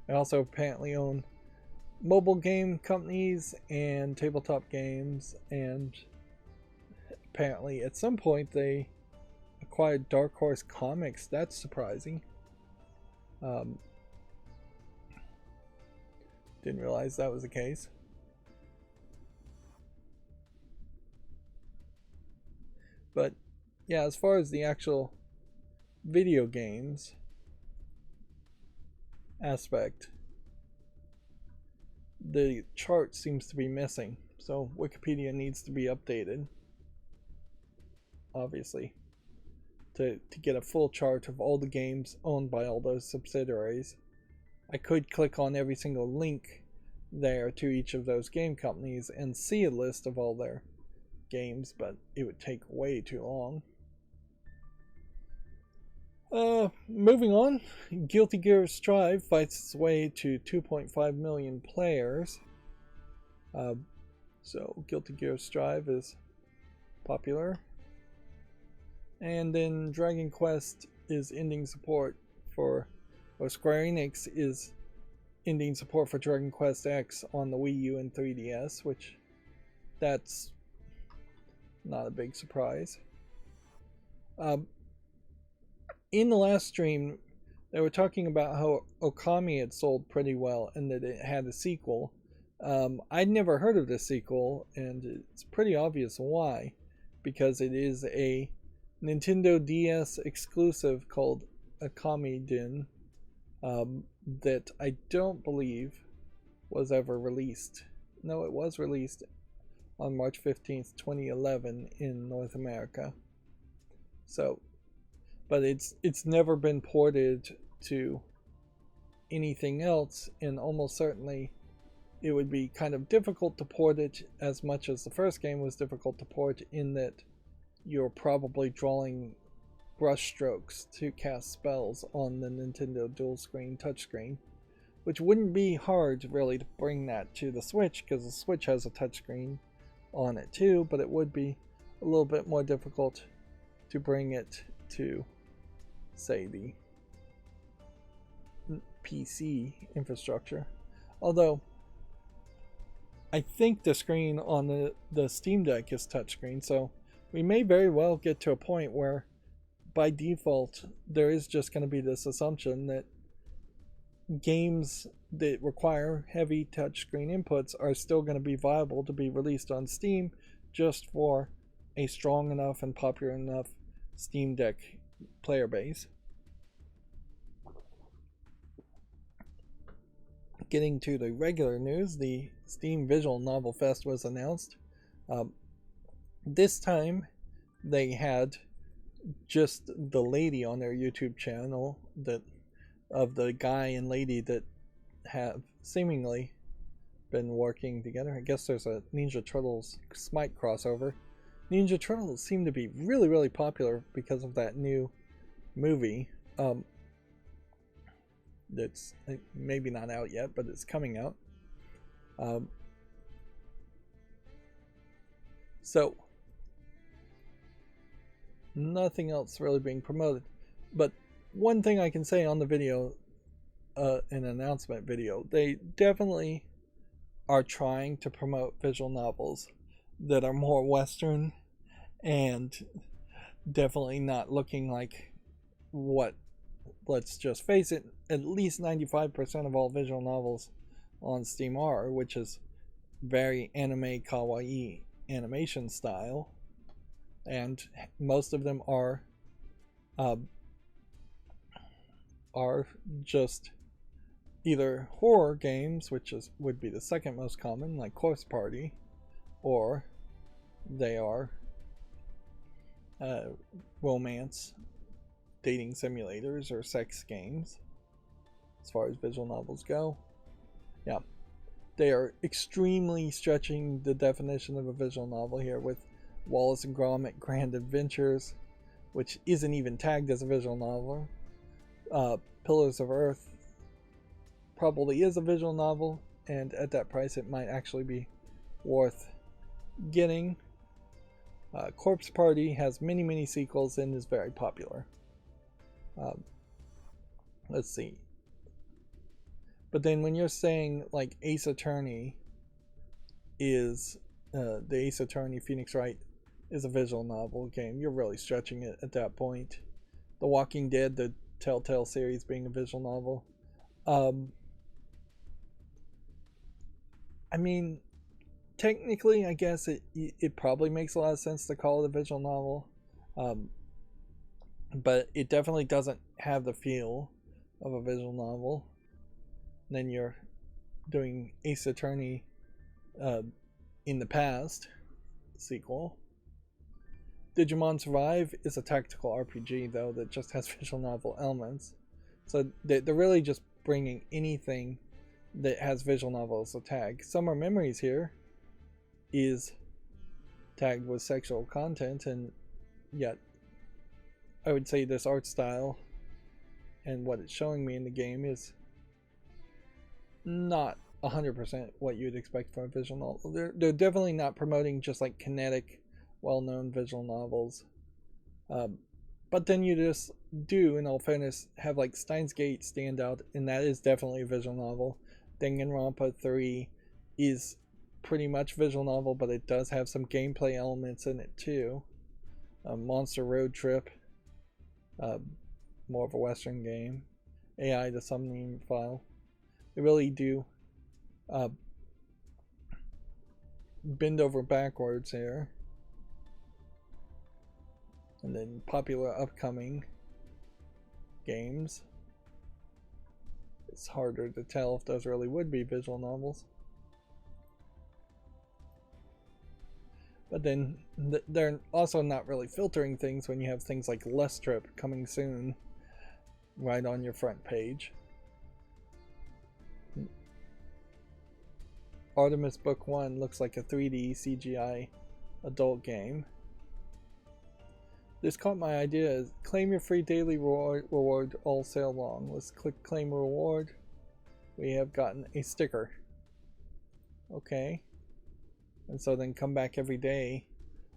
They also apparently own mobile game companies and tabletop games, and apparently at some point they acquired Dark Horse Comics. That's surprising. Didn't realize that was the case. But yeah, as far as the actual video games aspect, the chart seems to be missing. So Wikipedia needs to be updated, obviously, to get a full chart of all the games owned by all those subsidiaries. I could click on every single link there to each of those game companies and see a list of all their games, but it would take way too long. Moving on, Guilty Gear Strive fights its way to 2.5 million players. So Guilty Gear Strive is popular. And then Dragon Quest is ending support for, or Square Enix is ending support for Dragon Quest X on the Wii U and 3DS, which that's not a big surprise. In the last stream, they were talking about how Okami had sold pretty well and that it had a sequel. I'd never heard of this sequel, and it's pretty obvious why. Because it is a Nintendo DS exclusive called Okami Den that I don't believe was ever released. No, it was released on March 15th, 2011 in North America. So, but it's never been ported to anything else, and almost certainly it would be kind of difficult to port it as much as the first game was difficult to port, in that you're probably drawing brush strokes to cast spells on the Nintendo dual screen touchscreen, which wouldn't be hard really to bring that to the Switch, because the Switch has a touchscreen on it too, but it would be a little bit more difficult to bring it to, say, the PC infrastructure. Although I think the screen on the Steam Deck is touchscreen, so we may very well get to a point where by default there is just going to be this assumption that games that require heavy touchscreen inputs are still going to be viable to be released on Steam, just for a strong enough and popular enough Steam Deck player base. Getting to the regular news, the Steam Visual Novel Fest was announced. This time they had just the lady on their YouTube channel, that of the guy and lady that have seemingly been working together. I guess there's a Ninja Turtles Smite crossover. Ninja Turtles seem to be really, really popular because of that new movie. That's maybe not out yet, but it's coming out. So nothing else really being promoted. But one thing I can say on the video, an announcement video, they definitely are trying to promote visual novels that are more Western and definitely not looking like what, let's just face it, at least 95% of all visual novels on Steam are, which is very anime kawaii animation style, and most of them are just either horror games, which would be the second most common, like Corpse Party, or they are romance dating simulators or sex games as far as visual novels go. Yeah, they are extremely stretching the definition of a visual novel here with Wallace and Gromit Grand Adventures, which isn't even tagged as a visual novel. Pillars of Earth probably is a visual novel, and at that price it might actually be worth getting. Corpse Party has many sequels and is very popular. Let's see. But then when you're saying like Ace Attorney is the Ace Attorney Phoenix Wright is a visual novel game, you're really stretching it at that point. The Walking Dead, the Telltale series being a visual novel. I mean, technically, I guess it probably makes a lot of sense to call it a visual novel, but it definitely doesn't have the feel of a visual novel. And then you're doing Ace Attorney in the past sequel. Digimon Survive is a tactical RPG, though, that just has visual novel elements. So they're really just bringing anything that has visual novel as a tag. Summer Memories here is tagged with sexual content, and yet I would say this art style and what it's showing me in the game is not 100% what you'd expect from a visual novel. They're definitely not promoting just like kinetic, well-known visual novels. But then you just do, in all fairness, have like Steins Gate stand out, and that is definitely a visual novel. Danganronpa 3 is pretty much visual novel, but it does have some gameplay elements in it too. Monster Road Trip, more of a Western game. AI the Summoning File. They really do bend over backwards here. And then popular upcoming games. It's harder to tell if those really would be visual novels. But then they're also not really filtering things when you have things like Less Trip coming soon right on your front page. Artemis Book 1 looks like a 3D CGI adult game. This caught my idea. Claim your free daily reward all sale long. Let's click claim reward. We have gotten a sticker. Okay. And so then come back every day,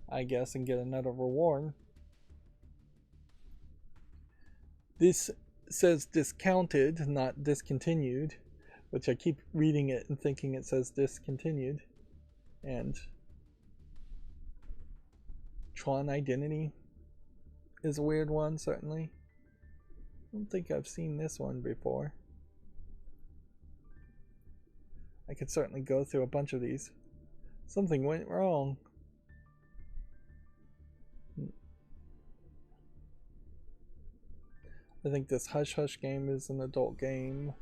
I guess, and get another reward. This says discounted, not discontinued, which I keep reading it and thinking it says discontinued. And Tron Identity is a weird one, certainly. I don't think I've seen this one before. I could certainly go through a bunch of these. Something went wrong. I think this Hush Hush game is an adult game.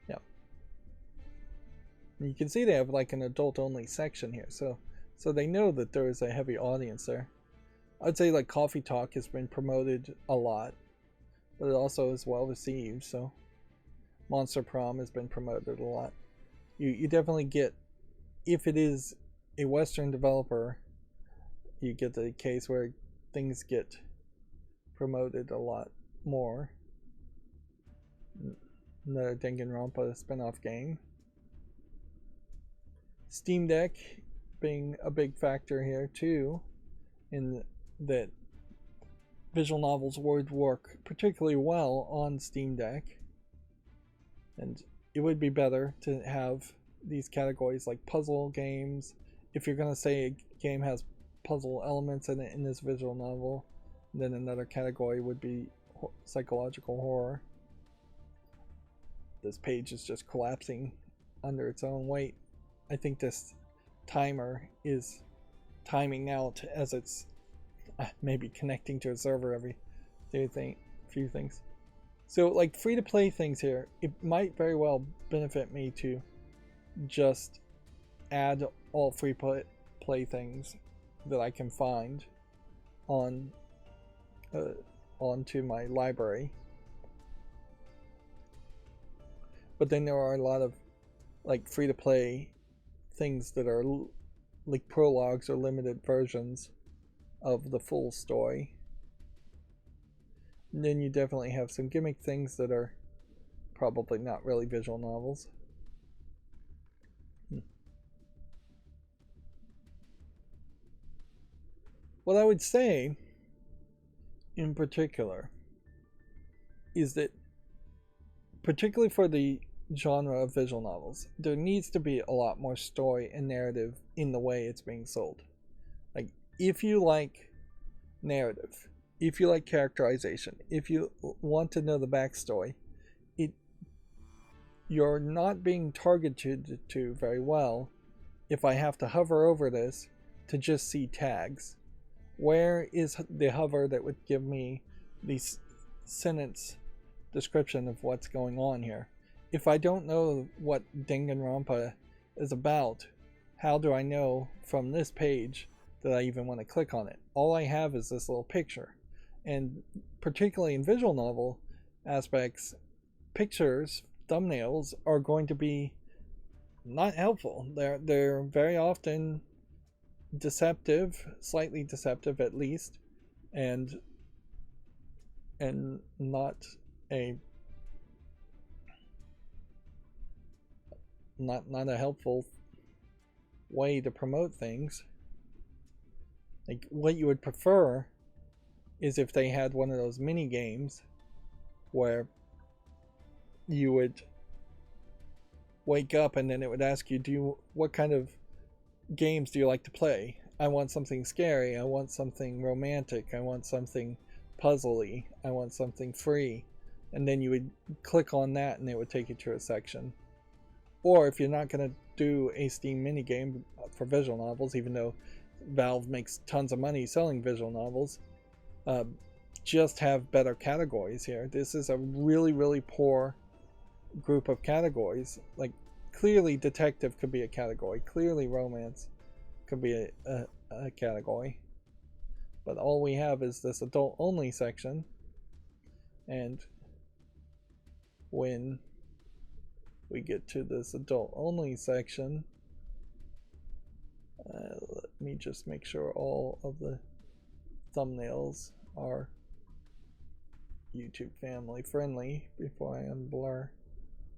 Yeah. You can see they have like an adult only section here, so they know that there is a heavy audience there. I'd say like Coffee Talk has been promoted a lot, but it also is well received, so Monster Prom has been promoted a lot. You definitely get, if it is a Western developer, you get the case where things get promoted a lot more. Another Danganronpa spin-off game. Steam Deck being a big factor here too, in that visual novels would work particularly well on Steam Deck, and it would be better to have these categories like puzzle games. If you're going to say a game has puzzle elements in it in this visual novel, then another category would be psychological horror. this page is just collapsing under its own weight. I think this timer is timing out as it's maybe connecting to a server every few things. So like free to play things here, it might very well benefit me to just add all free play things that I can find on onto my library. But then there are a lot of like free to play things that are like prologues or limited versions of the full story. And then you definitely have some gimmick things that are probably not really visual novels. What I would say in particular is that, particularly for the genre of visual novels, there needs to be a lot more story and narrative in the way it's being sold. Like, if you like narrative, if you like characterization, if you want to know the backstory, you're not being targeted to very well if I have to hover over this to just see tags. Where is the hover that would give me the sentence description of what's going on here? If I don't know what Danganronpa is about, how do I know from this page that I even want to click on it? All I have is this little picture. And particularly in visual novel aspects, pictures, thumbnails are going to be not helpful. They're very often deceptive, slightly deceptive at least, and not a helpful way to promote things. Like, what you would prefer is if they had one of those mini games where you would wake up and then it would ask you, what kind of games do you like to play? I want something scary, I want something romantic, I want something puzzly, I want something free. And then you would click on that and it would take you to a section. Or if you're not going to do a Steam minigame for visual novels, even though Valve makes tons of money selling visual novels, just have better categories here. This is a really, really poor group of categories. Like, clearly detective could be a category, clearly romance could be a category, but all we have is this adult only section. And when we get to this adult only section, let me just make sure all of the thumbnails are YouTube family friendly before I unblur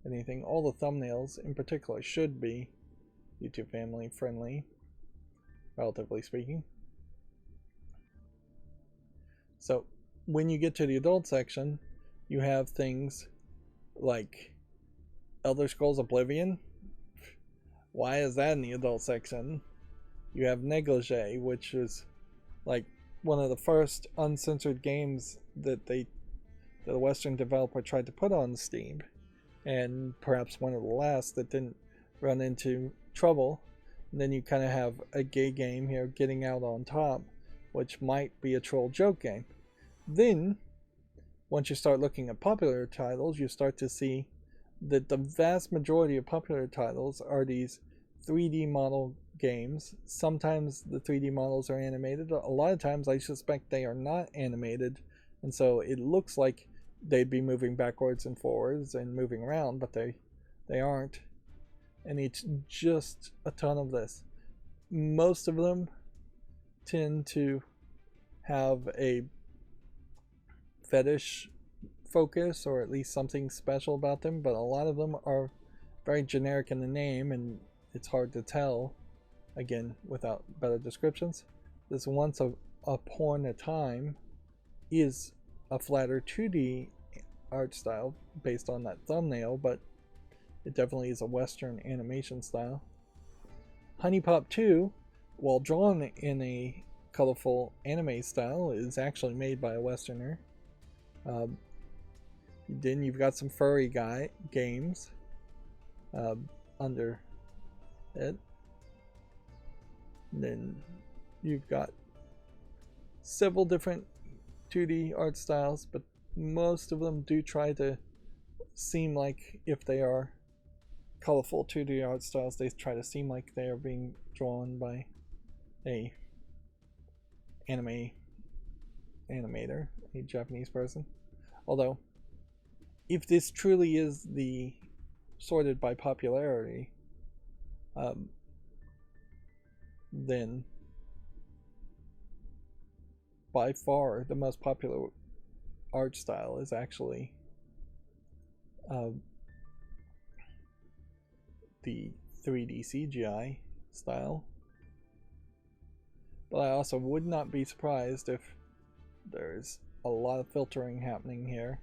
anything. All the thumbnails in particular should be YouTube family friendly, relatively speaking. So when you get to the adult section, you have things like Elder Scrolls Oblivion. Why is that in the adult section? You have Negligee, which is like one of the first uncensored games that a Western developer tried to put on Steam, and perhaps one of the last that didn't run into trouble. And then you kind of have a gay game here, Getting Out on Top, which might be a troll joke game. Then, once you start looking at popular titles, you start to see that the vast majority of popular titles are these 3D model games. Sometimes the 3D models are animated. A lot of times I suspect they are not animated, and so it looks like they'd be moving backwards and forwards and moving around, but they aren't. And it's just a ton of this. Most of them tend to have a fetish focus, or at least something special about them, but a lot of them are very generic in the name, and it's hard to tell, again, without better descriptions. This Once Upon a Time is a flatter 2D art style based on that thumbnail, but it definitely is a Western animation style. Honey Pop 2, while drawn in a colorful anime style, is actually made by a Westerner. Then you've got some furry games under it. And then you've got several different 2D art styles, but most of them do try to seem like, if they are colorful 2D art styles, they try to seem like they are being drawn by a animator, a Japanese person. Although, if this truly is the sorted by popularity, then by far the most popular art style is actually the 3D CGI style. But I also would not be surprised if there's a lot of filtering happening here.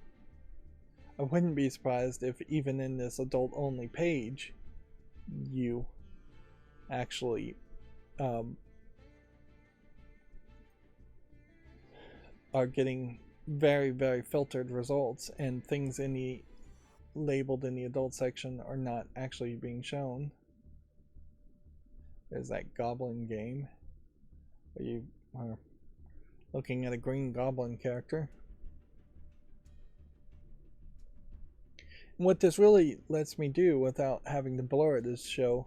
I wouldn't be surprised if even in this adult only page you actually are getting very, very filtered results, and things in the labeled in the adult section are not actually being shown. There's that goblin game where you are looking at a green goblin character. And what this really lets me do without having to blur it is show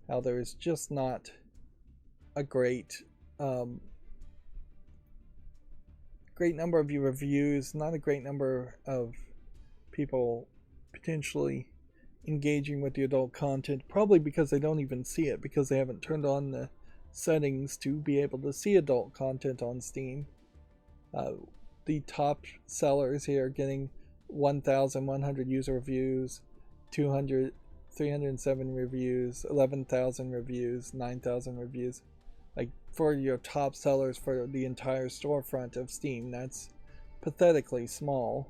how there is just not a great number of reviews, not a great number of people potentially engaging with the adult content, probably because they don't even see it, because they haven't turned on the settings to be able to see adult content on Steam. The top sellers here are getting 1,100 user reviews, 307 reviews, 11,000 reviews, 9,000 reviews. Like, for your top sellers for the entire storefront of Steam, that's pathetically small.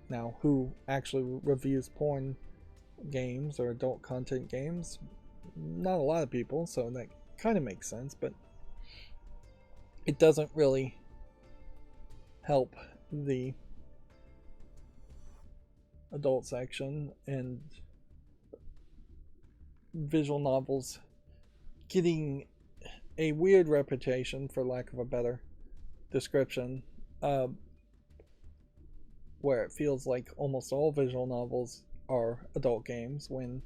Now, who actually reviews porn games or adult content games? Not a lot of people, so that kind of makes sense, but it doesn't really help the adult section, and visual novels getting a weird reputation, for lack of a better description, where it feels like almost all visual novels are adult games, when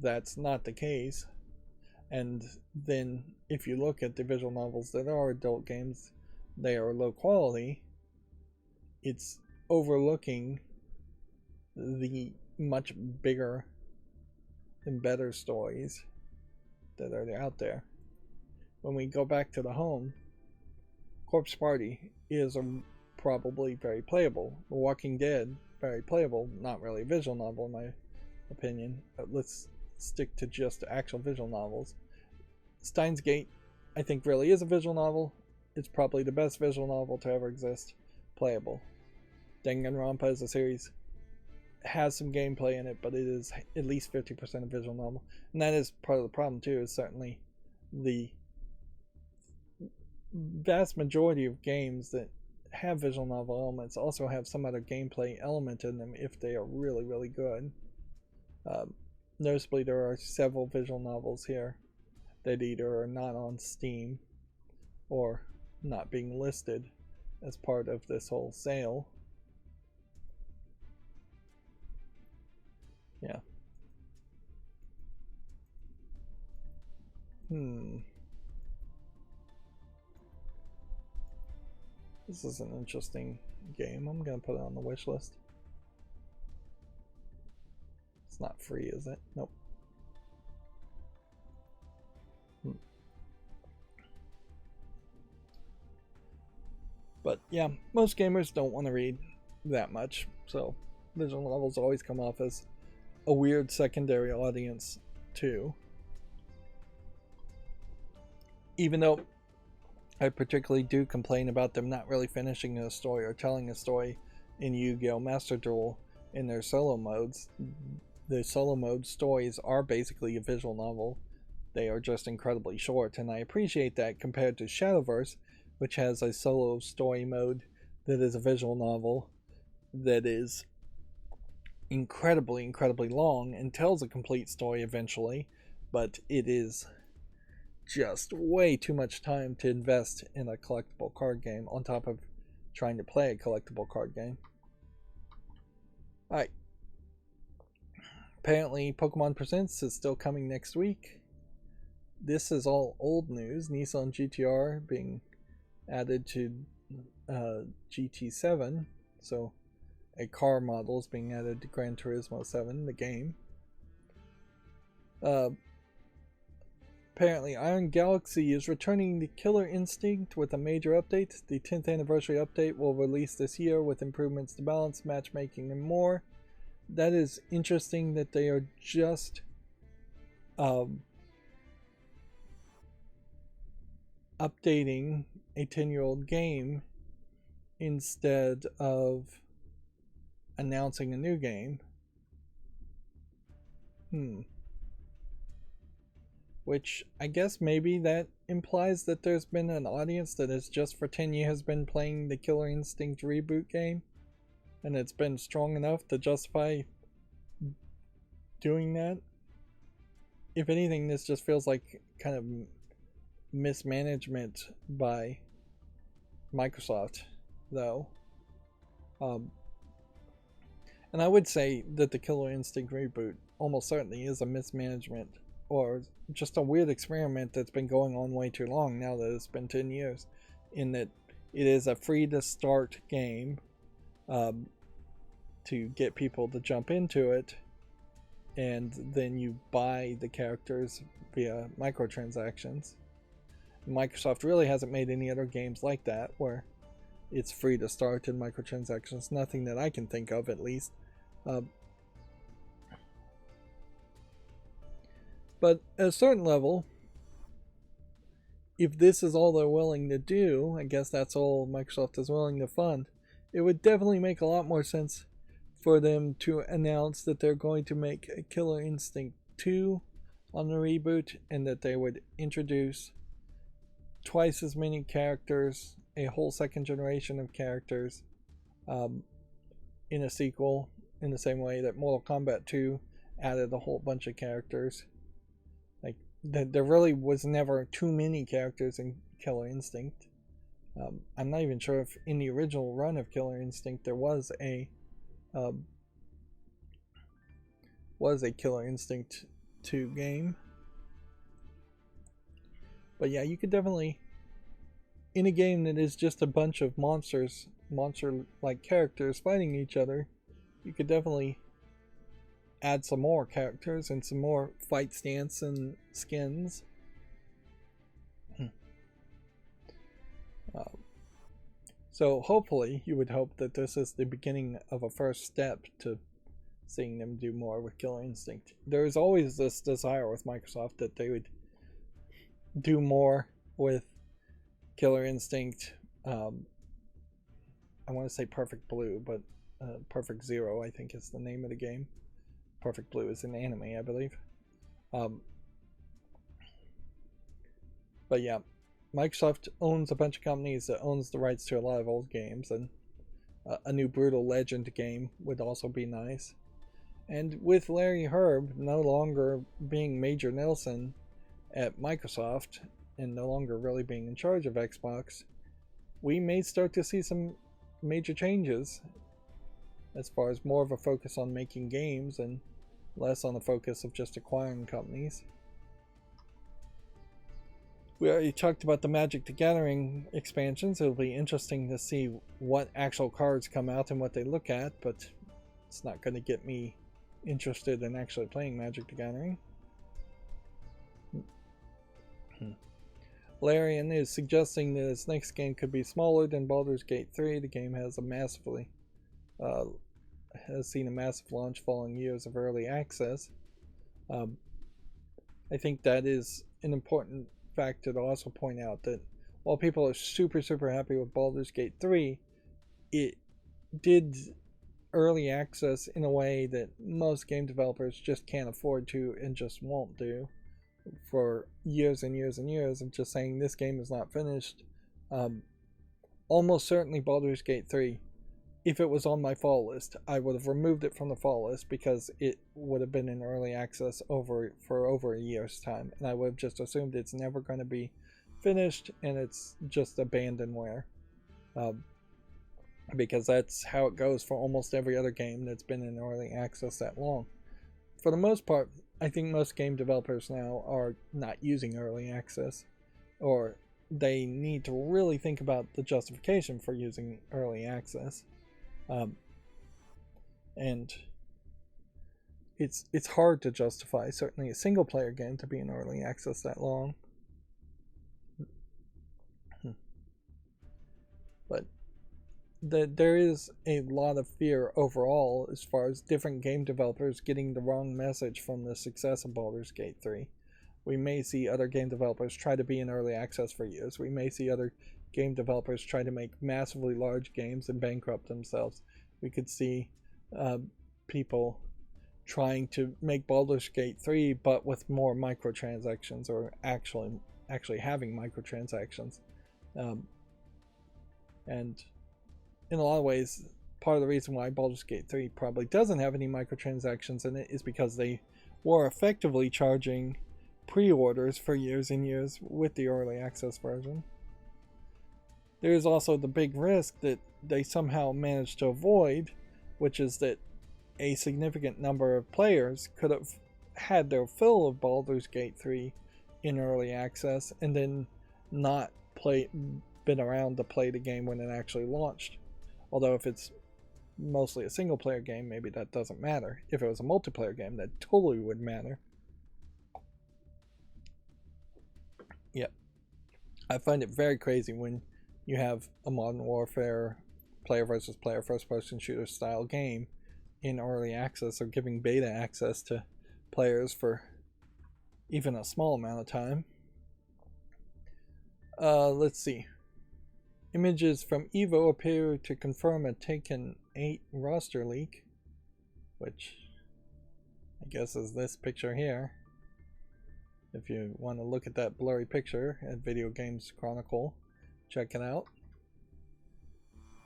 that's not the case. And then if you look at the visual novels that are adult games, they are low quality. It's overlooking the much bigger and better stories that are out there. When we go back to the home, Corpse Party is probably very playable. The Walking Dead, very playable. Not really a visual novel in my opinion, but let's stick to just actual visual novels. Steins Gate, I think, really is a visual novel. It's probably the best visual novel to ever exist. Playable. Danganronpa as a series has some gameplay in it, but it is at least 50% a visual novel. And that is part of the problem too, is certainly the vast majority of games that have visual novel elements also have some other gameplay element in them if they are really, really good. Noticeably, there are several visual novels here that either are not on Steam or not being listed as part of this whole sale. Yeah. This is an interesting game. I'm gonna put it on the wish list. It's not free, is it? Nope. But yeah, most gamers don't want to read that much, so visual novels always come off as a weird secondary audience too. Even though I particularly do complain about them not really finishing a story or telling a story in Yu-Gi-Oh! Master Duel in their solo modes. The solo mode stories are basically a visual novel. They are just incredibly short, and I appreciate that compared to Shadowverse, which has a solo story mode that is a visual novel that is incredibly, incredibly long and tells a complete story eventually, but it is just way too much time to invest in a collectible card game on top of trying to play a collectible card game. Alright. Apparently, Pokemon Presents is still coming next week. This is all old news. Nissan GTR being added to GT7, so a car model is being added to Gran Turismo 7, the game. Apparently, Iron Galaxy is returning to Killer Instinct with a major update. The 10th anniversary update will release this year with improvements to balance, matchmaking, and more. That is interesting that they are just updating a 10-year-old game instead of announcing a new game. Which I guess maybe that implies that there's been an audience that has just for 10 years been playing the Killer Instinct reboot game, and it's been strong enough to justify doing that. If anything, this just feels like kind of mismanagement by Microsoft, though. And I would say that the Killer Instinct reboot almost certainly is a mismanagement or just a weird experiment that's been going on way too long now that it's been 10 years, in that it is a free to start game to get people to jump into it, and then you buy the characters via microtransactions. Microsoft really hasn't made any other games like that where it's free to start in microtransactions. Nothing that I can think of, at least. But at a certain level, if this is all they're willing to do, I guess that's all Microsoft is willing to fund, it would definitely make a lot more sense for them to announce that they're going to make a Killer Instinct 2 on the reboot, and that they would introduce twice as many characters, a whole second generation of characters, in a sequel, in the same way that Mortal Kombat 2 added a whole bunch of characters. Like, there really was never too many characters in Killer Instinct. I'm not even sure if in the original run of Killer Instinct there was a Killer Instinct 2 game. But yeah, you could definitely, in a game that is just a bunch of monster-like characters fighting each other, you could definitely add some more characters and some more fight stance and skins. So hopefully, you would hope that this is the beginning of a first step to seeing them do more with Killer Instinct. There's always this desire with Microsoft that they would do more with Killer Instinct. I want to say Perfect Blue, but Perfect Zero, I think, is the name of the game. Perfect Blue is an anime, I believe. But yeah, Microsoft owns a bunch of companies that owns the rights to a lot of old games, and a new Brutal Legend game would also be nice. And with Larry Herb no longer being Major Nelson at Microsoft and no longer really being in charge of Xbox, we may start to see some major changes as far as more of a focus on making games and less on the focus of just acquiring companies. We already talked about the Magic the Gathering expansions. It'll be interesting to see what actual cards come out and what they look at, but it's not going to get me interested in actually playing Magic the Gathering. Larian is suggesting that his next game could be smaller than Baldur's Gate 3. The game has seen a massive launch following years of early access. I think that is an important factor to also point out, that while people are super happy with Baldur's Gate 3, it did early access in a way that most game developers just can't afford to and just won't do for years and years and years of just saying this game is not finished. almost certainly Baldur's Gate 3. If it was on my fall list, I would have removed it from the fall list because it would have been in early access for over a year's time, and I would have just assumed it's never going to be finished and it's just abandonware. Because that's how it goes for almost every other game that's been in early access that long. For the most part, I think most game developers now are not using early access, or they need to really think about the justification for using early access. And it's hard to justify certainly a single player game to be in early access that long. But there is a lot of fear overall as far as different game developers getting the wrong message from the success of Baldur's Gate 3. We may see other game developers try to be in early access for years. We may see other game developers try to make massively large games and bankrupt themselves. We could see people trying to make Baldur's Gate 3 but with more microtransactions, or actually having microtransactions. And in a lot of ways, part of the reason why Baldur's Gate 3 probably doesn't have any microtransactions in it is because they were effectively charging pre-orders for years and years with the early access version. There is also the big risk that they somehow managed to avoid, which is that a significant number of players could have had their fill of Baldur's Gate 3 in early access and then not been around to play the game when it actually launched. Although if it's mostly a single player game, maybe that doesn't matter. If it was a multiplayer game, that totally would matter. Yep. I find it very crazy when you have a Modern Warfare player versus player first person shooter style game in early access, or giving beta access to players for even a small amount of time. Let's see. Images from Evo appear to confirm a Taken 8 roster leak, which I guess is this picture here. If you want to look at that blurry picture at Video Games Chronicle, check it out.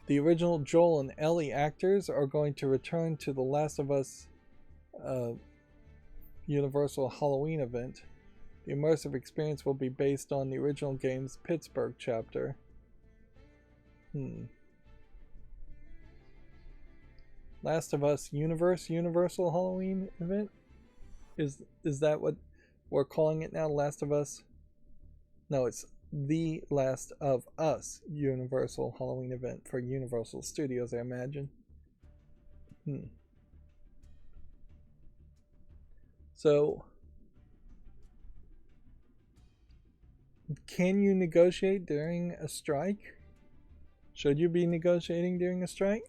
The original Joel and Ellie actors are going to return to the Last of Us Universal Halloween event. The immersive experience will be based on the original game's Pittsburgh chapter. Last of Us Universal Halloween event? Is that what we're calling it now? Last of Us? No, it's The Last of Us Universal Halloween event for Universal Studios, I imagine. So, can you negotiate during a strike? Should you be negotiating during a strike?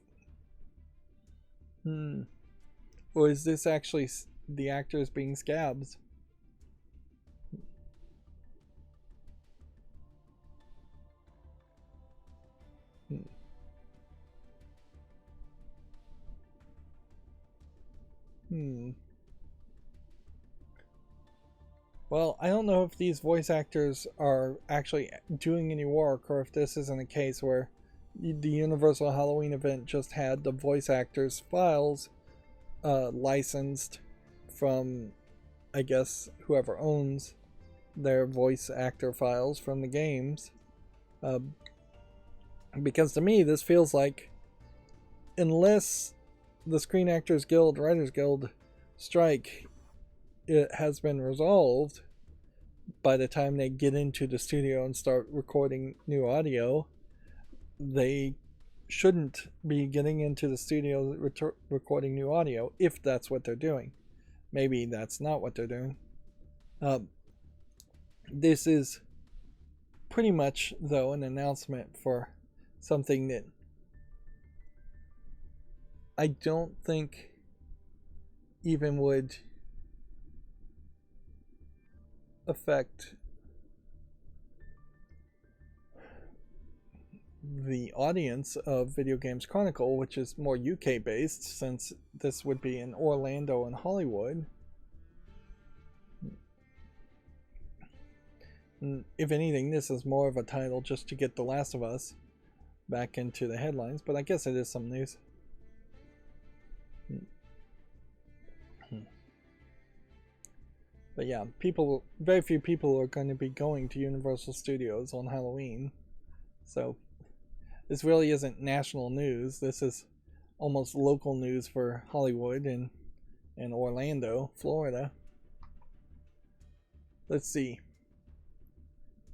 Or is this actually the actors being scabs? Well, I don't know if these voice actors are actually doing any work, or if this isn't a case where the Universal Halloween event just had the voice actors' files licensed from, I guess, whoever owns their voice actor files from the games. Because to me, this feels like, unless the Screen Actors Guild, Writers Guild strike, it has been resolved by the time they get into the studio and start recording new audio, they shouldn't be getting into the studio recording new audio if that's what they're doing. Maybe that's not what they're doing. This is pretty much, though, an announcement for something that I don't think even would affect the audience of Video Games Chronicle, which is more UK based, since this would be in Orlando and Hollywood. If anything, this is more of a title just to get The Last of Us back into the headlines, but I guess it is some news. But yeah, very few people are going to be going to Universal Studios on Halloween. So this really isn't national news. This is almost local news for Hollywood and Orlando, Florida. Let's see.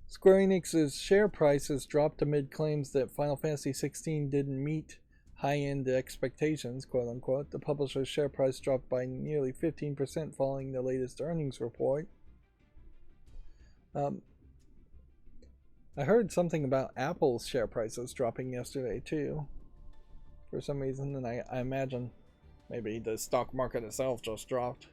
Square Enix's share price has dropped amid claims that Final Fantasy XVI didn't meet high-end expectations, quote-unquote. The publisher's share price dropped by nearly 15% following the latest earnings report. I heard something about Apple's share prices dropping yesterday, too, for some reason, and I imagine maybe the stock market itself just dropped.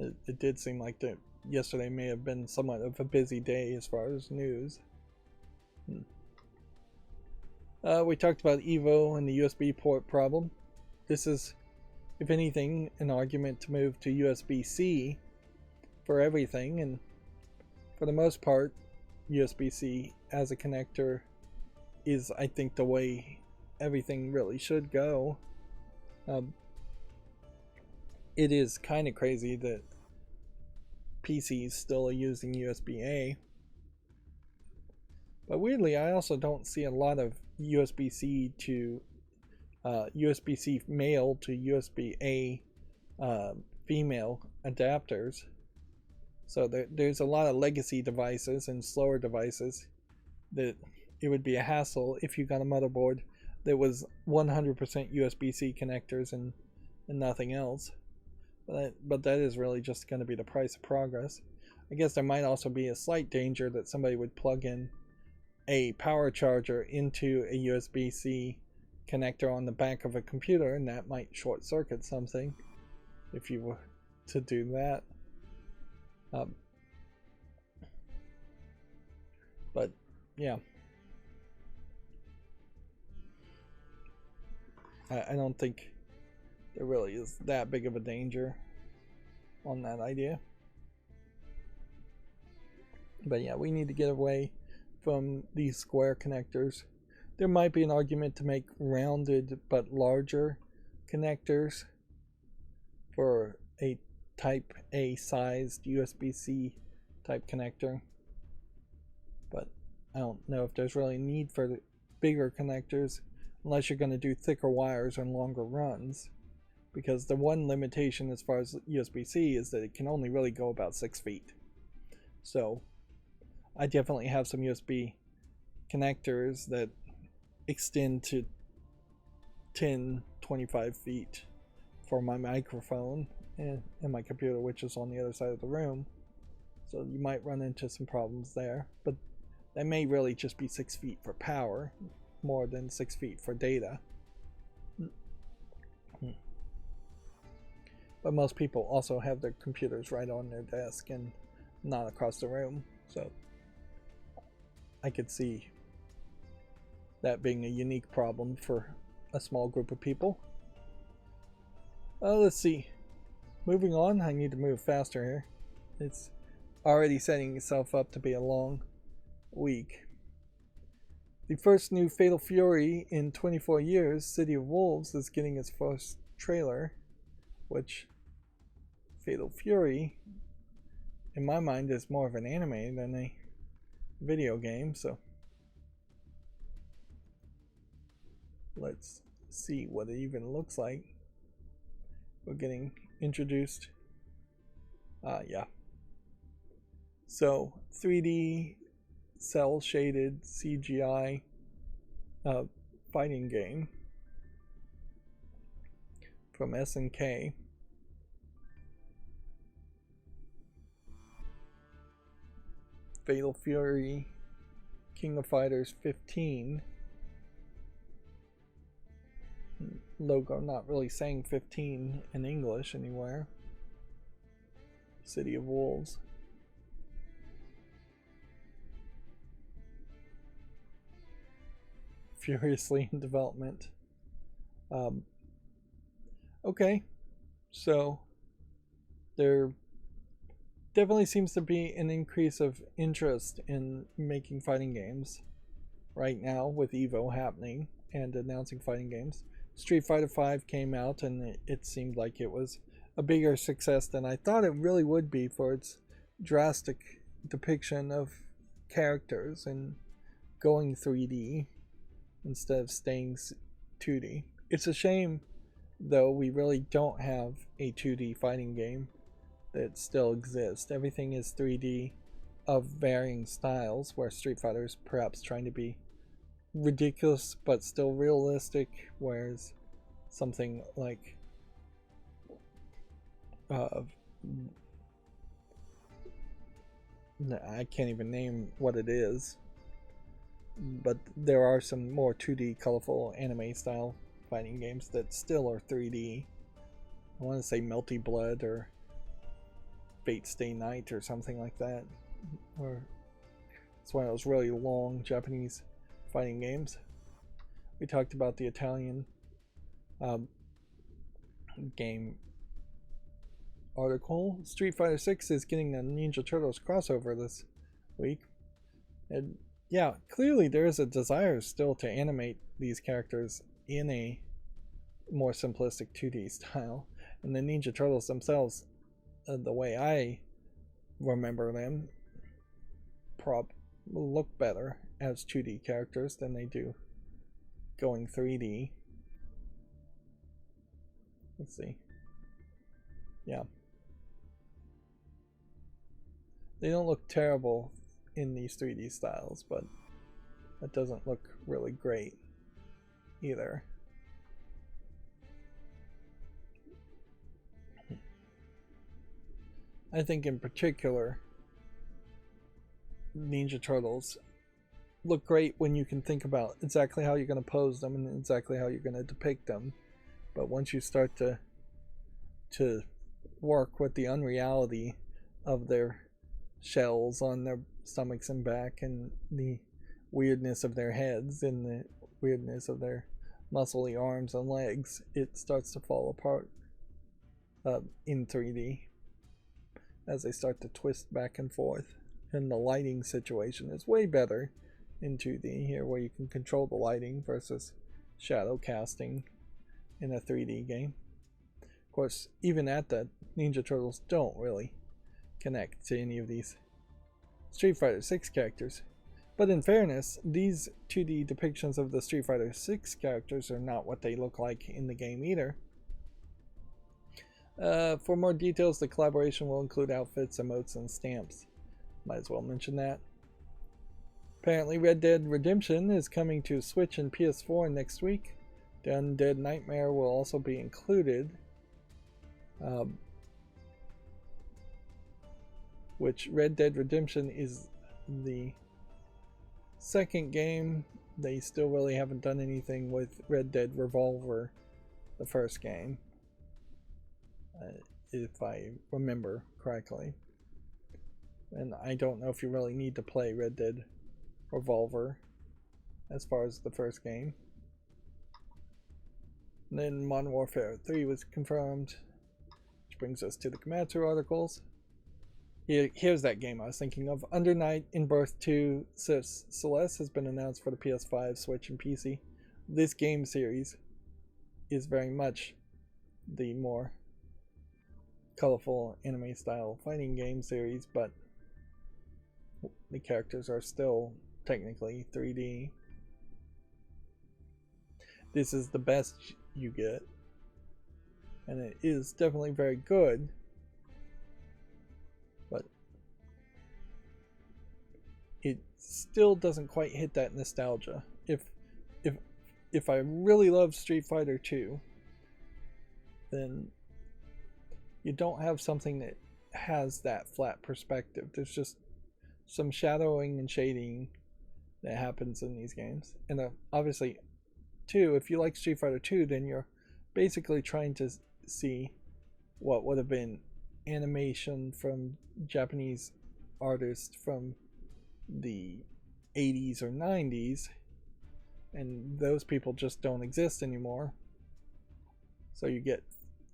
It did seem like yesterday may have been somewhat of a busy day as far as news. We talked about Evo and the USB port problem. This is, if anything, an argument to move to USB-C for everything, and for the most part, USB-C as a connector is, I think, the way everything really should go. It is kind of crazy that PCs still are using USB-A. But weirdly, I also don't see a lot of USB-C to USB-C male to USB-A female adapters. So there's a lot of legacy devices and slower devices that it would be a hassle if you got a motherboard that was 100% USB-C connectors and nothing else. But that is really just going to be the price of progress. I guess there might also be a slight danger that somebody would plug in a power charger into a USB-C connector on the back of a computer, and that might short circuit something if you were to do that. But yeah, I don't think there really is that big of a danger on that idea. But yeah, we need to get away from these square connectors. There might be an argument to make rounded but larger connectors for a type A sized USB-C type connector, but I don't know if there's really a need for the bigger connectors unless you're going to do thicker wires and longer runs, because the one limitation as far as USB-C is that it can only really go about 6 feet. So I definitely have some USB connectors that extend to 10, 25 feet for my microphone and my computer, which is on the other side of the room. So you might run into some problems there, but that may really just be 6 feet for power more than 6 feet for data. But most people also have their computers right on their desk and not across the room, so I could see that being a unique problem for a small group of people. Let's see. Moving on, I need to move faster here. It's already setting itself up to be a long week. The first new Fatal Fury in 24 years, City of Wolves, is getting its first trailer, which Fatal Fury, in my mind, is more of an anime than a video game, so let's see what it even looks like. We're getting introduced. Yeah. So 3D cell shaded CGI fighting game from SNK. Fatal Fury King of Fighters 15. Logo not really saying 15 in English anywhere. City of Wolves. Furiously in development. Okay, so they're definitely seems to be an increase of interest in making fighting games right now with Evo happening and announcing fighting games. Street Fighter V came out and it seemed like it was a bigger success than I thought it really would be for its drastic depiction of characters and going 3D instead of staying 2D. It's a shame, though, we really don't have a 2D fighting game that still exists. Everything is 3D of varying styles, where Street Fighter is perhaps trying to be ridiculous but still realistic, whereas something like I can't even name what it is, but there are some more 2D colorful anime style fighting games that still are 3D. I want to say Melty Blood or Fate Stay Night or something like that, or it's one of those really long Japanese fighting games. We talked about the Italian game article. Street Fighter 6 is getting a Ninja Turtles crossover this week, and yeah, clearly there is a desire still to animate these characters in a more simplistic 2D style, and the Ninja Turtles themselves, the way I remember them, look better as 2D characters than they do going 3D. Let's see. Yeah. They don't look terrible in these 3D styles, but that doesn't look really great either. I think in particular, Ninja Turtles look great when you can think about exactly how you're going to pose them and exactly how you're going to depict them. But once you start to work with the unreality of their shells on their stomachs and back, and the weirdness of their heads and the weirdness of their muscly arms and legs, it starts to fall apart in 3D as they start to twist back and forth. And the lighting situation is way better in 2D here, where you can control the lighting versus shadow casting in a 3D game. Of course, even at that, Ninja Turtles don't really connect to any of these Street Fighter 6 characters. But in fairness, these 2D depictions of the Street Fighter 6 characters are not what they look like in the game either. For more details, the collaboration will include outfits, emotes, and stamps. Might as well mention that. Apparently, Red Dead Redemption is coming to Switch and PS4 next week. The Undead Nightmare will also be included. Which Red Dead Redemption is the second game. They still really haven't done anything with Red Dead Revolver, the first game, if I remember correctly. And I don't know if you really need to play Red Dead Revolver as far as the first game. And then Modern Warfare 3 was confirmed, which brings us to the Komatsu articles. Here's that game I was thinking of. Under Night in Birth 2 Celeste has been announced for the PS5, Switch, and PC. This game series is very much the more colorful anime style fighting game series, but the characters are still technically 3D. This is the best you get, and it is definitely very good, but it still doesn't quite hit that nostalgia. If I really love Street Fighter 2, then you don't have something that has that flat perspective. There's just some shadowing and shading that happens in these games. And obviously, too, if you like Street Fighter 2, then you're basically trying to see what would have been animation from Japanese artists from the 80s or 90s, and those people just don't exist anymore. So you get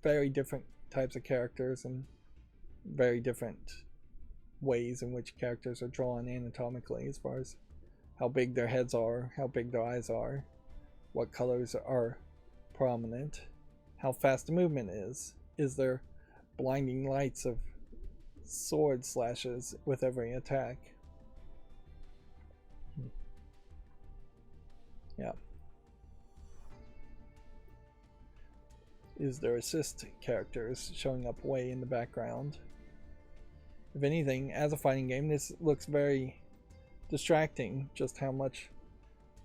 very different types of characters and very different ways in which characters are drawn anatomically, as far as how big their heads are, how big their eyes are, what colors are prominent, how fast the movement is there blinding lights of sword slashes with every attack. Yeah. Is there assist characters showing up way in the background? If anything, as a fighting game, this looks very distracting, just how much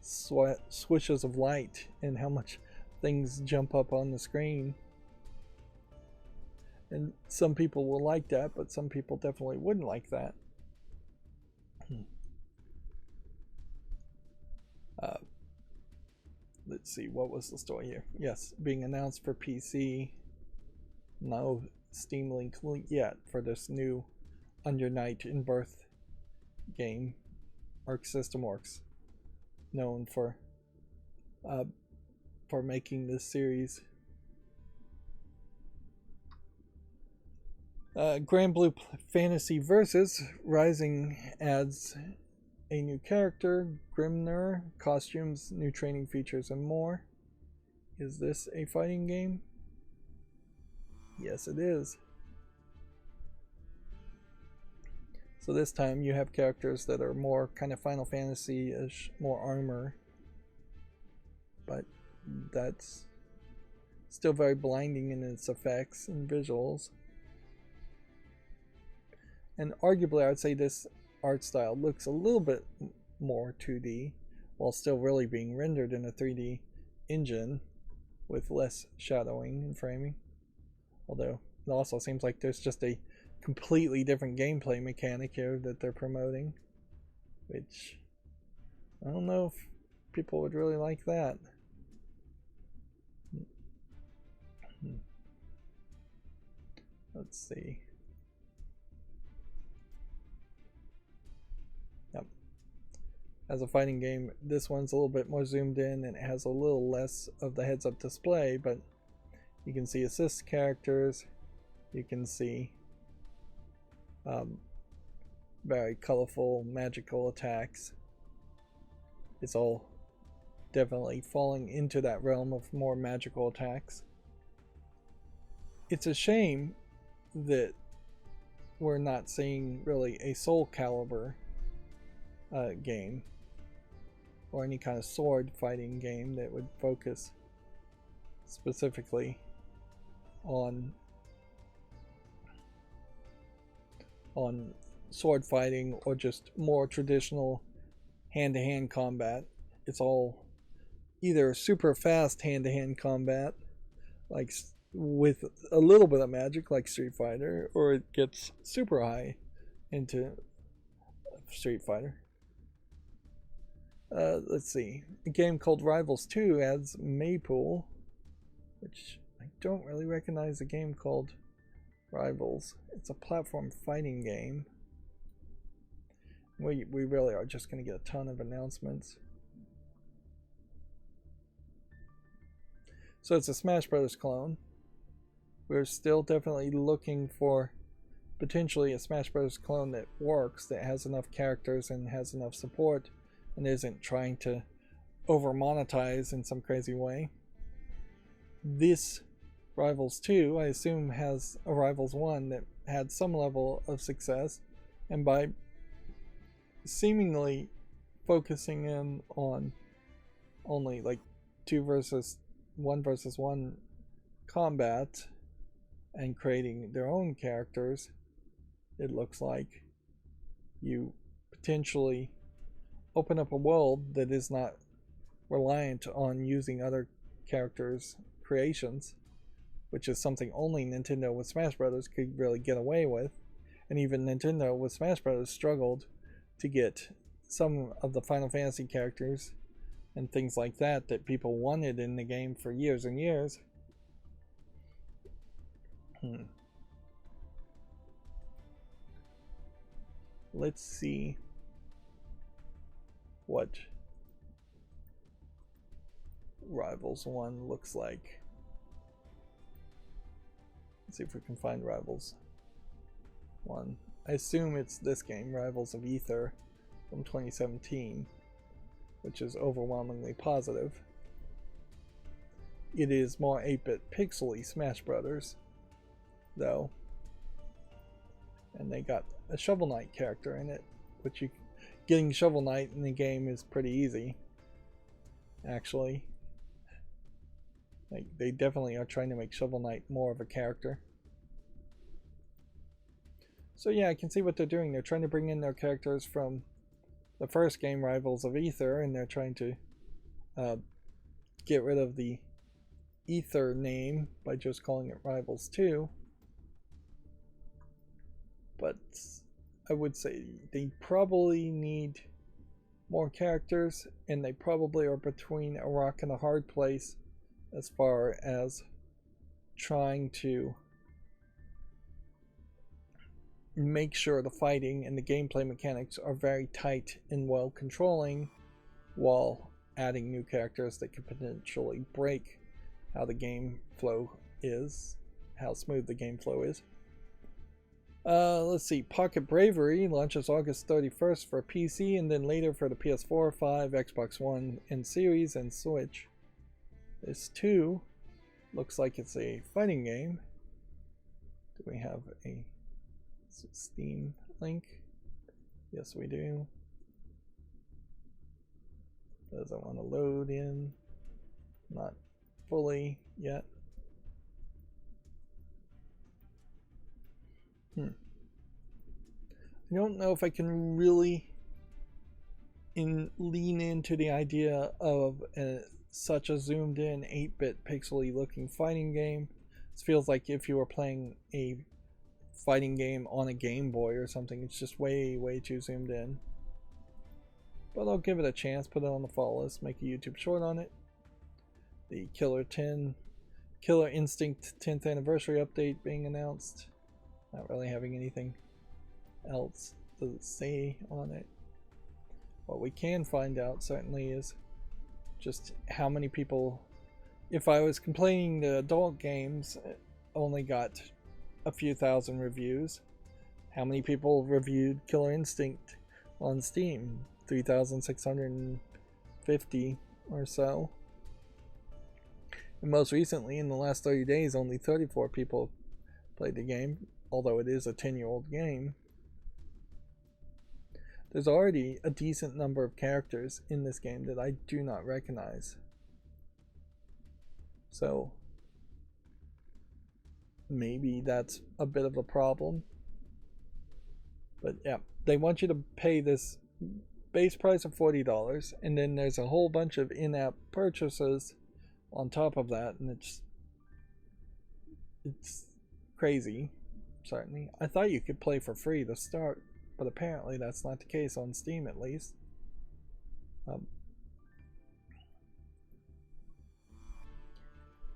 swishes of light and how much things jump up on the screen. And some people will like that, but some people definitely wouldn't like that. Let's see, what was the story here? Yes, being announced for PC. No Steam link yet for this new Under Night in Birth game. Arc System Works, known for making this series. Grand Blue Fantasy Versus Rising adds a new character, Grimner, costumes, new training features, and more. Is this a fighting game? Yes, it is. So this time you have characters that are more kind of Final Fantasy-ish, more armor. But that's still very blinding in its effects and visuals. And arguably, I would say this art style looks a little bit more 2D, while still really being rendered in a 3D engine with less shadowing and framing. Although it also seems like there's just a completely different gameplay mechanic here that they're promoting, which I don't know if people would really like that. Let's see. Yep. As a fighting game, this one's a little bit more zoomed in and it has a little less of the heads-up display, but you can see assist characters, you can see very colorful magical attacks. It's all definitely falling into that realm of more magical attacks. It's a shame that we're not seeing really a Soul Calibur game or any kind of sword fighting game that would focus specifically on sword fighting or just more traditional hand-to-hand combat. It's all either super fast hand-to-hand combat, like with a little bit of magic, like Street Fighter, or it gets super high into Street Fighter. Let's see. A game called Rivals 2 adds Maypool, which I don't really recognize a game called Rivals. It's a platform fighting game. We really are just going to get a ton of announcements. So it's a Smash Brothers clone. We're still definitely looking for potentially a Smash Brothers clone that works, that has enough characters and has enough support and isn't trying to over monetize in some crazy way. This Rivals 2, I assume, has a Rivals 1 that had some level of success, and by seemingly focusing in on only like 2 versus 1 combat and creating their own characters, it looks like you potentially open up a world that is not reliant on using other characters' creations, which is something only Nintendo with Smash Brothers could really get away with. And even Nintendo with Smash Brothers struggled to get some of the Final Fantasy characters and things like that that people wanted in the game for years and years. Let's see what Rivals 1 looks like. Let's see if we can find Rivals 1. I assume it's this game, Rivals of Aether, from 2017, which is overwhelmingly positive. It is more 8-bit pixely Smash Brothers, though. And they got a Shovel Knight character in it, which getting Shovel Knight in the game is pretty easy, actually. Like, they definitely are trying to make Shovel Knight more of a character. So yeah, I can see what they're doing. They're trying to bring in their characters from the first game, Rivals of Aether, and they're trying to get rid of the Aether name by just calling it Rivals 2. But I would say they probably need more characters, and they probably are between a rock and a hard place as far as trying to make sure the fighting and the gameplay mechanics are very tight and well controlling, while adding new characters that could potentially break how the game flow is, how smooth the game flow is. Let's see, Pocket Bravery launches August 31st for PC, and then later for the PS4, 5, Xbox One, and Series, and Switch. This too looks like it's a fighting game. Do we have a Steam link? Yes, we do. Doesn't want to load in. Not fully yet. I don't know if I can really lean into the idea of such a zoomed in 8-bit pixely looking fighting game. This feels like if you were playing a fighting game on a Game Boy or something. It's just way too zoomed in. But I'll give it a chance, put it on the follow list, make a YouTube short on it. The Killer Instinct 10th anniversary update being announced. Not really having anything else to say on it. What we can find out certainly is just how many people, if I was complaining the adult games only got a few thousand reviews, how many people reviewed Killer Instinct on Steam? 3,650 or so. And most recently, in the last 30 days, only 34 people played the game, although it is a 10-year-old game. There's already a decent number of characters in this game that I do not recognize. So maybe that's a bit of a problem. But yeah, they want you to pay this base price of $40, and then there's a whole bunch of in-app purchases on top of that, and it's crazy. Certainly, I thought you could play for free to start, but apparently that's not the case on Steam, at least.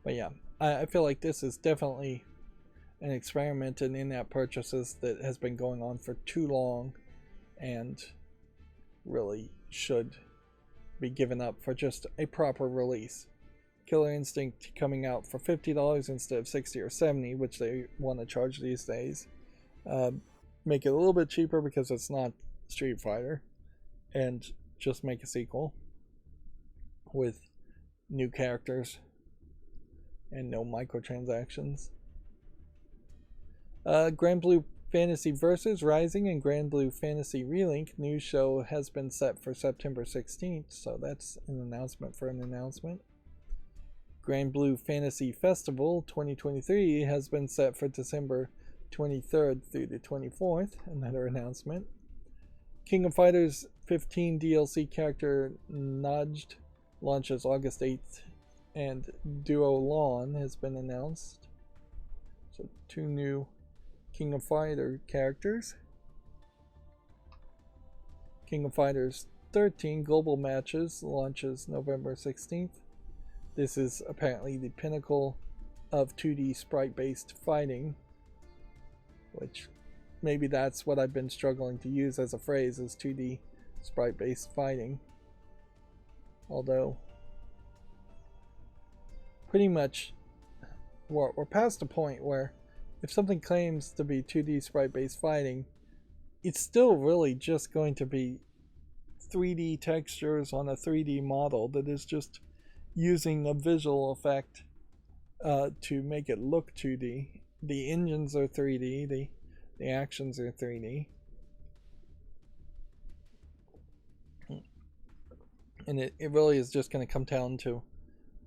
But yeah, I feel like this is definitely an experiment in in-app purchases that has been going on for too long, and really should be given up for just a proper release. Killer Instinct coming out for $50 instead of $60 or $70, which they want to charge these days. Make it a little bit cheaper because it's not Street Fighter, and just make a sequel with new characters and no microtransactions. Grand Blue Fantasy Versus Rising and Grand Blue Fantasy Relink new show has been set for September 16th, so that's an announcement for an announcement. Grand Blue Fantasy Festival 2023 has been set for December 23rd through the 24th, another announcement. King of Fighters 15 DLC character Najd launches August 8th, and Duel has been announced. So 2 new King of Fighter characters. King of Fighters 13 Global Matches launches November 16th. This is apparently the pinnacle of 2D sprite-based fighting, which maybe that's what I've been struggling to use as a phrase, is 2D sprite-based fighting. Although, pretty much we're past the point where if something claims to be 2D sprite-based fighting, it's still really just going to be 3D textures on a 3D model that is just using a visual effect to make it look 2D. The engines are 3D, the actions are 3D. And it really is just going to come down to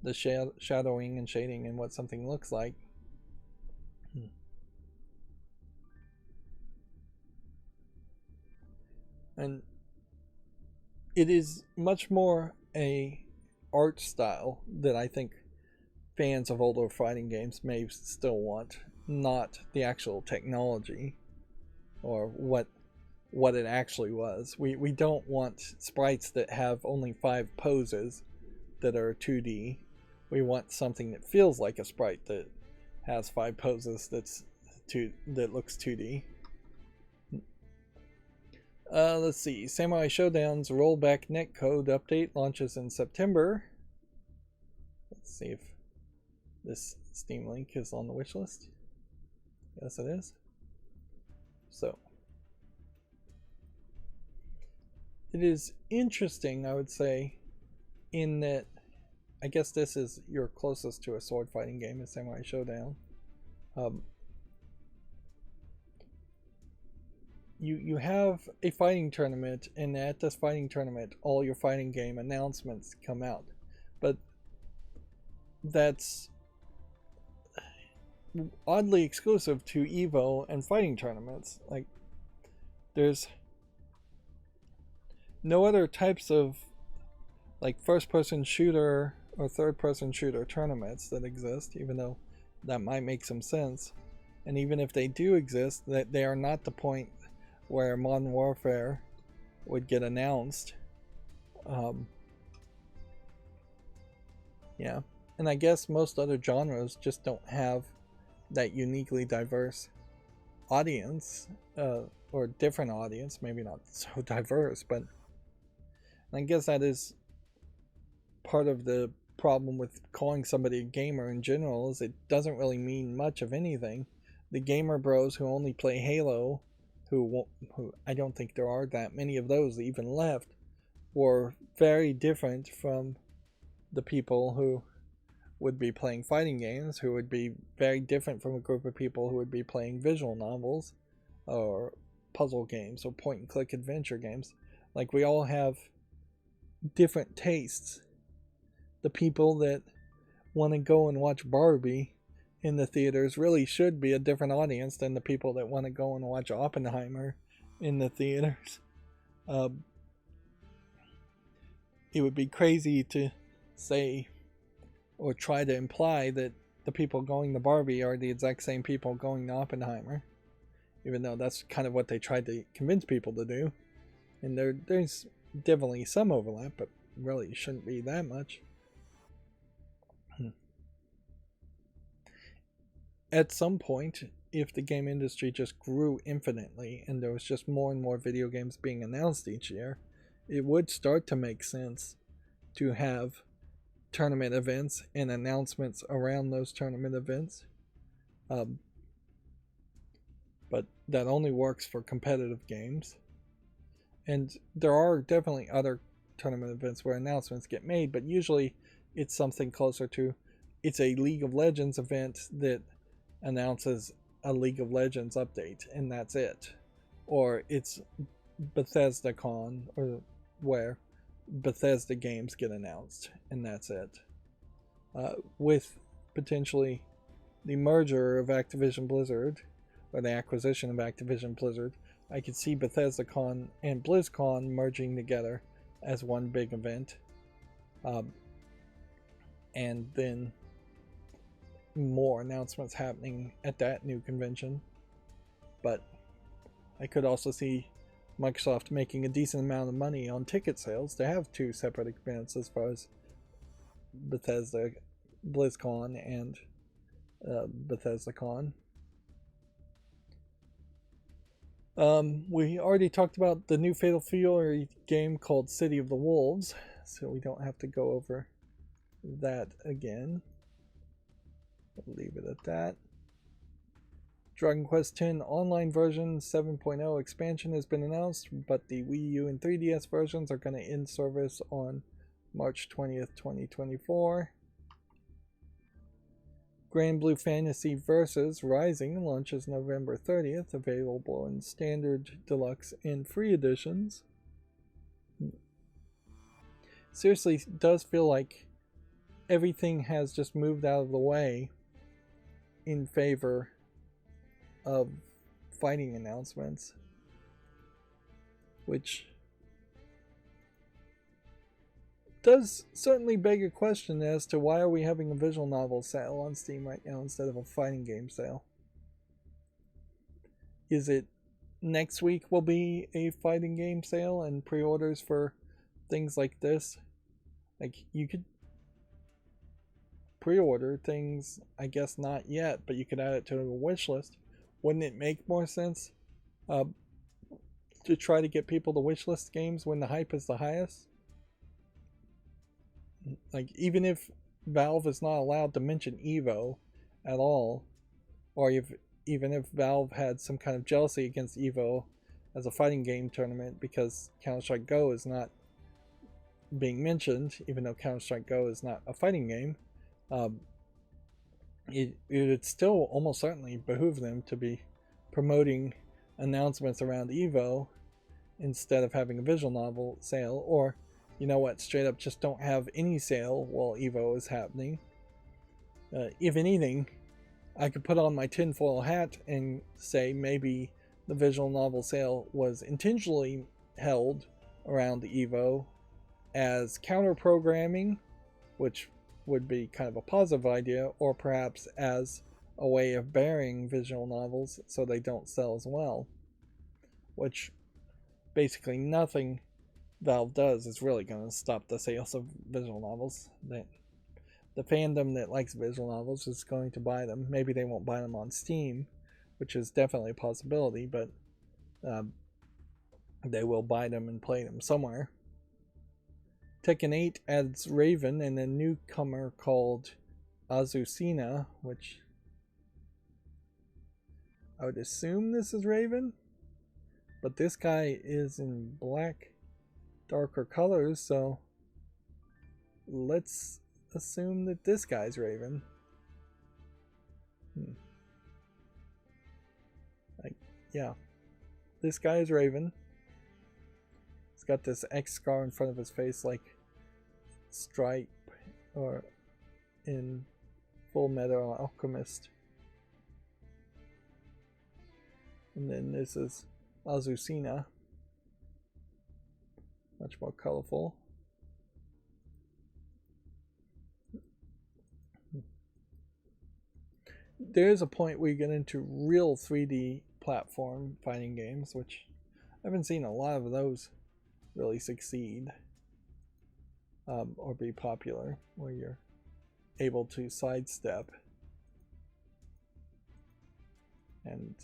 the shadowing and shading and what something looks like. And it is much more a art style that I think fans of older fighting games may still want, not the actual technology or what it actually was. We don't want sprites that have only 5 poses that are 2D. We want something that feels like a sprite that has 5 poses that looks 2D. Let's see. Samurai Showdown's rollback netcode update launches in September. Let's see if this Steam link is on the wish list. Yes, it is. So, it is interesting, I would say, in that I guess this is your closest to a sword fighting game, is Samurai Showdown. You have a fighting tournament, and at this fighting tournament, all your fighting game announcements come out. But that's oddly exclusive to Evo and fighting tournaments. Like, there's no other types of like first-person shooter or third-person shooter tournaments that exist, even though that might make some sense. And even if they do exist, that they are not the point where Modern Warfare would get announced. Yeah, and I guess most other genres just don't have that uniquely diverse audience, or different audience, maybe not so diverse, but I guess that is part of the problem with calling somebody a gamer in general, is it doesn't really mean much of anything. The gamer bros who only play Halo, who I don't think there are that many of those even left, were very different from the people who would be playing fighting games, who would be very different from a group of people who would be playing visual novels or puzzle games or point and click adventure games. Like, we all have different tastes. The people that want to go and watch Barbie in the theaters really should be a different audience than the people that want to go and watch Oppenheimer in the theaters. It would be crazy to say or try to imply that the people going to Barbie are the exact same people going to Oppenheimer, even though that's kind of what they tried to convince people to do. And there's definitely some overlap, but really shouldn't be that much. At some point, if the game industry just grew infinitely and there was just more and more video games being announced each year, it would start to make sense to have tournament events and announcements around those tournament events. But that only works for competitive games. And there are definitely other tournament events where announcements get made, but usually it's something closer to, it's a League of Legends event that announces a League of Legends update, and that's it. Or it's BethesdaCon, or where Bethesda games get announced, and that's it. With potentially the merger of Activision Blizzard, or the acquisition of Activision Blizzard, I could see BethesdaCon and BlizzCon merging together as one big event. And then more announcements happening at that new convention. But I could also see Microsoft making a decent amount of money on ticket sales to have 2 separate events as far as Bethesda BlizzCon and BethesdaCon. We already talked about the new Fatal Fury game called City of the Wolves, so we don't have to go over that again. We'll leave it at that. Dragon Quest X online version 7.0 expansion has been announced, but the Wii U and 3DS versions are going to end service on March 20th, 2024. Grand Blue Fantasy Versus Rising launches November 30th, available in standard, deluxe, and free editions. Seriously, it does feel like everything has just moved out of the way in favor of fighting announcements, which does certainly beg a question as to why are we having a visual novel sale on Steam right now instead of a fighting game sale. Is it next week will be a fighting game sale and pre-orders for things like this? Like, you could pre-order things, I guess not yet, but you could add it to a wish list. Wouldn't it make more sense to try to get people to wishlist games when the hype is the highest? Like, even if Valve is not allowed to mention Evo at all, or even if Valve had some kind of jealousy against Evo as a fighting game tournament because Counter-Strike Go is not being mentioned, even though Counter-Strike Go is not a fighting game, it would still almost certainly behoove them to be promoting announcements around Evo instead of having a visual novel sale, or, you know what, straight up just don't have any sale while Evo is happening. If anything, I could put on my tinfoil hat and say maybe the visual novel sale was intentionally held around Evo as counter programming, which would be kind of a positive idea, or perhaps as a way of burying visual novels so they don't sell as well, which basically nothing Valve does is really going to stop the sales of visual novels. The fandom that likes visual novels is going to buy them. Maybe they won't buy them on Steam, which is definitely a possibility, but they will buy them and play them somewhere. Tekken 8 adds Raven and a newcomer called Azucena, which I would assume this is Raven, but this guy is in black, darker colors, so let's assume that this guy's Raven. Yeah, this guy is Raven. He's got this X scar in front of his face like Stripe or in Full Metal Alchemist. And then this is Azucena, much more colorful. There is a point where you get into real 3D platform fighting games, which I haven't seen a lot of those really succeed or be popular, where you're able to sidestep and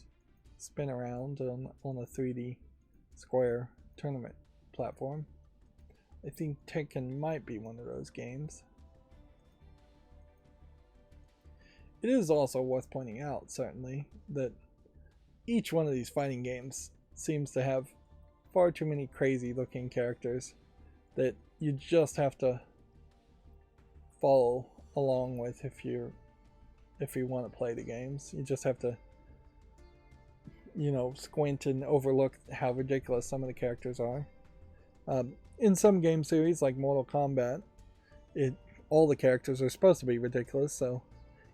spin around on a 3D square tournament platform. I think Tekken might be one of those games. It is also worth pointing out, certainly, that each one of these fighting games seems to have far too many crazy looking characters that you just have to follow along with if you want to play the games. You just have to, squint and overlook how ridiculous some of the characters are. In some game series like Mortal Kombat, all the characters are supposed to be ridiculous, so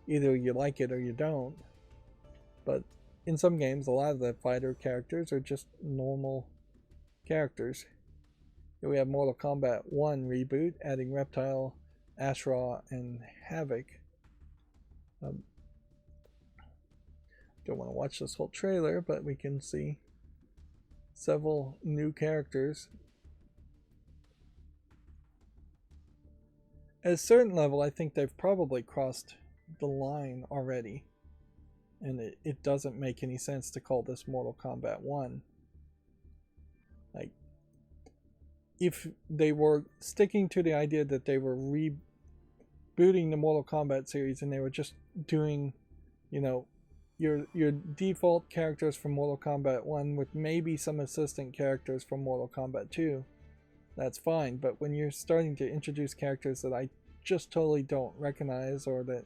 either you like it or you don't. But in some games, a lot of the fighter characters are just normal characters. Here we have Mortal Kombat 1 reboot, adding Reptile, Ashra, and Havoc. Don't want to watch this whole trailer, but we can see several new characters. At a certain level, I think they've probably crossed the line already, and it doesn't make any sense to call this Mortal Kombat 1. Like, if they were sticking to the idea that they were rebooting the Mortal Kombat series and they were just doing, your default characters from Mortal Kombat 1 with maybe some assistant characters from Mortal Kombat 2, that's fine. But when you're starting to introduce characters that I just totally don't recognize, or that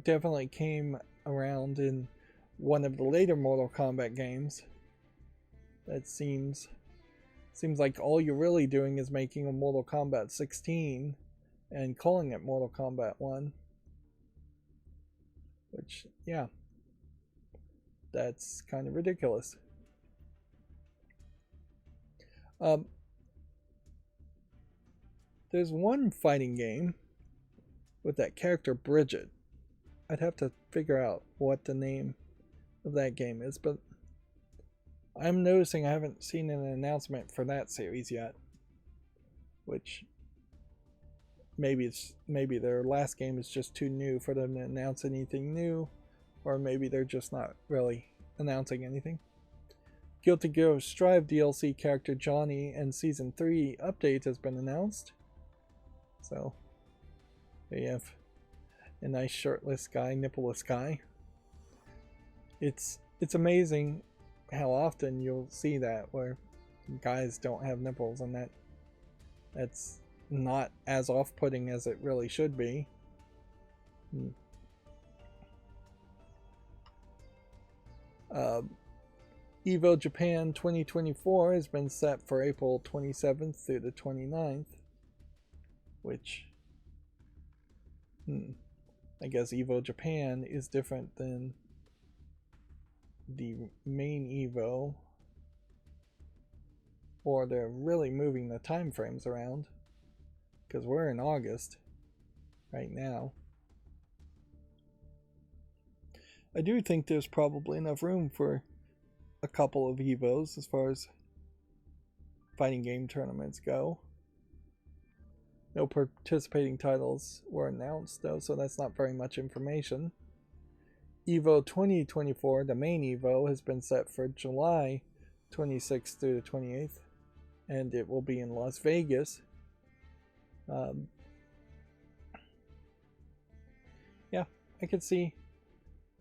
definitely came around in one of the later Mortal Kombat games, that seems like all you're really doing is making a Mortal Kombat 16 and calling it Mortal Kombat 1. Which, yeah, that's kind of ridiculous. There's one fighting game with that character Bridget. I'd have to figure out what the name of that game is, but I'm noticing I haven't seen an announcement for that series yet. Which maybe their last game is just too new for them to announce anything new, or maybe they're just not really announcing anything. Guilty Gear Strive DLC character Johnny and Season 3 update has been announced. So, they have a nice shirtless guy, nippleless guy. It's amazing how often you'll see that where guys don't have nipples, and that's not as off-putting as it really should be. Evo Japan 2024 has been set for April 27th through the 29th, which I guess Evo Japan is different than the main Evo, or they're really moving the time frames around, because we're in August right now. I do think there's probably enough room for a couple of Evos as far as fighting game tournaments go. No participating titles were announced though, so that's not very much information. Evo 2024, the main Evo, has been set for July 26th through the 28th, and it will be in Las Vegas. Yeah, I could see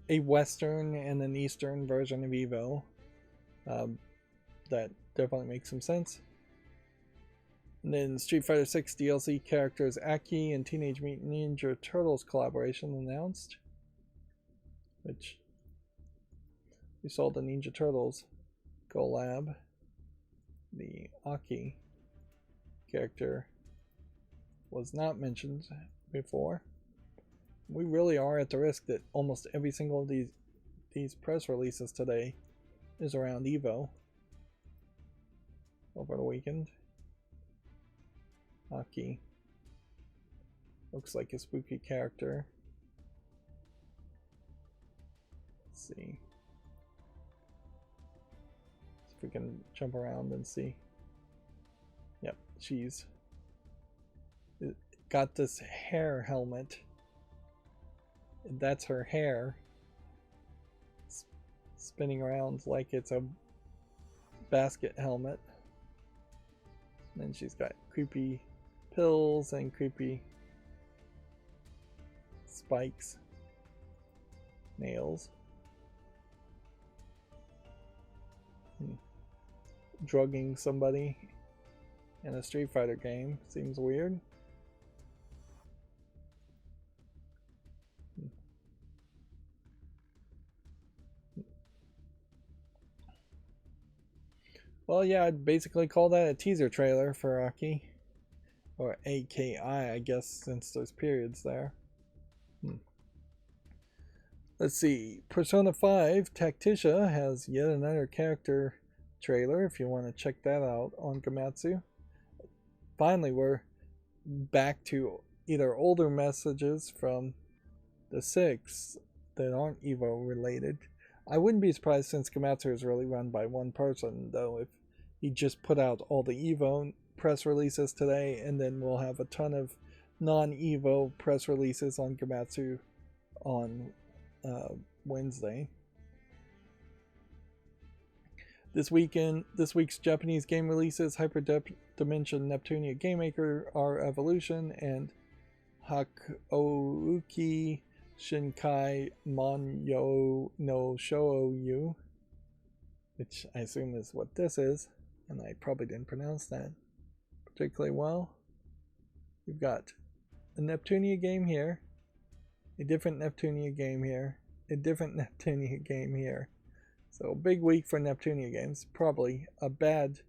a Western and an Eastern version of Evo. That definitely makes some sense. And then Street Fighter 6 DLC characters Aki and Teenage Mutant Ninja Turtles collaboration announced. Which, we saw the Ninja Turtles collab. The Aki character was not mentioned before. We really are at the risk that almost every single of these press releases today is around Evo over the weekend. Aki looks like a spooky character. Let's see if we can jump around and see. Yep, she's got this hair helmet. That's her hair spinning around like it's a basket helmet. And then she's got creepy pills and creepy spikes, nails. Drugging somebody in a Street Fighter game seems weird. Well, yeah, I'd basically call that a teaser trailer for Aki. Or AKI, I guess, since there's periods there. Let's see. Persona 5 Tacticia has yet another character trailer, if you want to check that out on Gamatsu. Finally, we're back to either older messages from the 6 that aren't Evo related. I wouldn't be surprised, since Gamatsu is really run by one person, though, if he just put out all the Evo press releases today, and then we'll have a ton of non-Evo press releases on Gamatsu on Wednesday. This week's Japanese game releases: Hyper Dimension Neptunia Game Maker R Evolution and Hakuouki Shinkai Monyo no Shouyu, which I assume is what this is, and I probably didn't pronounce that particularly well. You've got a Neptunia game here, a different Neptunia game here, a different Neptunia game here. So big week for Neptunia games. Probably a bad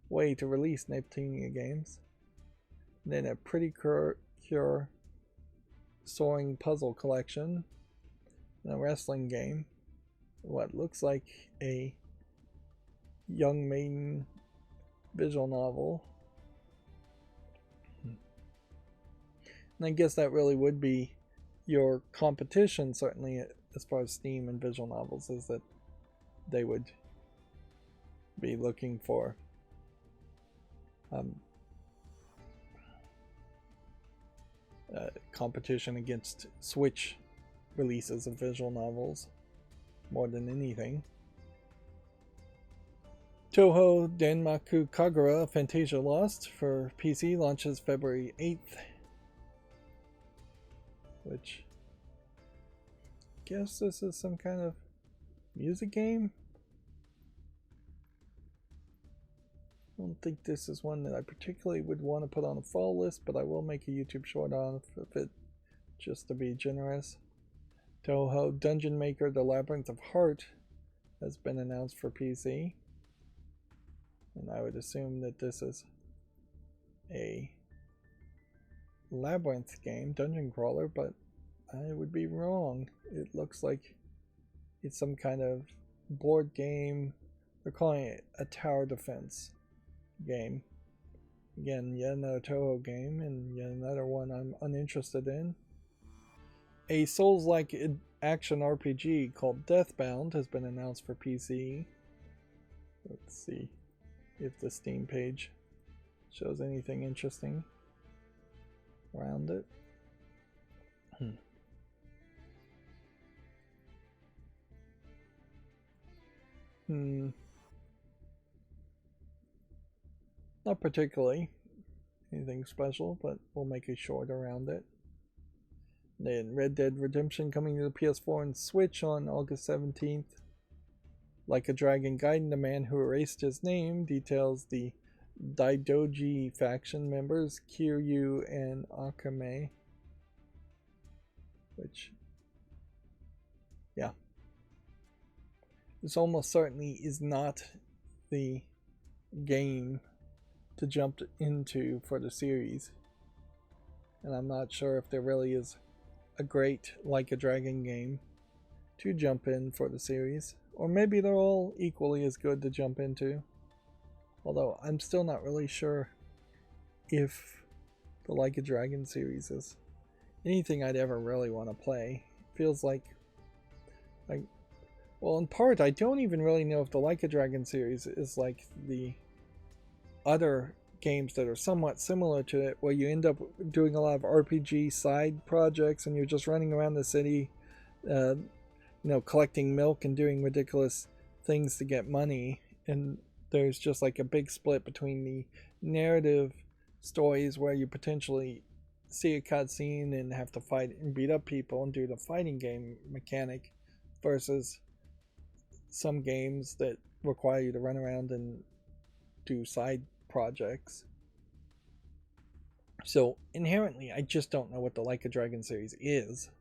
way to release Neptunia games. And then a Pretty Cure Soaring Puzzle Collection. And a wrestling game. What looks like a young maiden visual novel. And I guess that really would be your competition, certainly as far as Steam and visual novels, is that they would be looking for competition against Switch releases of visual novels more than anything. Touhou Denmaku Kagura Fantasia Lost for PC launches February 8th, which I guess this is some kind of music game. I don't think this is one that I particularly would want to put on a fall list, but I will make a YouTube short on it just to be generous. Touhou Dungeon Maker The Labyrinth of Heart has been announced for PC. And I would assume that this is a labyrinth game, dungeon crawler, but I would be wrong. It looks like it's some kind of board game. They're calling it a tower defense game. Again, yet another Touhou game, and yet another one I'm uninterested in. A Souls-like action RPG called Deathbound has been announced for PC. Let's see if the Steam page shows anything interesting around it. Not particularly anything special, but we'll make a short around it. Then Red Dead Redemption coming to the PS4 and Switch on August 17th. Like a Dragon Gaiden, the man who erased his name, details the Daidoji faction members Kiryu and Akame. Which, yeah. This almost certainly is not the game to jump into for the series. And I'm not sure if there really is a great Like a Dragon game to jump in for the series. Or maybe they're all equally as good to jump into. Although I'm still not really sure if the Like a Dragon series is anything I'd ever really want to play. It feels like, well, in part, I don't even really know if the Like a Dragon series is like the other games that are somewhat similar to it, where you end up doing a lot of RPG side projects and you're just running around the city, collecting milk and doing ridiculous things to get money. And there's just like a big split between the narrative stories where you potentially see a cutscene and have to fight and beat up people and do the fighting game mechanic, versus some games that require you to run around and do side projects. So inherently, I just don't know what the Like a Dragon series is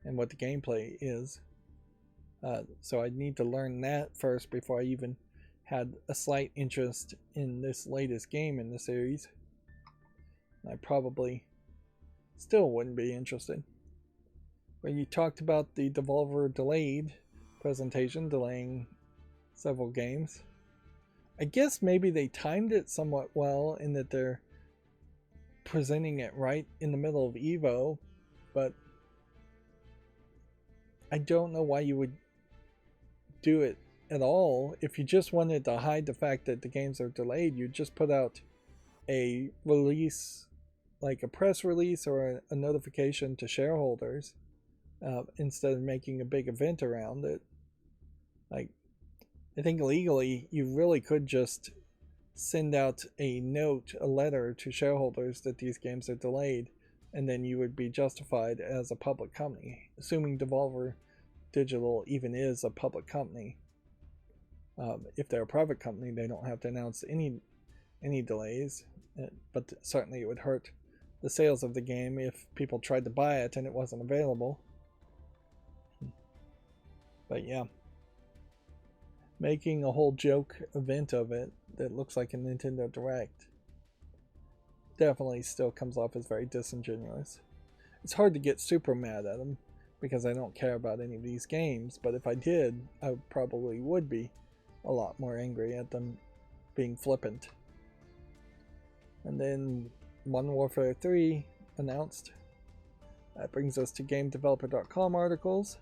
and what the gameplay is. So I need to learn that first before I even had a slight interest in this latest game in the series. I probably still wouldn't be interested. When you talked about the Devolver Delayed presentation, delaying several games, I guess maybe they timed it somewhat well in that they're presenting it right in the middle of Evo, but I don't know why you would do it at all. If you just wanted to hide the fact that the games are delayed, you'd just put out a release, like a press release or a notification to shareholders, instead of making a big event around it. Like, I think legally you really could just send out a note, a letter to shareholders that these games are delayed, and then you would be justified as a public company, assuming Devolver Digital even is a public company. If they're a private company, they don't have to announce any delays, but certainly it would hurt the sales of the game if people tried to buy it and it wasn't available. But yeah, making a whole joke event of it that looks like a Nintendo Direct definitely still comes off as very disingenuous. It's hard to get super mad at them because I don't care about any of these games, but if I did, I probably would be a lot more angry at them being flippant. And then Modern Warfare 3 announced. That brings us to GameDeveloper.com articles.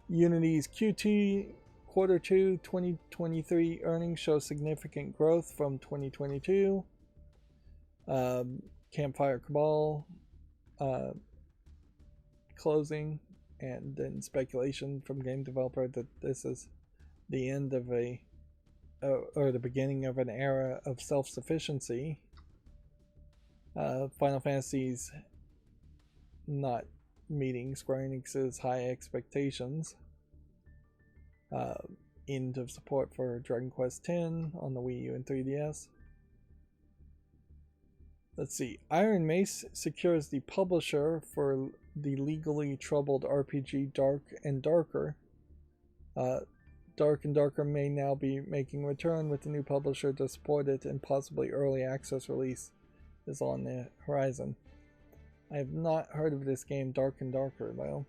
Unity's Q2 Quarter 2 2023 earnings show significant growth from 2022. Campfire Cabal closing, and then speculation from Game Developer that this is the end of or the beginning of an era of self-sufficiency. Final Fantasy's not meeting Square Enix's high expectations. End of support for Dragon Quest X on the Wii U and 3DS. Let's see. Iron Mace secures the publisher for the legally troubled RPG Dark and Darker. Dark and Darker may now be making a return with the new publisher to support it, and possibly early access release is on the horizon. I have not heard of this game Dark and Darker though.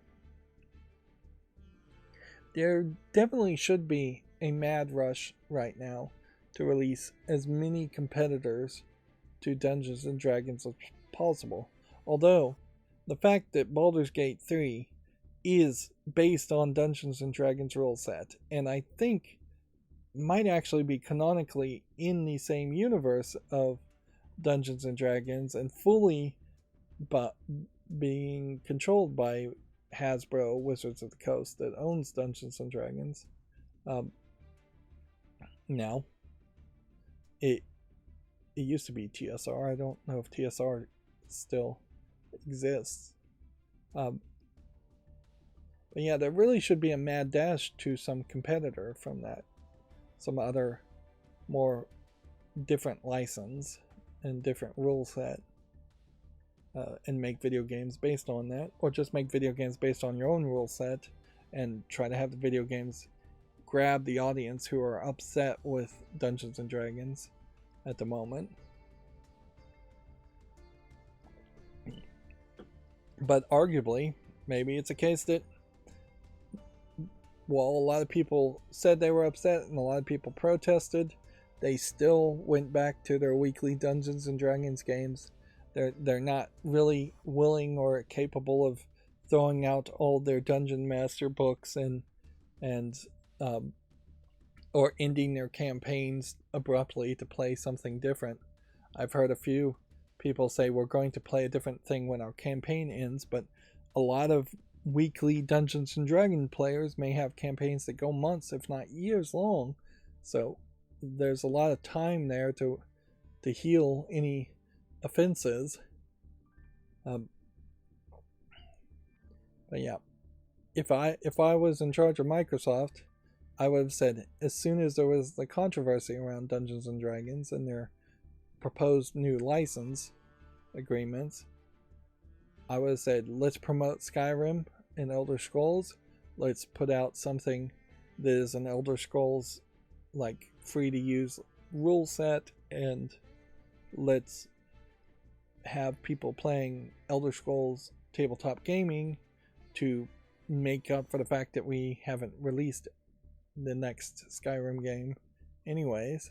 There definitely should be a mad rush right now to release as many competitors to Dungeons and Dragons as possible. Although the fact that Baldur's Gate 3 is based on Dungeons and Dragons rule set, and I think might actually be canonically in the same universe of Dungeons and Dragons and fully being controlled by Hasbro Wizards of the Coast that owns Dungeons and Dragons. Now it used to be TSR. I don't know if TSR still exists. But yeah, there really should be a mad dash to some competitor from that. Some other more different license and different rule set. And make video games based on that. Or just make video games based on your own rule set and try to have the video games grab the audience who are upset with Dungeons and Dragons at the moment. But arguably, maybe it's a case that, while a lot of people said they were upset and a lot of people protested, they still went back to their weekly Dungeons and Dragons games. They're not really willing or capable of throwing out all their Dungeon Master books and or ending their campaigns abruptly to play something different. I've heard a few people say we're going to play a different thing when our campaign ends, but a lot of weekly Dungeons and Dragons players may have campaigns that go months, if not years long. So there's a lot of time there to heal any offenses. But yeah, if I was in charge of Microsoft, I would have said, as soon as there was the controversy around Dungeons and Dragons and their proposed new license agreements, I would have said, let's promote Skyrim and Elder Scrolls. Let's put out something that is an Elder Scrolls like free to use rule set, and let's have people playing Elder Scrolls tabletop gaming to make up for the fact that we haven't released the next Skyrim game anyways.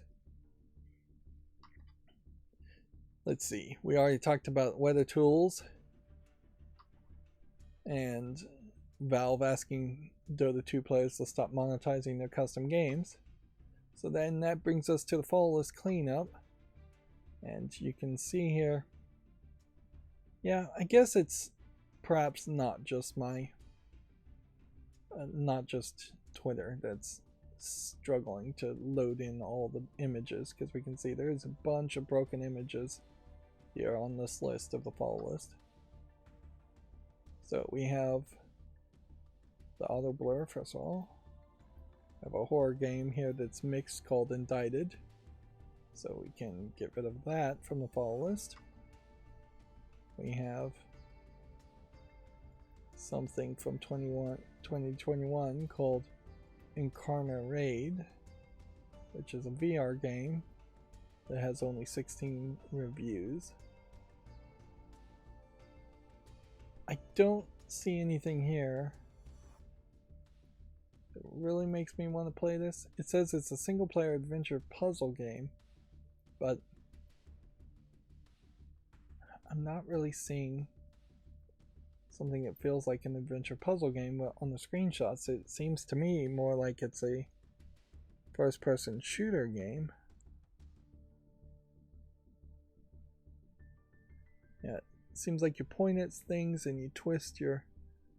Let's see, we already talked about weather tools and Valve asking Dota 2 players to stop monetizing their custom games. So then that brings us to the fall list cleanup, and you can see here, yeah, I guess it's perhaps not just not just Twitter that's struggling to load in all the images, because we can see there's a bunch of broken images here on this list of the fall list. So we have the auto blur first of all. I have a horror game here that's mixed called Indicted. So we can get rid of that from the follow list. We have something from 2021 called Incarnate Raid, which is a VR game that has only 16 reviews. I don't see anything here that really makes me want to play this. It says it's a single player adventure puzzle game, but I'm not really seeing something that feels like an adventure puzzle game on the screenshots. It seems to me more like it's a first-person shooter game. Yeah, it seems like you point at things and you twist your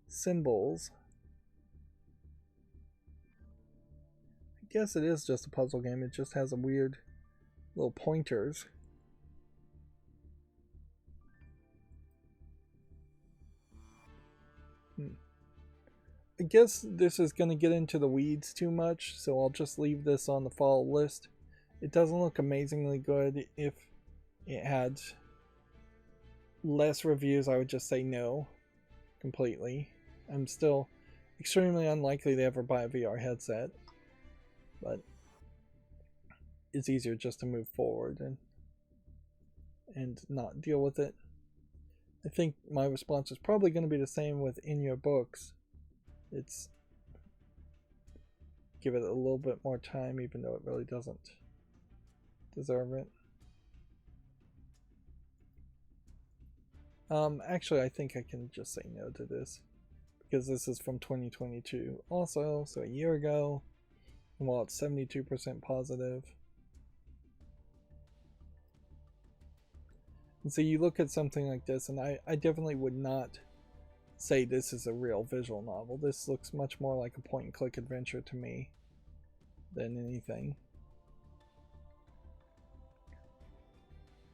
symbols. I guess it is just a puzzle game. It just has a weird little pointers. I guess this is going to get into the weeds too much, so I'll just leave this on the follow list. It doesn't look amazingly good. If it had less reviews, I would just say no completely. I'm still extremely unlikely to ever buy a VR headset, but it's easier just to move forward and not deal with it. I think my response is probably going to be the same with In Your Books. It's give it a little bit more time, even though it really doesn't deserve it. Actually, I think I can just say no to this because this is from 2022 also, so a year ago, and while it's 72% positive. And so you look at something like this, and I definitely would not say this is a real visual novel. This looks much more like a point and click adventure to me than anything.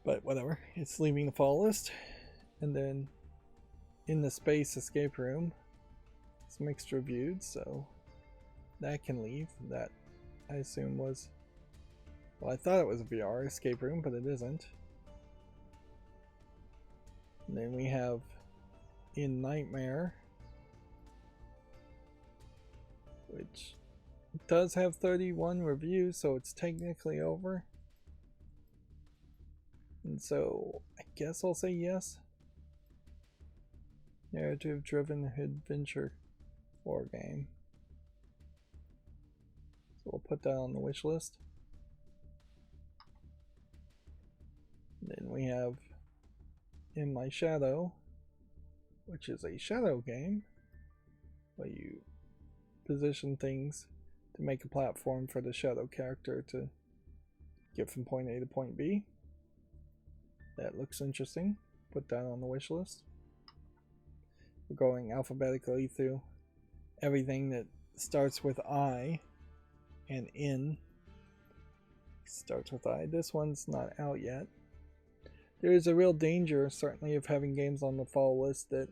But whatever, it's leaving the follow list. And then In the Space Escape Room, it's mixed reviewed, so that can leave. That I assume was, well, I thought it was a VR escape room, but it isn't. And then we have In Nightmare, which does have 31 reviews, so it's technically over. And so I guess I'll say yes. Narrative driven adventure horror game. So we'll put that on the wish list. And then we have In My Shadow, which is a shadow game where you position things to make a platform for the shadow character to get from point A to point B. That looks interesting. Put that on the wish list. We're going alphabetically through everything that starts with I and In starts with I. This one's not out yet. There is a real danger, certainly, of having games on the follow list that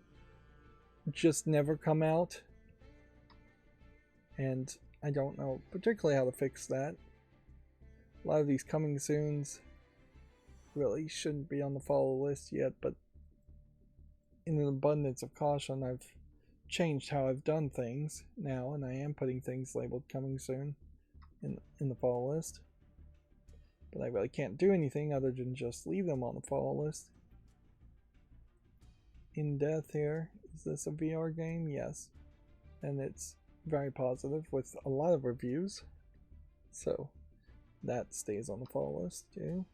just never come out. And I don't know particularly how to fix that. A lot of these coming soons really shouldn't be on the follow list yet, but in an abundance of caution, I've changed how I've done things now, and I am putting things labeled coming soon in the follow list. But I really can't do anything other than just leave them on the follow list. In Death here, is this a VR game? Yes. And it's very positive with a lot of reviews. So that stays on the follow list too.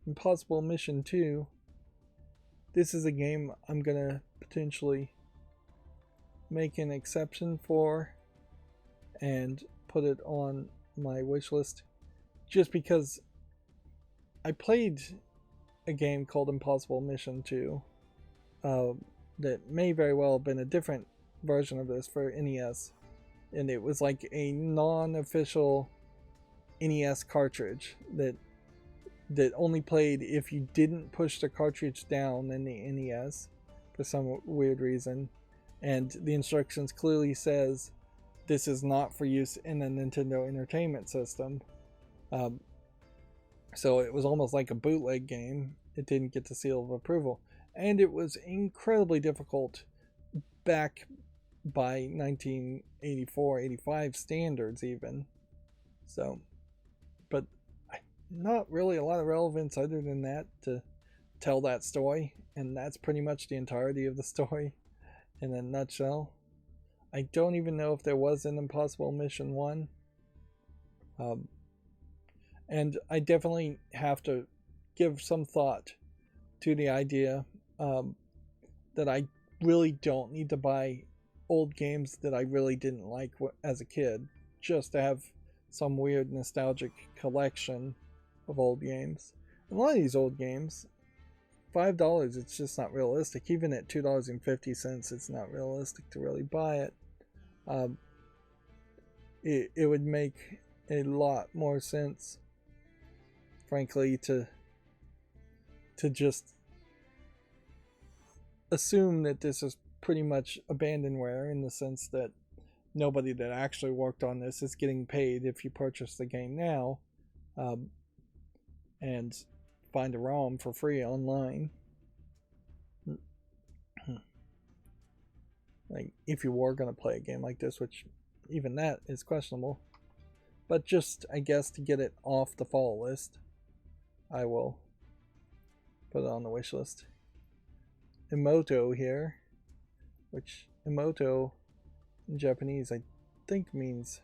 Impossible Mission 2. This is a game I'm gonna potentially make an exception for and put it on my wish list just because I played a game called Impossible Mission 2 that may very well have been a different version of this for NES, and it was like a non-official NES cartridge that only played if you didn't push the cartridge down in the NES, for some weird reason, and the instructions clearly says this is not for use in a Nintendo Entertainment System. So it was almost like a bootleg game. It didn't get the seal of approval, and it was incredibly difficult back by 1984-85 standards even. So, but not really a lot of relevance other than that to tell that story, and that's pretty much the entirety of the story in a nutshell. I don't even know if there was an Impossible Mission 1. And I definitely have to give some thought to the idea that I really don't need to buy old games that I really didn't like as a kid just to have some weird nostalgic collection of old games. And a lot of these old games, $5, it's just not realistic. Even at $2.50, it's not realistic to really buy it. It would make a lot more sense, frankly, to just assume that this is pretty much abandonware, in the sense that nobody that actually worked on this is getting paid if you purchase the game now, and find a ROM for free online. Like, if you were going to play a game like this, which even that is questionable. But just, I guess, to get it off the fall list, I will put it on the wish list. Emoto here, which Emoto in Japanese I think means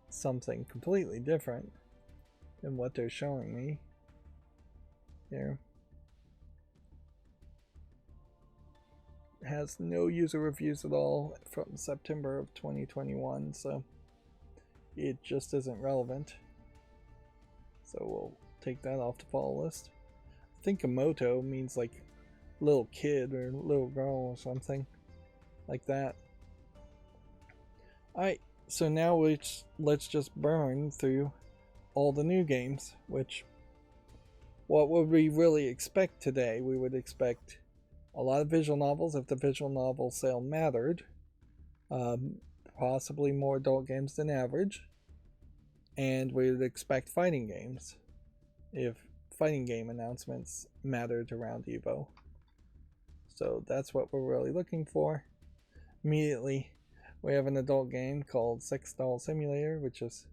something completely different than what they're showing me here. It has no user reviews at all from September of 2021, so it just isn't relevant. So we'll take that off the follow list. I think Emoto means like little kid or little girl or something like that. Alright, so now let's just burn through all the new games, which, what would we really expect today? We would expect a lot of visual novels if the visual novel sale mattered, possibly more adult games than average, and we would expect fighting games if fighting game announcements mattered around Evo. So that's what we're really looking for. Immediately, we have an adult game called Sex Doll Simulator, which is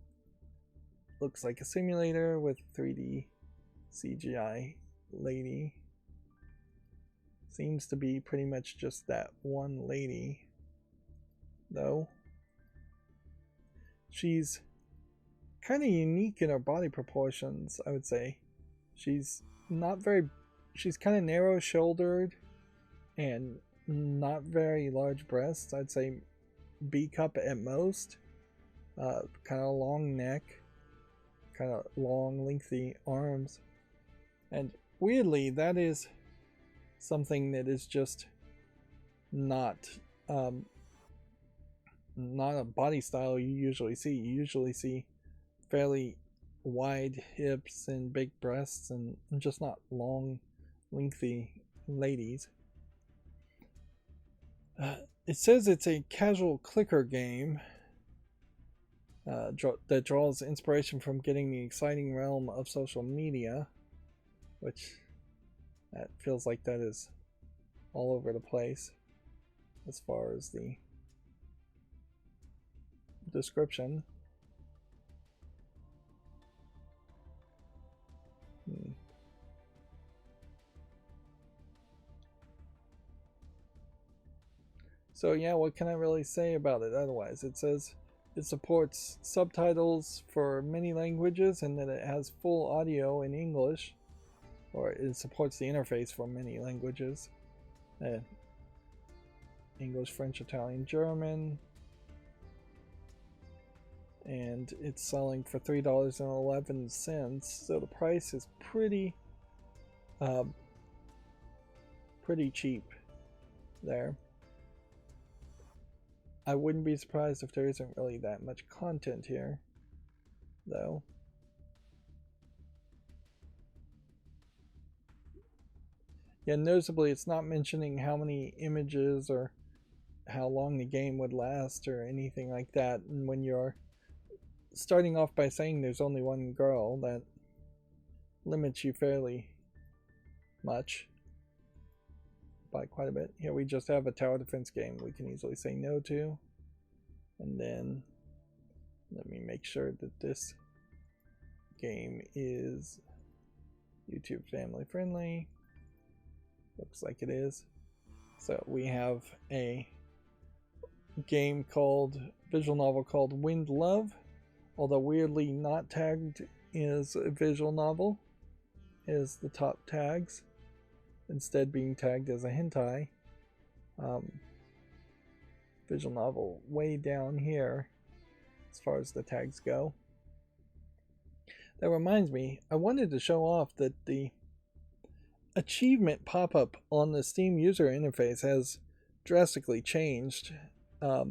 looks like a simulator with 3D CGI lady. Seems to be pretty much just that one lady, though. She's kind of unique in her body proportions, I would say. She's kind of narrow shouldered and not very large breasts. I'd say B cup at most. Kind of long neck, kind of long lengthy arms, and weirdly that is something that is just not a body style you usually see. You usually see fairly wide hips and big breasts, and just not long, lengthy ladies. It says it's a casual clicker game that draws inspiration from getting the exciting realm of social media, which that feels like that is all over the place as far as the description. So yeah, what can I really say about it otherwise? It says it supports subtitles for many languages and that it has full audio in English, or it supports the interface for many languages. English, French, Italian, German. And it's selling for $3.11, so the price is pretty cheap there. I wouldn't be surprised if there isn't really that much content here, though. Yeah, noticeably it's not mentioning how many images or how long the game would last or anything like that. And when you're starting off by saying there's only one girl, that limits you fairly much by quite a bit. Here we just have a tower defense game we can easily say no to. And then let me make sure that this game is YouTube family friendly. Looks like it is. So we have a game called, visual novel called Wind Love, although weirdly not tagged as a visual novel is the top tags, instead being tagged as a hentai. Visual novel way down here as far as the tags go. That reminds me, I wanted to show off that the achievement pop-up on the Steam user interface has drastically changed. I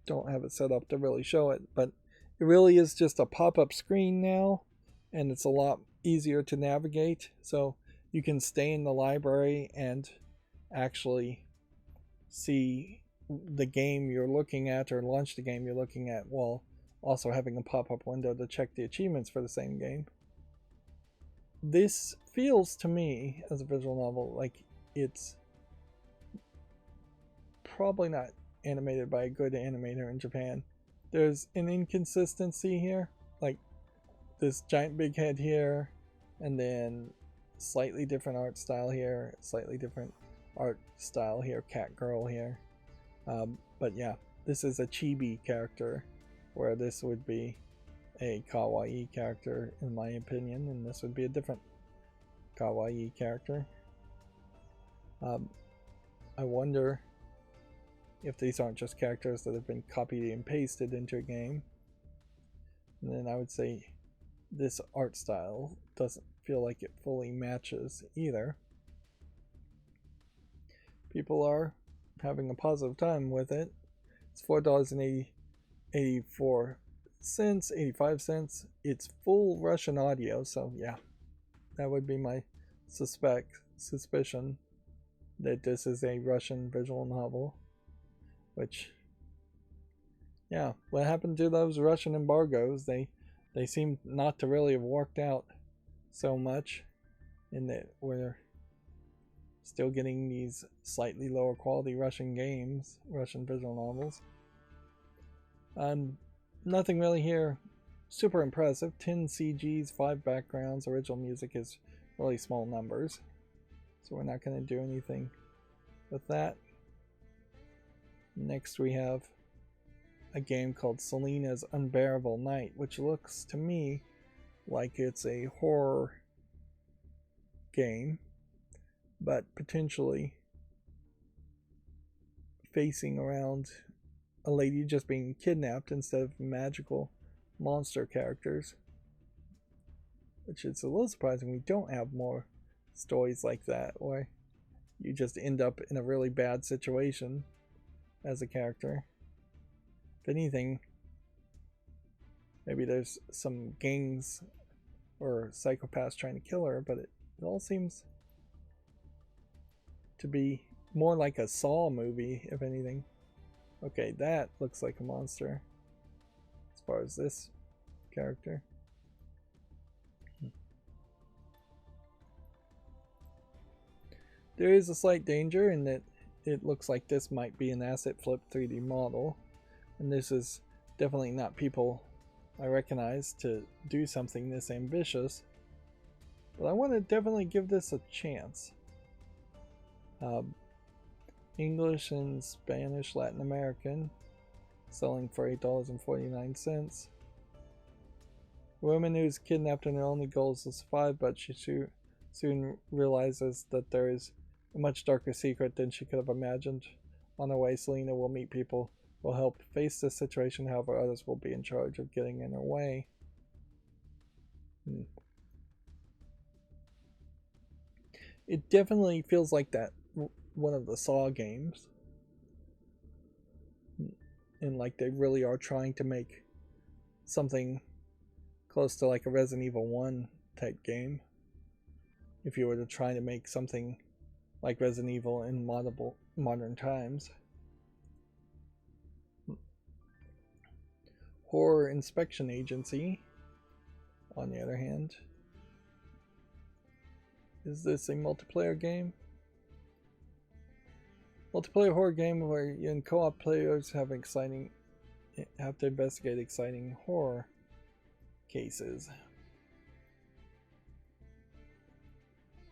don't have it set up to really show it, but it really is just a pop-up screen now, and it's a lot easier to navigate. So you can stay in the library and actually see the game you're looking at or launch the game you're looking at while also having a pop-up window to check the achievements for the same game. This feels to me as a visual novel like it's probably not animated by a good animator in Japan. There's an inconsistency here, like this giant big head here, and then slightly different art style here, slightly different art style here, cat girl here. But yeah, this is a chibi character, where this would be a kawaii character in my opinion, and this would be a different kawaii character. I wonder if these aren't just characters that have been copied and pasted into a game. And then I would say this art style doesn't feel like it fully matches either. People are having a positive time with it. It's $4.84, 85 cents. It's full Russian audio, so yeah, that would be my suspicion that this is a Russian visual novel. Which, yeah, what happened to those Russian embargoes? They seem not to really have worked out so much, in that we're still getting these slightly lower quality Russian games, Russian visual novels. Nothing really here super impressive. 10 CGs, 5 backgrounds, original music is really small numbers, so we're not going to do anything with that. Next we have a game called Selena's Unbearable Night, which looks to me like it's a horror game, but potentially facing around a lady just being kidnapped instead of magical monster characters, which is a little surprising. We don't have more stories like that where you just end up in a really bad situation as a character. If anything, maybe there's some gangs or psychopaths trying to kill her, but it all seems to be more like a Saw movie, if anything. Okay, that looks like a monster as far as this character. There is a slight danger in that it looks like this might be an asset flip 3D model, and this is definitely not people I recognize to do something this ambitious, but I want to definitely give this a chance. English and Spanish, Latin American, selling for $8.49. A woman who's kidnapped and her only goal is to survive, but she soon realizes that there is a much darker secret than she could have imagined. On her way, Selena will meet people who will help face this situation, however others will be in charge of getting in her way. It definitely feels like that one of the Saw games, and like they really are trying to make something close to like a Resident Evil 1 type game. if you were to try to make something like Resident Evil in modern times. Horror Inspection Agency, on the other hand. Is this a multiplayer game? Multiplayer horror game where in co-op players have to investigate exciting horror cases.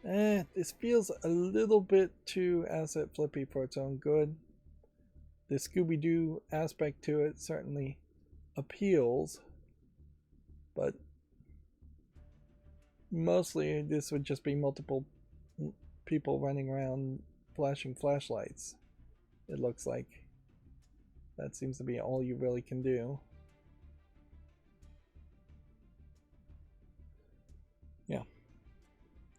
This feels a little bit too asset flippy for its own good. The Scooby-Doo aspect to it certainly appeals, but mostly this would just be multiple people running around flashing flashlights. It looks like that seems to be all you really can do. Yeah.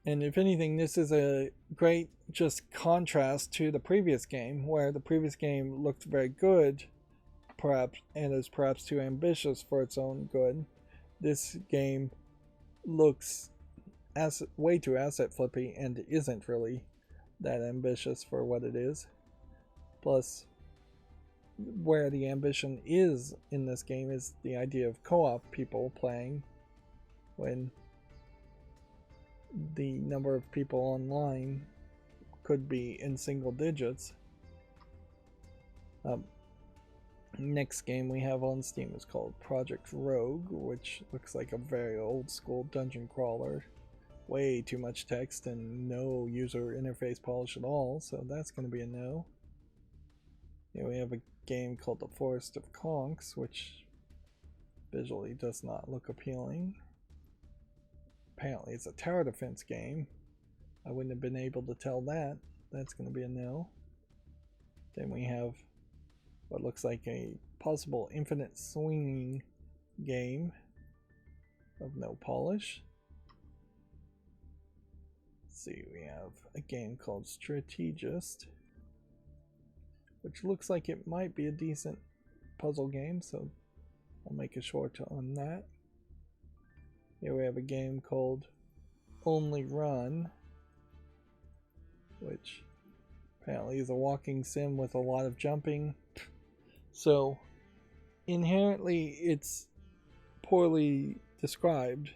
And if anything, this is a great just contrast to the previous game, where the previous game looked very good, perhaps, and is perhaps too ambitious for its own good. This game looks way too asset flippy and isn't really that ambitious for what it is. Plus, where the ambition is in this game is the idea of co-op people playing, when the number of people online could be in single digits. Next game we have on Steam is called Project Rogue, which looks like a very old school dungeon crawler. Way too much text and no user interface polish at all, so that's going to be a no. Here we have a game called The Forest of Conks, which visually does not look appealing. Apparently it's a tower defense game. I wouldn't have been able to tell that. That's going to be a no. Then we have what looks like a possible infinite swinging game of no polish. Let's see, we have a game called Strategist, which looks like it might be a decent puzzle game, so I'll make a short on that. Here we have a game called Only Run, which apparently is a walking sim with a lot of jumping. So inherently it's poorly described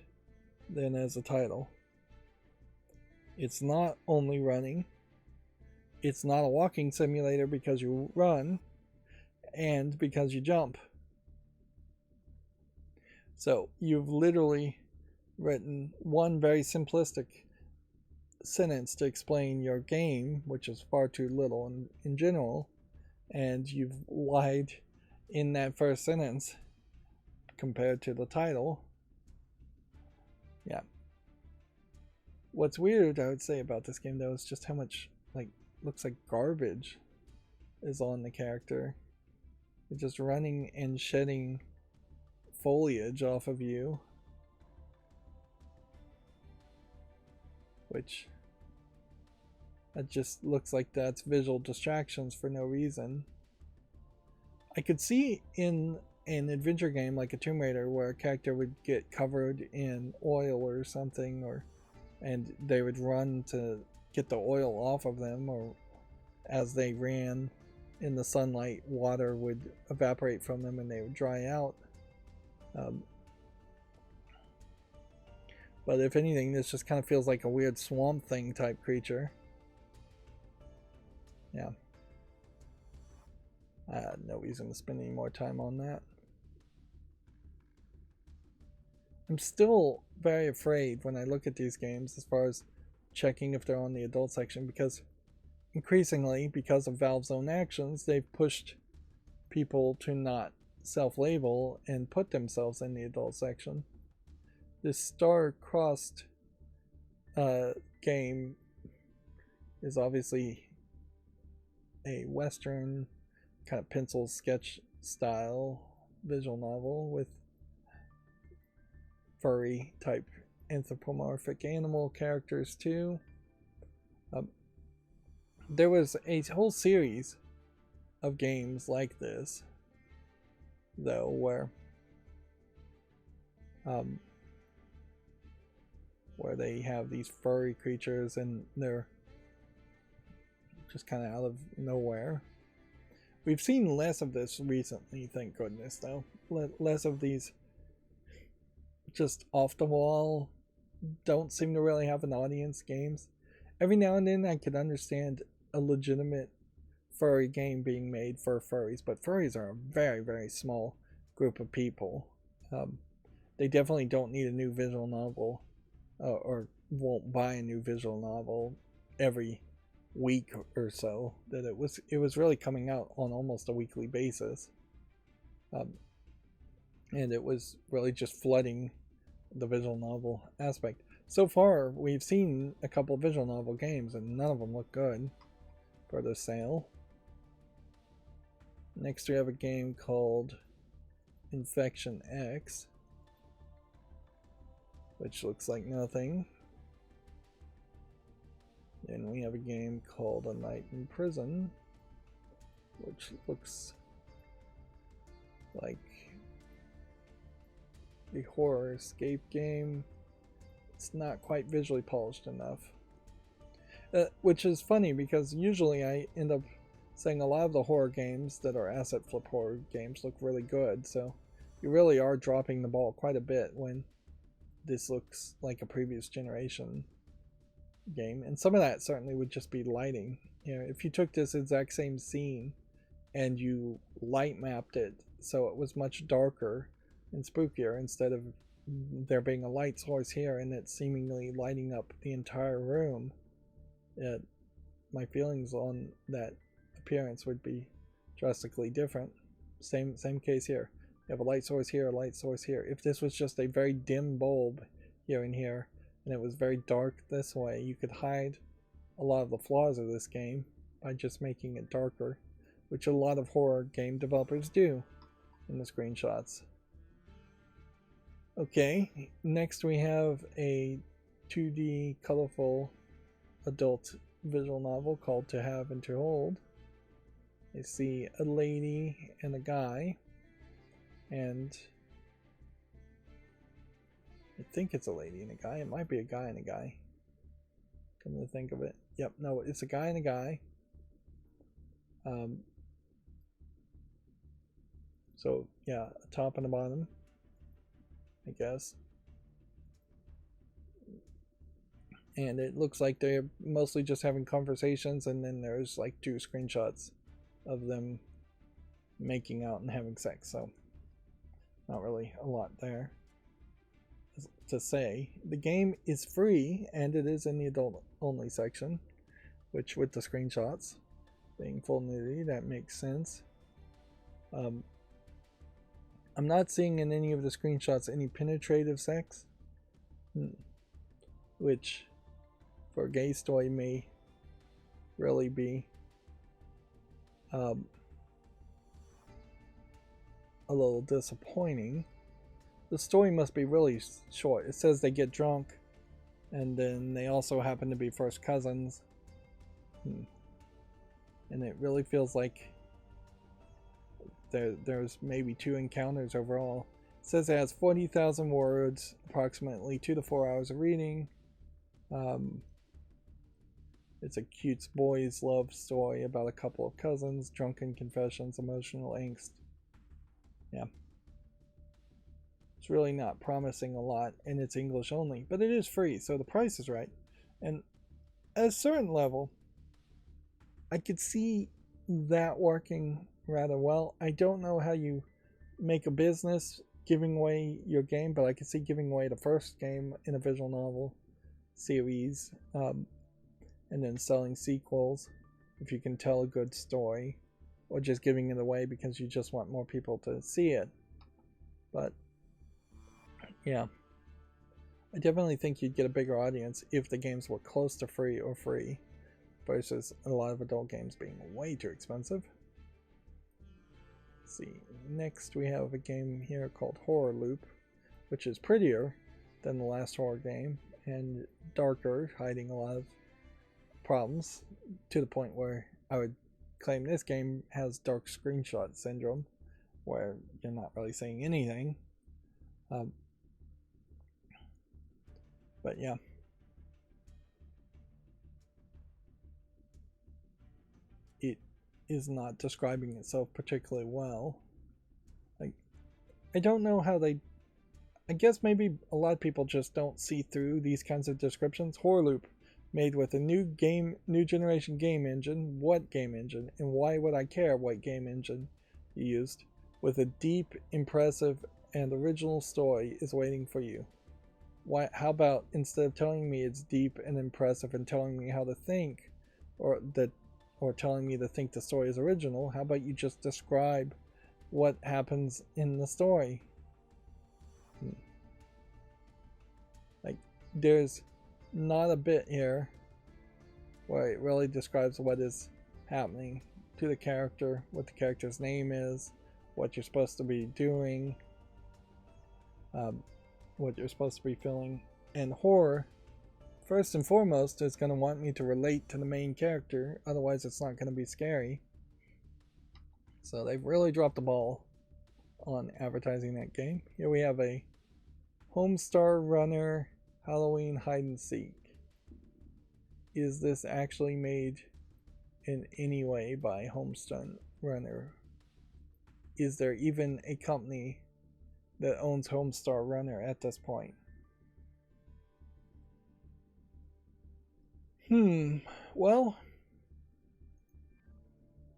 then as a title. It's not only running. It's not a walking simulator because you run and because you jump. So you've literally written one very simplistic sentence to explain your game, which is far too little in general, and you've lied in that first sentence compared to the title. Yeah. What's weird, I would say, about this game though is just how much looks like garbage is on the character. It's just running and shedding foliage off of you, which it just looks like that's visual distractions for no reason. I could see in an adventure game like a Tomb Raider where a character would get covered in oil or something, and they would run to get the oil off of them, or as they ran in the sunlight, water would evaporate from them and they would dry out. But if anything, this just kind of feels like a weird Swamp Thing type creature. Yeah. No reason to spend any more time on that. I'm still very afraid when I look at these games as far as checking if they're on the adult section, because increasingly, because of Valve's own actions, they've pushed people to not self-label and put themselves in the adult section. This star-crossed game is obviously a Western kind of pencil sketch style visual novel with furry type anthropomorphic animal characters too. There was a whole series of games like this though, where where they have these furry creatures and they're just kind of out of nowhere. We've seen less of this recently, thank goodness, though. Less of these just off the wall, don't seem to really have an audience games. Every now and then I could understand a legitimate furry game being made for furries, but furries are a very, very small group of people. They definitely don't need a new visual novel, or won't buy a new visual novel every week or so. That it was really coming out on almost a weekly basis, and it was really just flooding the visual novel aspect. So far, we've seen a couple of visual novel games, and none of them look good for the sale. Next, we have a game called Infection X, which looks like nothing. Then we have a game called A Night in Prison, which looks like the horror escape game. It's not quite visually polished enough. Which is funny because usually I end up saying a lot of the horror games that are asset flip horror games look really good, so you really are dropping the ball quite a bit when this looks like a previous generation game. And some of that certainly would just be lighting. You know, if you took this exact same scene and you light mapped it so it was much darker and spookier, instead of there being a light source here and it seemingly lighting up the entire room, my feelings on that appearance would be drastically different. Same case here. You have a light source here, a light source here. If this was just a very dim bulb here and here, and it was very dark this way, you could hide a lot of the flaws of this game by just making it darker, which a lot of horror game developers do in the screenshots. Okay, next we have a 2D colorful adult visual novel called To Have and To Hold. I see a lady and a guy, and I think it's a lady and a guy. It might be a guy and a guy. Come to think of it. Yep, no, it's a guy and a guy. So, yeah, a top and a bottom, I guess. And it looks like they're mostly just having conversations, and then there's like 2 screenshots of them making out and having sex, so not really a lot there to say. The game is free, and it is in the adult only section, which with the screenshots being full nudity, that makes sense. I'm not seeing in any of the screenshots any penetrative sex, which for a gay story may really be a little disappointing. The story must be really short. It says they get drunk, and then they also happen to be first cousins. And it really feels like there's maybe 2 encounters overall. It says it has 40,000 words, approximately 2 to 4 hours of reading. It's a cute boys' love story about a couple of cousins, drunken confessions, emotional angst. Yeah. It's really not promising a lot, and it's English only, but it is free, so the price is right. And at a certain level, I could see that working rather well. I don't know how you make a business giving away your game, but I could see giving away the first game in a visual novel series, and then selling sequels if you can tell a good story, or just giving it away because you just want more people to see it. But yeah, I definitely think you'd get a bigger audience if the games were close to free or free, versus a lot of adult games being way too expensive. Let's see, next we have a game here called Horror Loop, which is prettier than the last horror game and darker, hiding a lot of problems, to the point where I would claim this game has dark screenshot syndrome, where you're not really seeing anything. But yeah. It is not describing itself particularly well. Like, I don't know how they. I guess maybe a lot of people just don't see through these kinds of descriptions. Horror Loop, made with a new generation game engine. What game engine? And why would I care what game engine you used? With a deep, impressive, and original story is waiting for you. Why? How about instead of telling me it's deep and impressive and telling me how to think, or that, or telling me to think the story is original, how about you just describe what happens in the story? Like, there's not a bit here where it really describes what is happening to the character, what the character's name is, what you're supposed to be doing, what you're supposed to be feeling. And horror, first and foremost, is going to want me to relate to the main character, otherwise it's not going to be scary. So they've really dropped the ball on advertising that game. Here we have a Homestar Runner Halloween hide and seek. Is this actually made in any way by Homestar Runner? Is there even a company that owns Homestar Runner at this point? Well,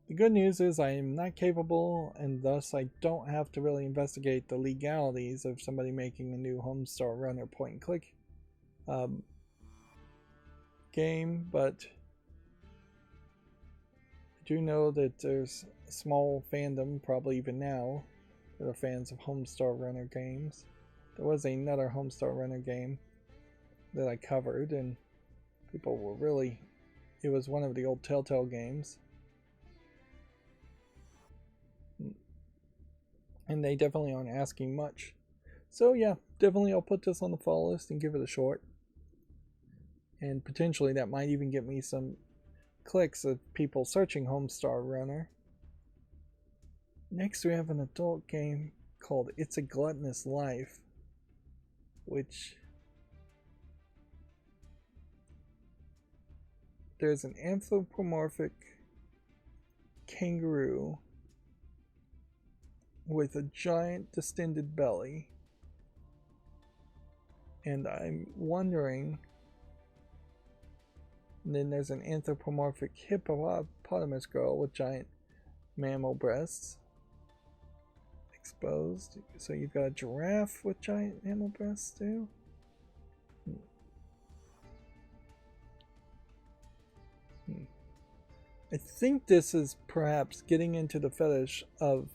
the good news is I am not capable, and thus I don't have to really investigate the legalities of somebody making a new Homestar Runner point and click game, but I do know that there's a small fandom, probably even now, that are fans of Homestar Runner games. There was another Homestar Runner game that I covered, and people were really... It was one of the old Telltale games. And they definitely aren't asking much. So yeah, definitely I'll put this on the follow list and give it a short. And potentially that might even get me some clicks of people searching Homestar Runner. Next we have an adult game called It's a Gluttonous Life, which... There's an anthropomorphic kangaroo with a giant distended belly, and I'm wondering... And then there's an anthropomorphic hippopotamus girl with giant mammal breasts exposed. So you've got a giraffe with giant mammal breasts too. I think this is perhaps getting into the fetish of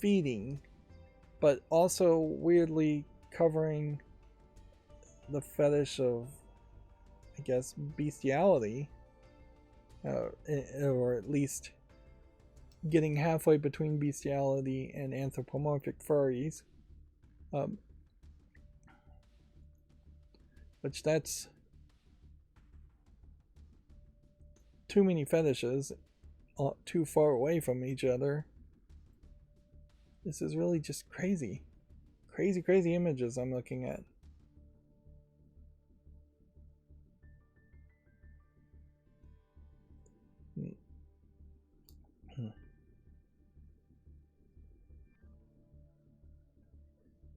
feeding, but also weirdly covering the fetish of, I guess, bestiality, or at least getting halfway between bestiality and anthropomorphic furries, which that's too many fetishes too far away from each other. This is really just crazy images I'm looking at.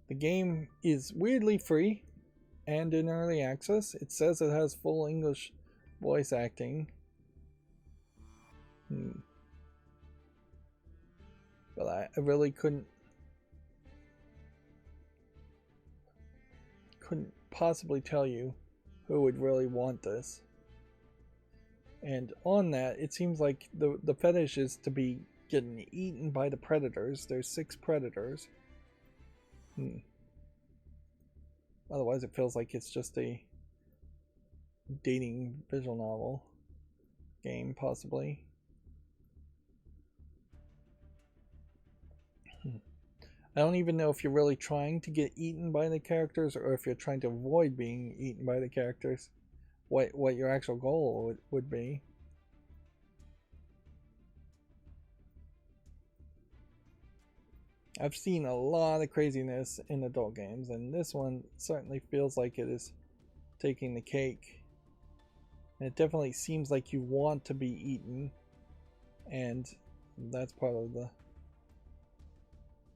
The game is weirdly free and in early access. It says it has full English voice acting. But I really couldn't possibly tell you who would really want this. And on that, it seems like the fetish is to be getting eaten by the predators. There's 6 predators. Otherwise it feels like it's just a dating visual novel game, possibly. I don't even know if you're really trying to get eaten by the characters or if you're trying to avoid being eaten by the characters. What your actual goal would be. I've seen a lot of craziness in adult games, and this one certainly feels like it is taking the cake. And it definitely seems like you want to be eaten, and that's part of the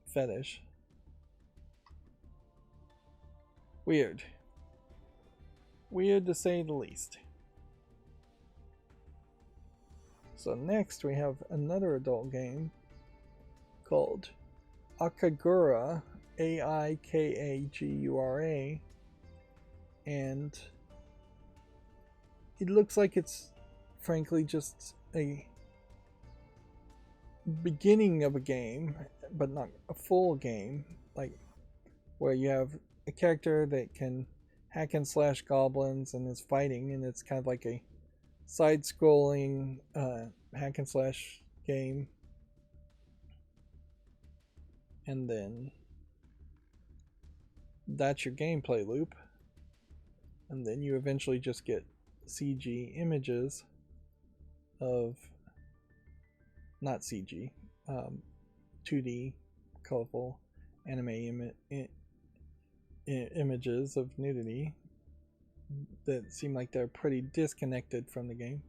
fetish. Weird. Weird to say the least. So next we have another adult game called Akagura, Aikagura, and it looks like it's frankly just a beginning of a game, but not a full game, like where you have a character that can hack and slash goblins and is fighting, and it's kind of like a side-scrolling hack and slash game. And then that's your gameplay loop, and then you eventually just get CG images of, not CG, 2D colorful anime images of nudity that seem like they're pretty disconnected from the game.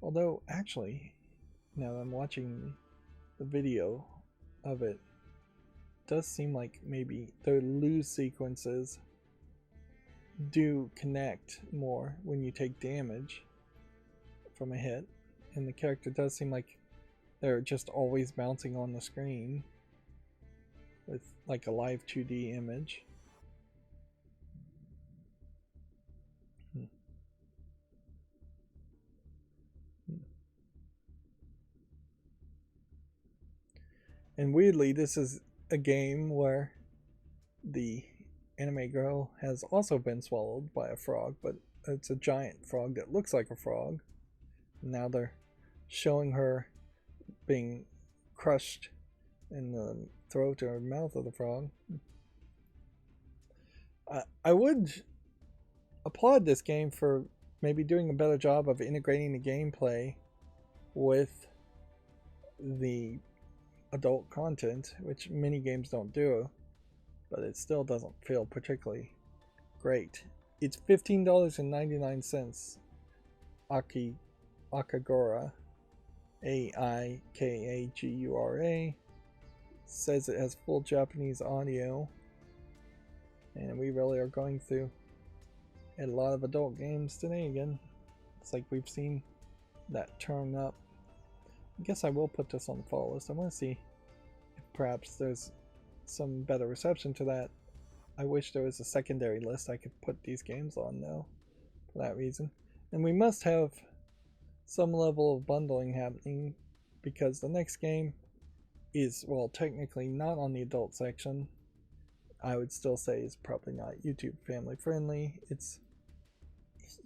Although actually, now that I'm watching the video of it, does seem like maybe the lose sequences do connect more when you take damage from a hit, and the character does seem like they're just always bouncing on the screen with like a live 2D image. And weirdly, this is a game where the anime girl has also been swallowed by a frog, but it's a giant frog that looks like a frog. Now they're showing her being crushed in the throat or mouth of the frog. I would applaud this game for maybe doing a better job of integrating the gameplay with the adult content, which many games don't do, but it still doesn't feel particularly great. It's $15.99. Akagura, Aikagura, says it has full Japanese audio, and we really are going through a lot of adult games today again. It's like we've seen that turn up. I guess I will put this on the follow list. I want to see if perhaps there's some better reception to that. I wish there was a secondary list I could put these games on, though, for that reason. And we must have some level of bundling happening, because the next game is, well, technically not on the adult section. I would still say is probably not YouTube family friendly. It's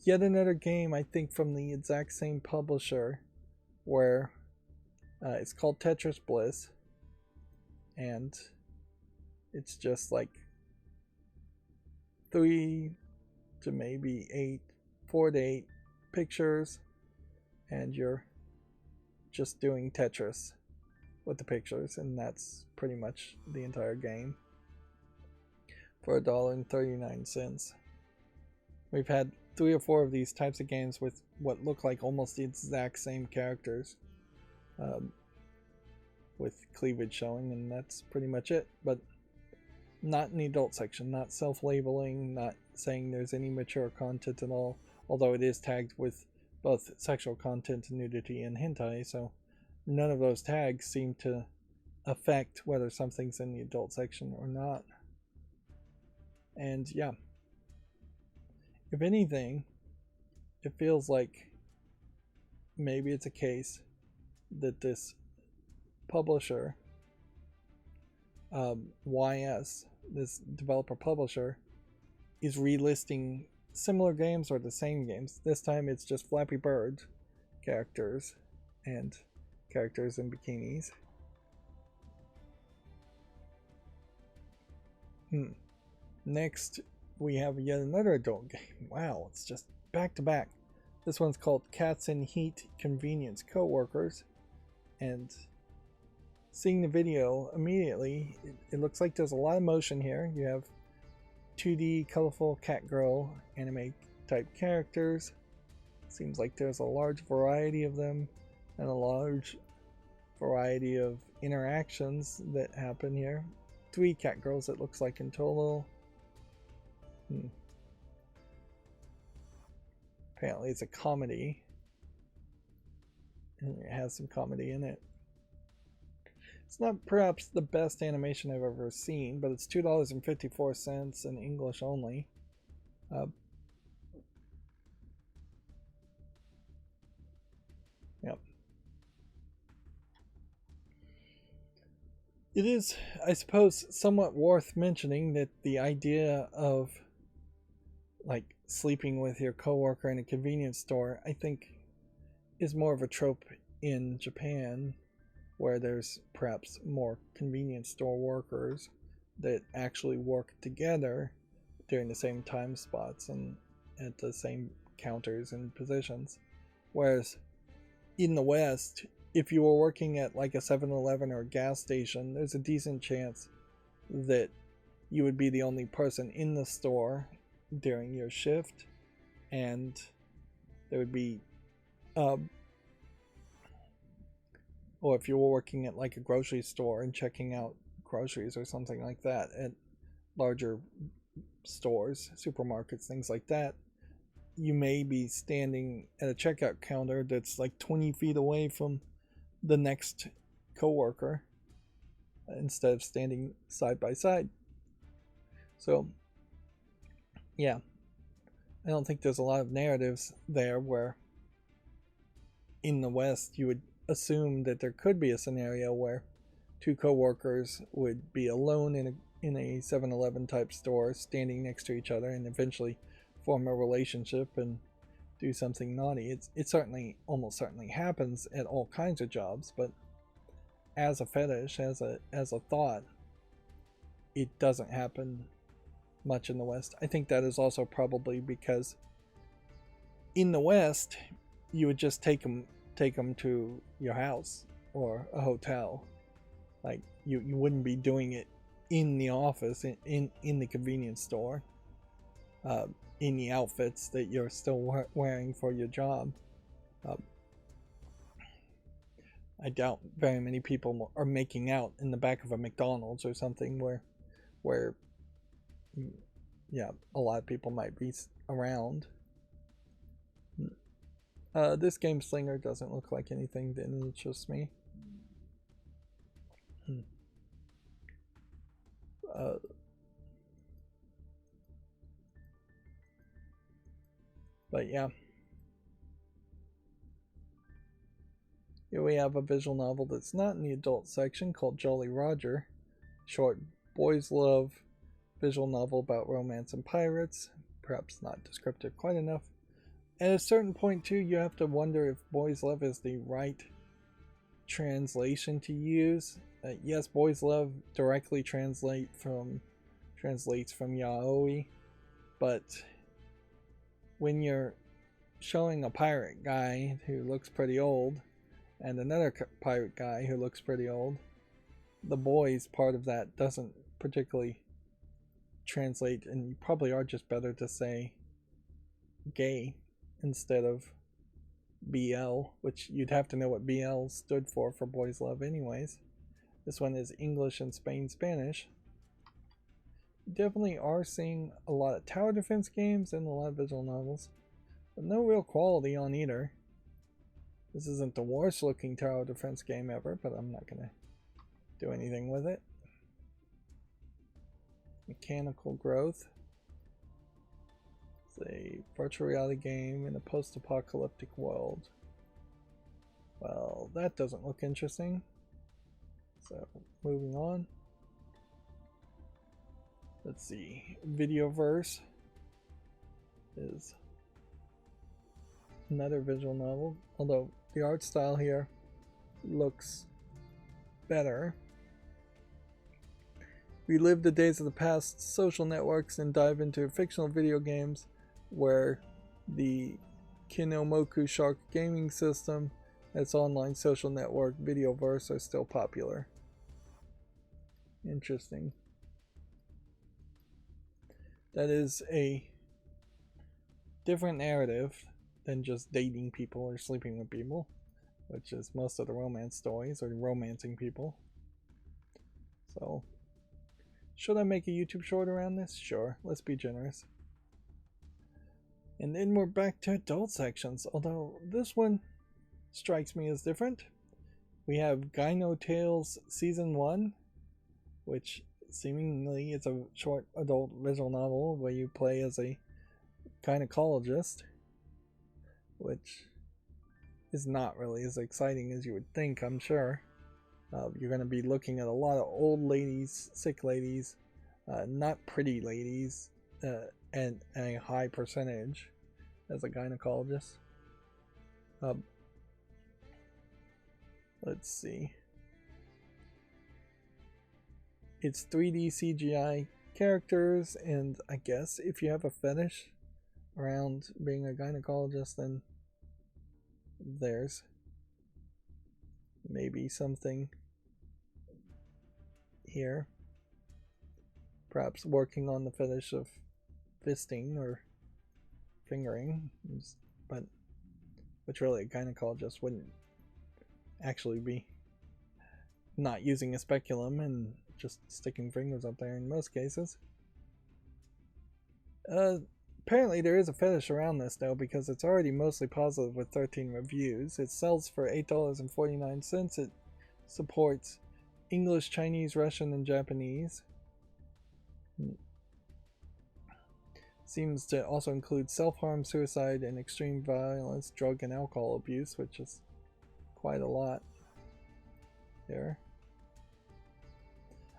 yet another game, I think, from the exact same publisher, where it's called Tetris Bliss, and it's just like 4 to 8 pictures, and you're just doing Tetris with the pictures, and that's pretty much the entire game for $1.39. We've had 3 or 4 of these types of games with what look like almost the exact same characters, with cleavage showing, and that's pretty much it. But not in the adult section, not self-labeling, not saying there's any mature content at all, although it is tagged with both sexual content, nudity, and hentai, so none of those tags seem to affect whether something's in the adult section or not. And yeah, if anything, it feels like maybe it's a case that this publisher, YS, this developer publisher, is relisting similar games or the same games. This time it's just Flappy Bird characters and characters in bikinis. Next, we have yet another adult game. Wow, it's just back to back. This one's called Cats in Heat Convenience Coworkers, and seeing the video immediately, it looks like there's a lot of motion here. You have 2D colorful cat girl anime type characters. Seems like there's a large variety of them and a large variety of interactions that happen here. 3 cat girls it looks like in total. Apparently it's a comedy. And it has some comedy in it. It's not perhaps the best animation I've ever seen, but it's $2.54 in English only. Yep. It is, I suppose, somewhat worth mentioning that the idea of like sleeping with your coworker in a convenience store, I think, is more of a trope in Japan, where there's perhaps more convenience store workers that actually work together during the same time spots and at the same counters and positions. Whereas in the West, if you were working at like a 7-Eleven or a gas station, there's a decent chance that you would be the only person in the store during your shift, and there would be or if you were working at like a grocery store and checking out groceries or something like that at larger stores, supermarkets, things like that, you may be standing at a checkout counter that's like 20 feet away from the next coworker instead of standing side by side. So yeah, I don't think there's a lot of narratives there where in the West you would assume that there could be a scenario where 2 coworkers would be alone in a 7-Eleven type store standing next to each other and eventually form a relationship and do something naughty. It certainly, almost certainly happens at all kinds of jobs, but as a fetish, as a thought, it doesn't happen much in the West. I think that is also probably because in the West you would just take them to your house or a hotel. Like you wouldn't be doing it in the office, in the convenience store, in the outfits that you're still wearing for your job. I doubt very many people are making out in the back of a McDonald's or something where yeah, a lot of people might be around. This game Slinger doesn't look like anything that interests me. But yeah. Here we have a visual novel that's not in the adult section called Jolly Roger. Short boys love visual novel about romance and pirates. Perhaps not descriptive quite enough. At a certain point too, you have to wonder if boys love is the right translation to use. Yes, boys love directly translates from yaoi, but when you're showing a pirate guy who looks pretty old and another pirate guy who looks pretty old, the boys part of that doesn't particularly translate, and you probably are just better to say gay instead of BL, which you'd have to know what BL stood for boys love anyways. This one is English and Spanish. Definitely are seeing a lot of tower defense games and a lot of visual novels, but no real quality on either. This isn't the worst looking tower defense game ever, but I'm not gonna do anything with it. Mechanical Growth. It's a virtual reality game in a post-apocalyptic world. Well, that doesn't look interesting. So, moving on. Let's see. Videoverse is another visual novel, although the art style here looks better. Relive the days of the past social networks and dive into fictional video games where the Kinomoku Shark gaming system and its online social network Videoverse are still popular. Interesting. that is a different narrative than just dating people or sleeping with people, which is most of the romance stories, or romancing people. So, should I make a YouTube short around this? Sure, let's be generous. And then we're back to adult sections, although this one strikes me as different. We have Gyno Tales Season 1, which seemingly is a short adult visual novel where you play as a gynecologist, which is not really as exciting as you would think, I'm sure. You're going to be looking at a lot of old ladies, sick ladies, not pretty ladies, and a high percentage as a gynecologist. Let's see. It's 3D CGI characters, and I guess if you have a fetish around being a gynecologist, then there's maybe something here. Perhaps working on the fetish of fisting or fingering, but which really a gynecologist wouldn't actually be not using a speculum and just sticking fingers up there in most cases. Apparently there is a fetish around this though, because it's already mostly positive with 13 reviews. It sells for $8.49. It supports English, Chinese, Russian, and Japanese. Seems to also include self-harm, suicide, and extreme violence, drug and alcohol abuse, which is quite a lot there.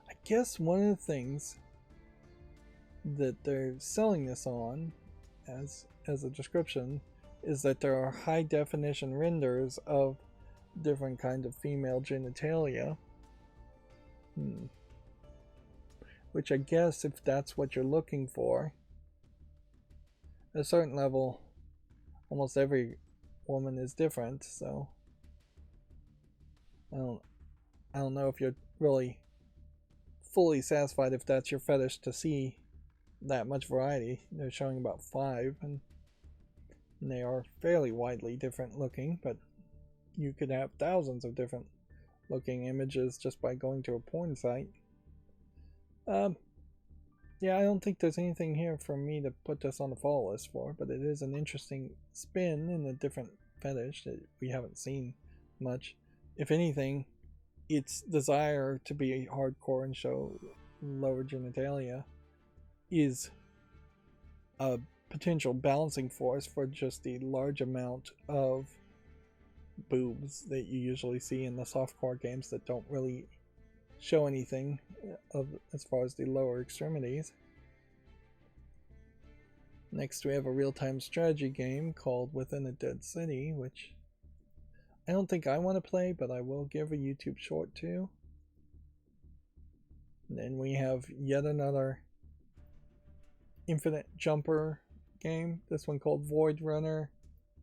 I guess one of the things that they're selling this on as a description is that there are high definition renders of different kinds of female genitalia. Which I guess if that's what you're looking for, at a certain level almost every woman is different, so I don't know if you're really fully satisfied if that's your fetish to see that much variety. They're showing about 5, and they are fairly widely different looking, but you could have thousands of different looking images just by going to a porn site. Yeah, I don't think there's anything here for me to put this on the follow list for, but it is an interesting spin in a different fetish that we haven't seen much. If anything, its desire to be hardcore and show lower genitalia is a potential balancing force for just the large amount of boobs that you usually see in the softcore games that don't really show anything of as far as the lower extremities. Next we have a real-time strategy game called Within a Dead City, which I don't think I want to play, but I will give a YouTube short to. And then we have yet another infinite jumper game, this one called Void Runner,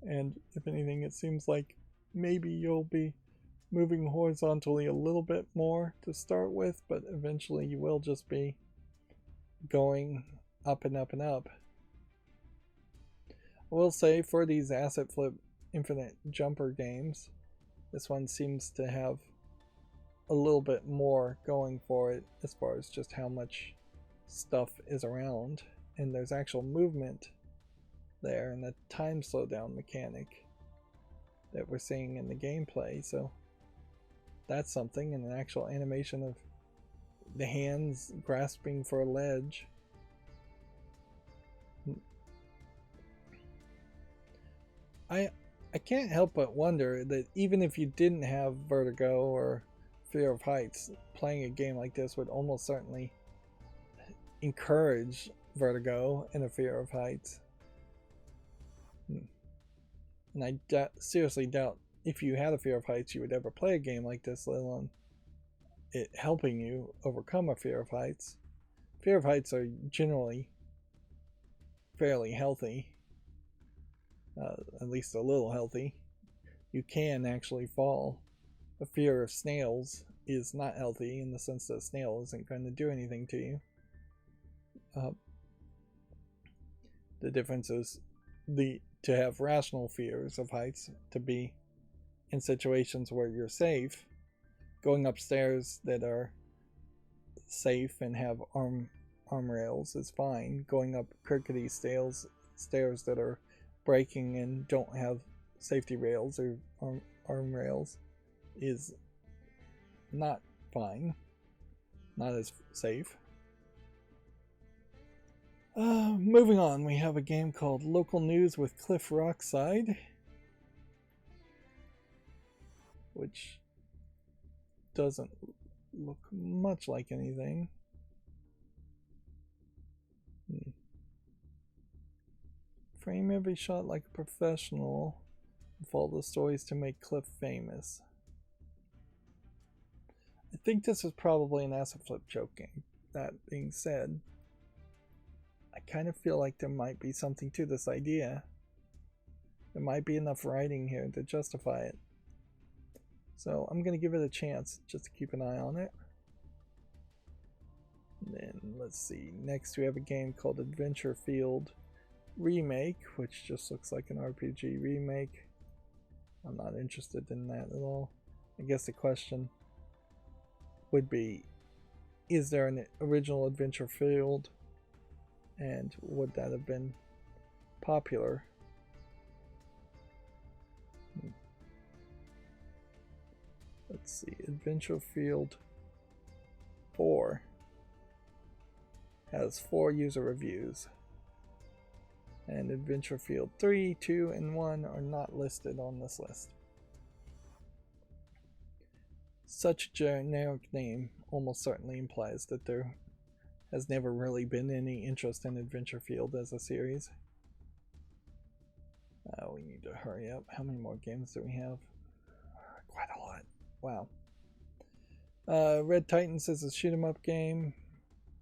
and if anything it seems like maybe you'll be moving horizontally a little bit more to start with, but eventually you will just be going up and up and up. I will say for these asset flip infinite jumper games, this one seems to have a little bit more going for it as far as just how much stuff is around, and there's actual movement there and a time slowdown mechanic that we're seeing in the gameplay, so that's something, and an actual animation of the hands grasping for a ledge. I can't help but wonder that even if you didn't have vertigo or fear of heights, playing a game like this would almost certainly encourage vertigo and a fear of heights. And I seriously doubt if you had a fear of heights you would ever play a game like this, let alone it helping you overcome a fear of heights. Fear of heights are generally fairly healthy, at least a little healthy. You can actually fall. The fear of snails is not healthy in the sense that a snail isn't going to do anything to you. The difference is to have rational fears of heights, to be in situations where you're safe. Going upstairs that are safe and have arm rails is fine. Going up crickety stairs that are breaking and don't have safety rails or arm rails is not fine. Not as safe. Moving on, we have a game called Local News with Cliff Rockside, which doesn't look much like anything. Frame every shot like a professional and follow the stories to make Cliff famous. I think this is probably an asset flip joke game. That being said, I kind of feel like there might be something to this idea. There might be enough writing here to justify it. So I'm going to give it a chance just to keep an eye on it. And then let's see. Next we have a game called Adventure Field Remake, which just looks like an RPG remake. I'm not interested in that at all. I guess the question would be, is there an original Adventure Field? And would that have been popular? Let's see. Adventure Field 4 has 4 user reviews. And Adventure Field 3, 2, and 1 are not listed on this list. Such a generic name almost certainly implies that there has never really been any interest in Adventure Field as a series. We need to hurry up. How many more games do we have? Quite a lot. Wow. Red Titans is a shoot 'em up game.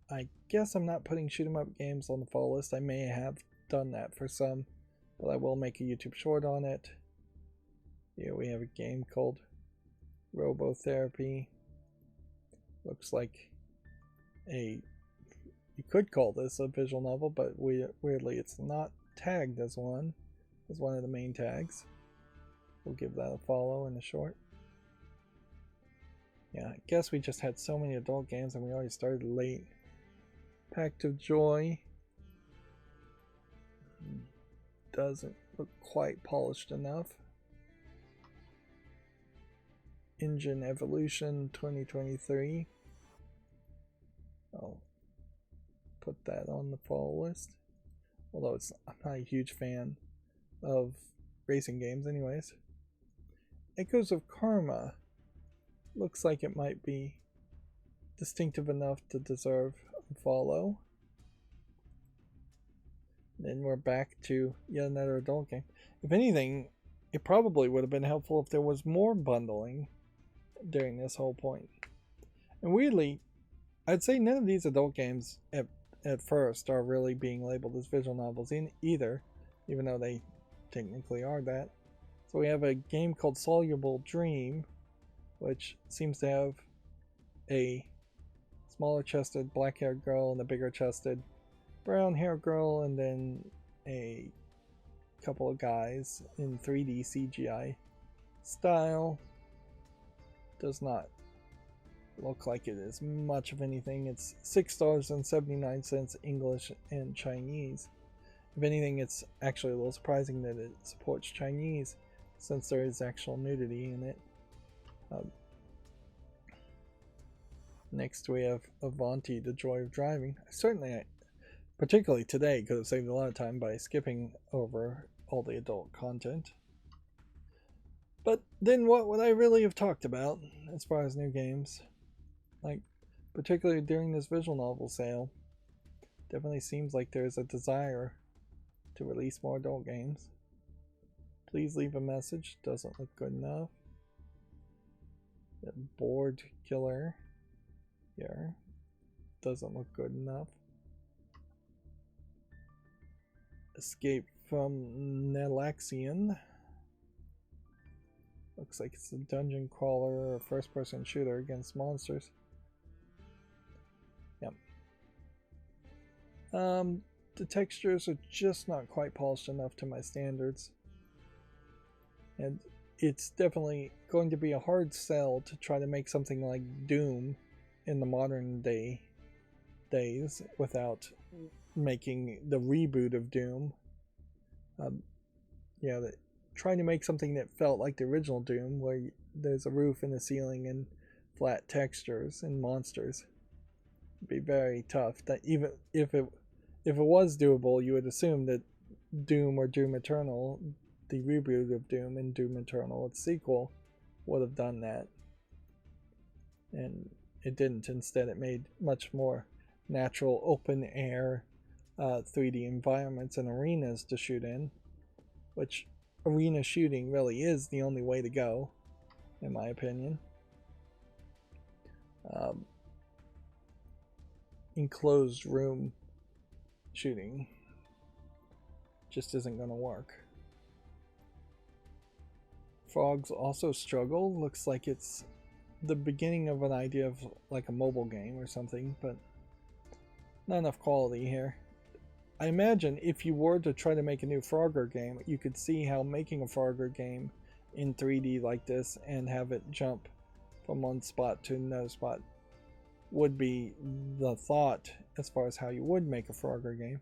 I guess I'm not putting shoot 'em up games on the fall list. I may have done that for some, but I will make a YouTube short on it. Here we have a game called Robotherapy. Looks like you could call this a visual novel, but weirdly it's not tagged as one of the main tags. We'll give that a follow in a short. Yeah, I guess we just had so many adult games and we already started late. Pact of Joy doesn't look quite polished enough. Engine Evolution 2023. I'll put that on the fall list. Although I'm not a huge fan of racing games anyways. Echoes of Karma looks like it might be distinctive enough to deserve a follow. Then we're back to yet another adult game. If anything, it probably would have been helpful if there was more bundling during this whole point. And weirdly, I'd say none of these adult games at first are really being labeled as visual novels in either, even though they technically are that. So we have a game called Soluble Dream, which seems to have a smaller chested black haired girl and a bigger chested brown haired girl, and then a couple of guys in 3D CGI style. Does not look like it is much of anything. It's $6.79 English and Chinese. If anything, it's actually a little surprising that it supports Chinese, since there is actual nudity in it. Next we have Avanti, The Joy of Driving. Particularly today, could have saved a lot of time by skipping over all the adult content. But then what would I really have talked about as far as new games? Like, particularly during this visual novel sale, definitely seems like there's a desire to release more adult games. Please leave a message. Doesn't look good enough. The Board Killer here doesn't look good enough. Escape from Nelaxion. Looks like it's a dungeon crawler or a first-person shooter against monsters. Yep. the textures are just not quite polished enough to my standards. And it's definitely going to be a hard sell to try to make something like Doom in the modern days without making the reboot of Doom. Yeah, trying to make something that felt like the original Doom, where there's a roof and a ceiling and flat textures and monsters, would be very tough. That even if it was doable, you would assume that Doom or Doom Eternal, the reboot of Doom and Doom Eternal, its sequel, would have done that. And it didn't. Instead, it made much more natural open air 3D environments and arenas to shoot in, which arena shooting really is the only way to go, in my opinion. Enclosed room shooting just isn't going to work. Frogs also struggle. Looks like it's the beginning of an idea of like a mobile game or something, but not enough quality here. I imagine if you were to try to make a new Frogger game, you could see how making a Frogger game in 3D like this and have it jump from one spot to another spot would be the thought as far as how you would make a Frogger game.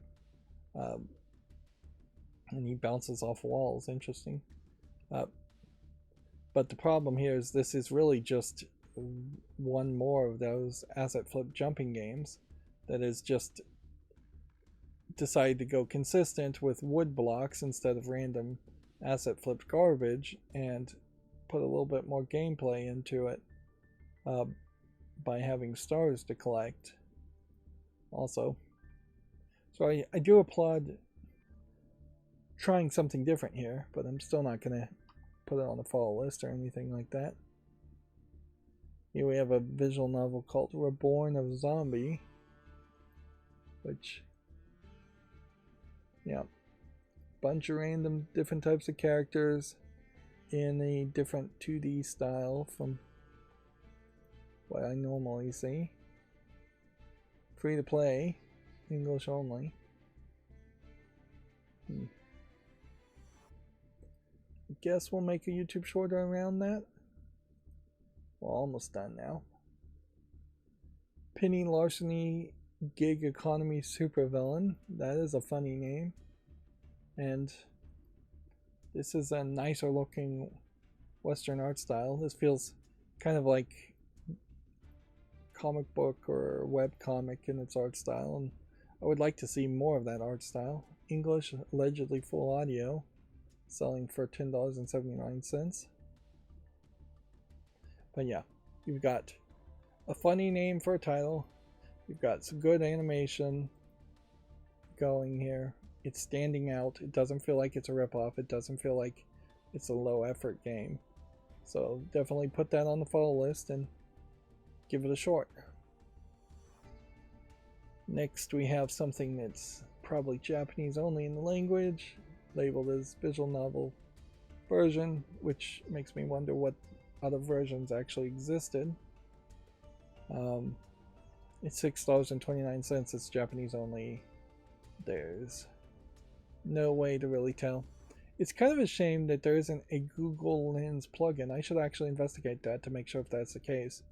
And he bounces off walls, interesting. But the problem here is this is really just one more of those asset flip jumping games that is just decided to go consistent with wood blocks instead of random asset flipped garbage and put a little bit more gameplay into it by having stars to collect also. So I do applaud trying something different here, but I'm still not going to put it on the follow list or anything like that. Here we have a visual novel called Reborn of Zombie, which, yeah, bunch of random different types of characters in a different 2D style from what I normally see. Free to play, English only. I guess we'll make a YouTube short around that. We're almost done now. Penny Larceny Gig Economy Supervillain. That is a funny name. And this is a nicer looking Western art style. This feels kind of like comic book or web comic in its art style, and I would like to see more of that art style. English, allegedly full audio, selling for $10.79. But yeah, you've got a funny name for a title. You've got some good animation going here. It's standing out. It doesn't feel like it's a ripoff. It doesn't feel like it's a low effort game. So definitely put that on the follow list and give it a short. Next we have something that's probably Japanese only in the language, labeled as visual novel version, which makes me wonder what other versions actually existed. It's $6.29. It's Japanese only. There's no way to really tell. It's kind of a shame that there isn't a Google Lens plugin. I should actually investigate that to make sure if that's the case,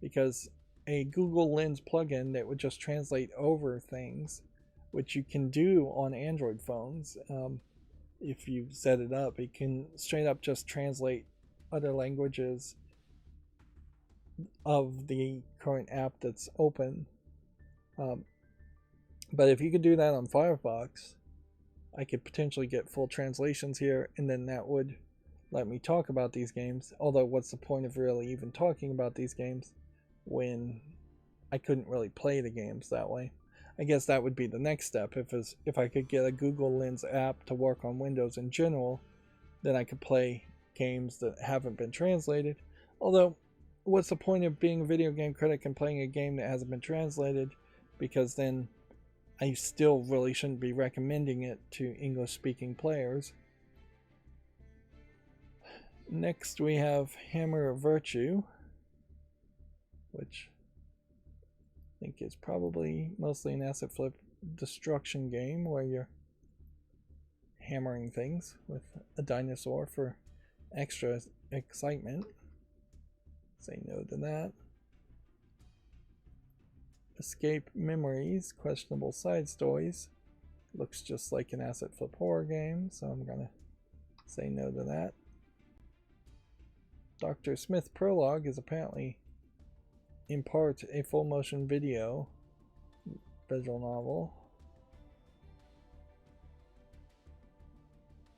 because a Google Lens plugin that would just translate over things, which you can do on Android phones, if you set it up, it can straight up just translate other languages of the current app that's open. But if you could do that on Firefox, I could potentially get full translations here, and then that would let me talk about these games. Although what's the point of really even talking about these games when I couldn't really play the games that way? I guess that would be the next step. If I could get a Google Lens app to work on Windows in general, then I could play games that haven't been translated. Although, what's the point of being a video game critic and playing a game that hasn't been translated? Because then I still really shouldn't be recommending it to English-speaking players. Next we have Hammer of Virtue, which I think is probably mostly an asset flip destruction game where you're hammering things with a dinosaur for extra excitement. Say no to that. Escape Memories, questionable side stories. Looks just like an asset flip horror game, so I'm gonna say no to that. Dr. Smith Prologue is apparently in part a full motion video visual novel.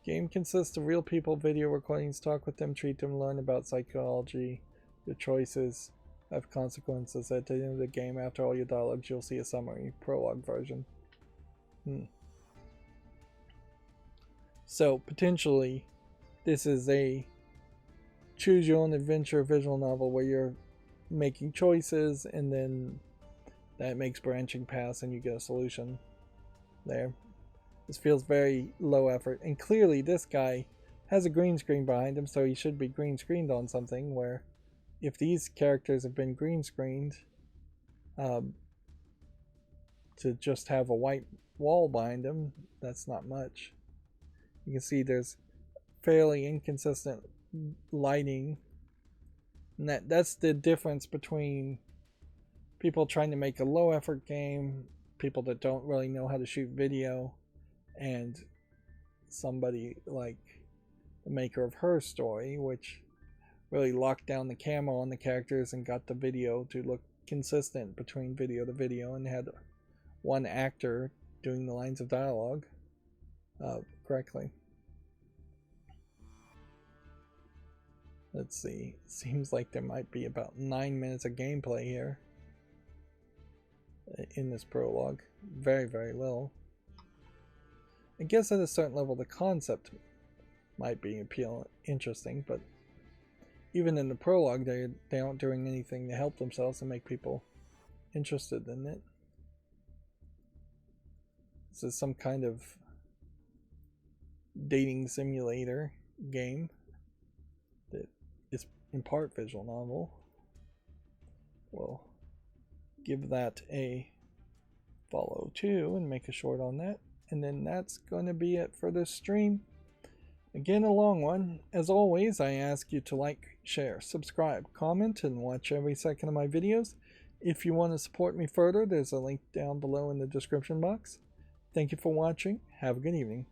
Game consists of real people video recordings, talk with them, treat them, learn about psychology. Your choices have consequences. At the end of the game, after all your dialogues, you'll see a summary prologue version. So potentially this is a choose your own adventure visual novel where you're making choices and then that makes branching paths and you get a solution there. This feels very low effort, and clearly this guy has a green screen behind him, so he should be green screened on something, where if these characters have been green screened to just have a white wall behind him, that's not much. You can see there's fairly inconsistent lighting, and that's the difference between people trying to make a low effort game, people that don't really know how to shoot video, and somebody like the maker of Her Story, which really locked down the camera on the characters and got the video to look consistent between video to video, and had one actor doing the lines of dialogue correctly. Let's see, seems like there might be about 9 minutes of gameplay here in this prologue. Very, very little. I guess at a certain level the concept might be interesting, but even in the prologue they aren't doing anything to help themselves and make people interested in it. This is some kind of dating simulator game that is in part visual novel. We'll give that a follow too and make a short on that. And then that's going to be it for this stream. Again, a long one. As always, I ask you to like, share, subscribe, comment, and watch every second of my videos. If you want to support me further, there's a link down below in the description box. Thank you for watching. Have a good evening.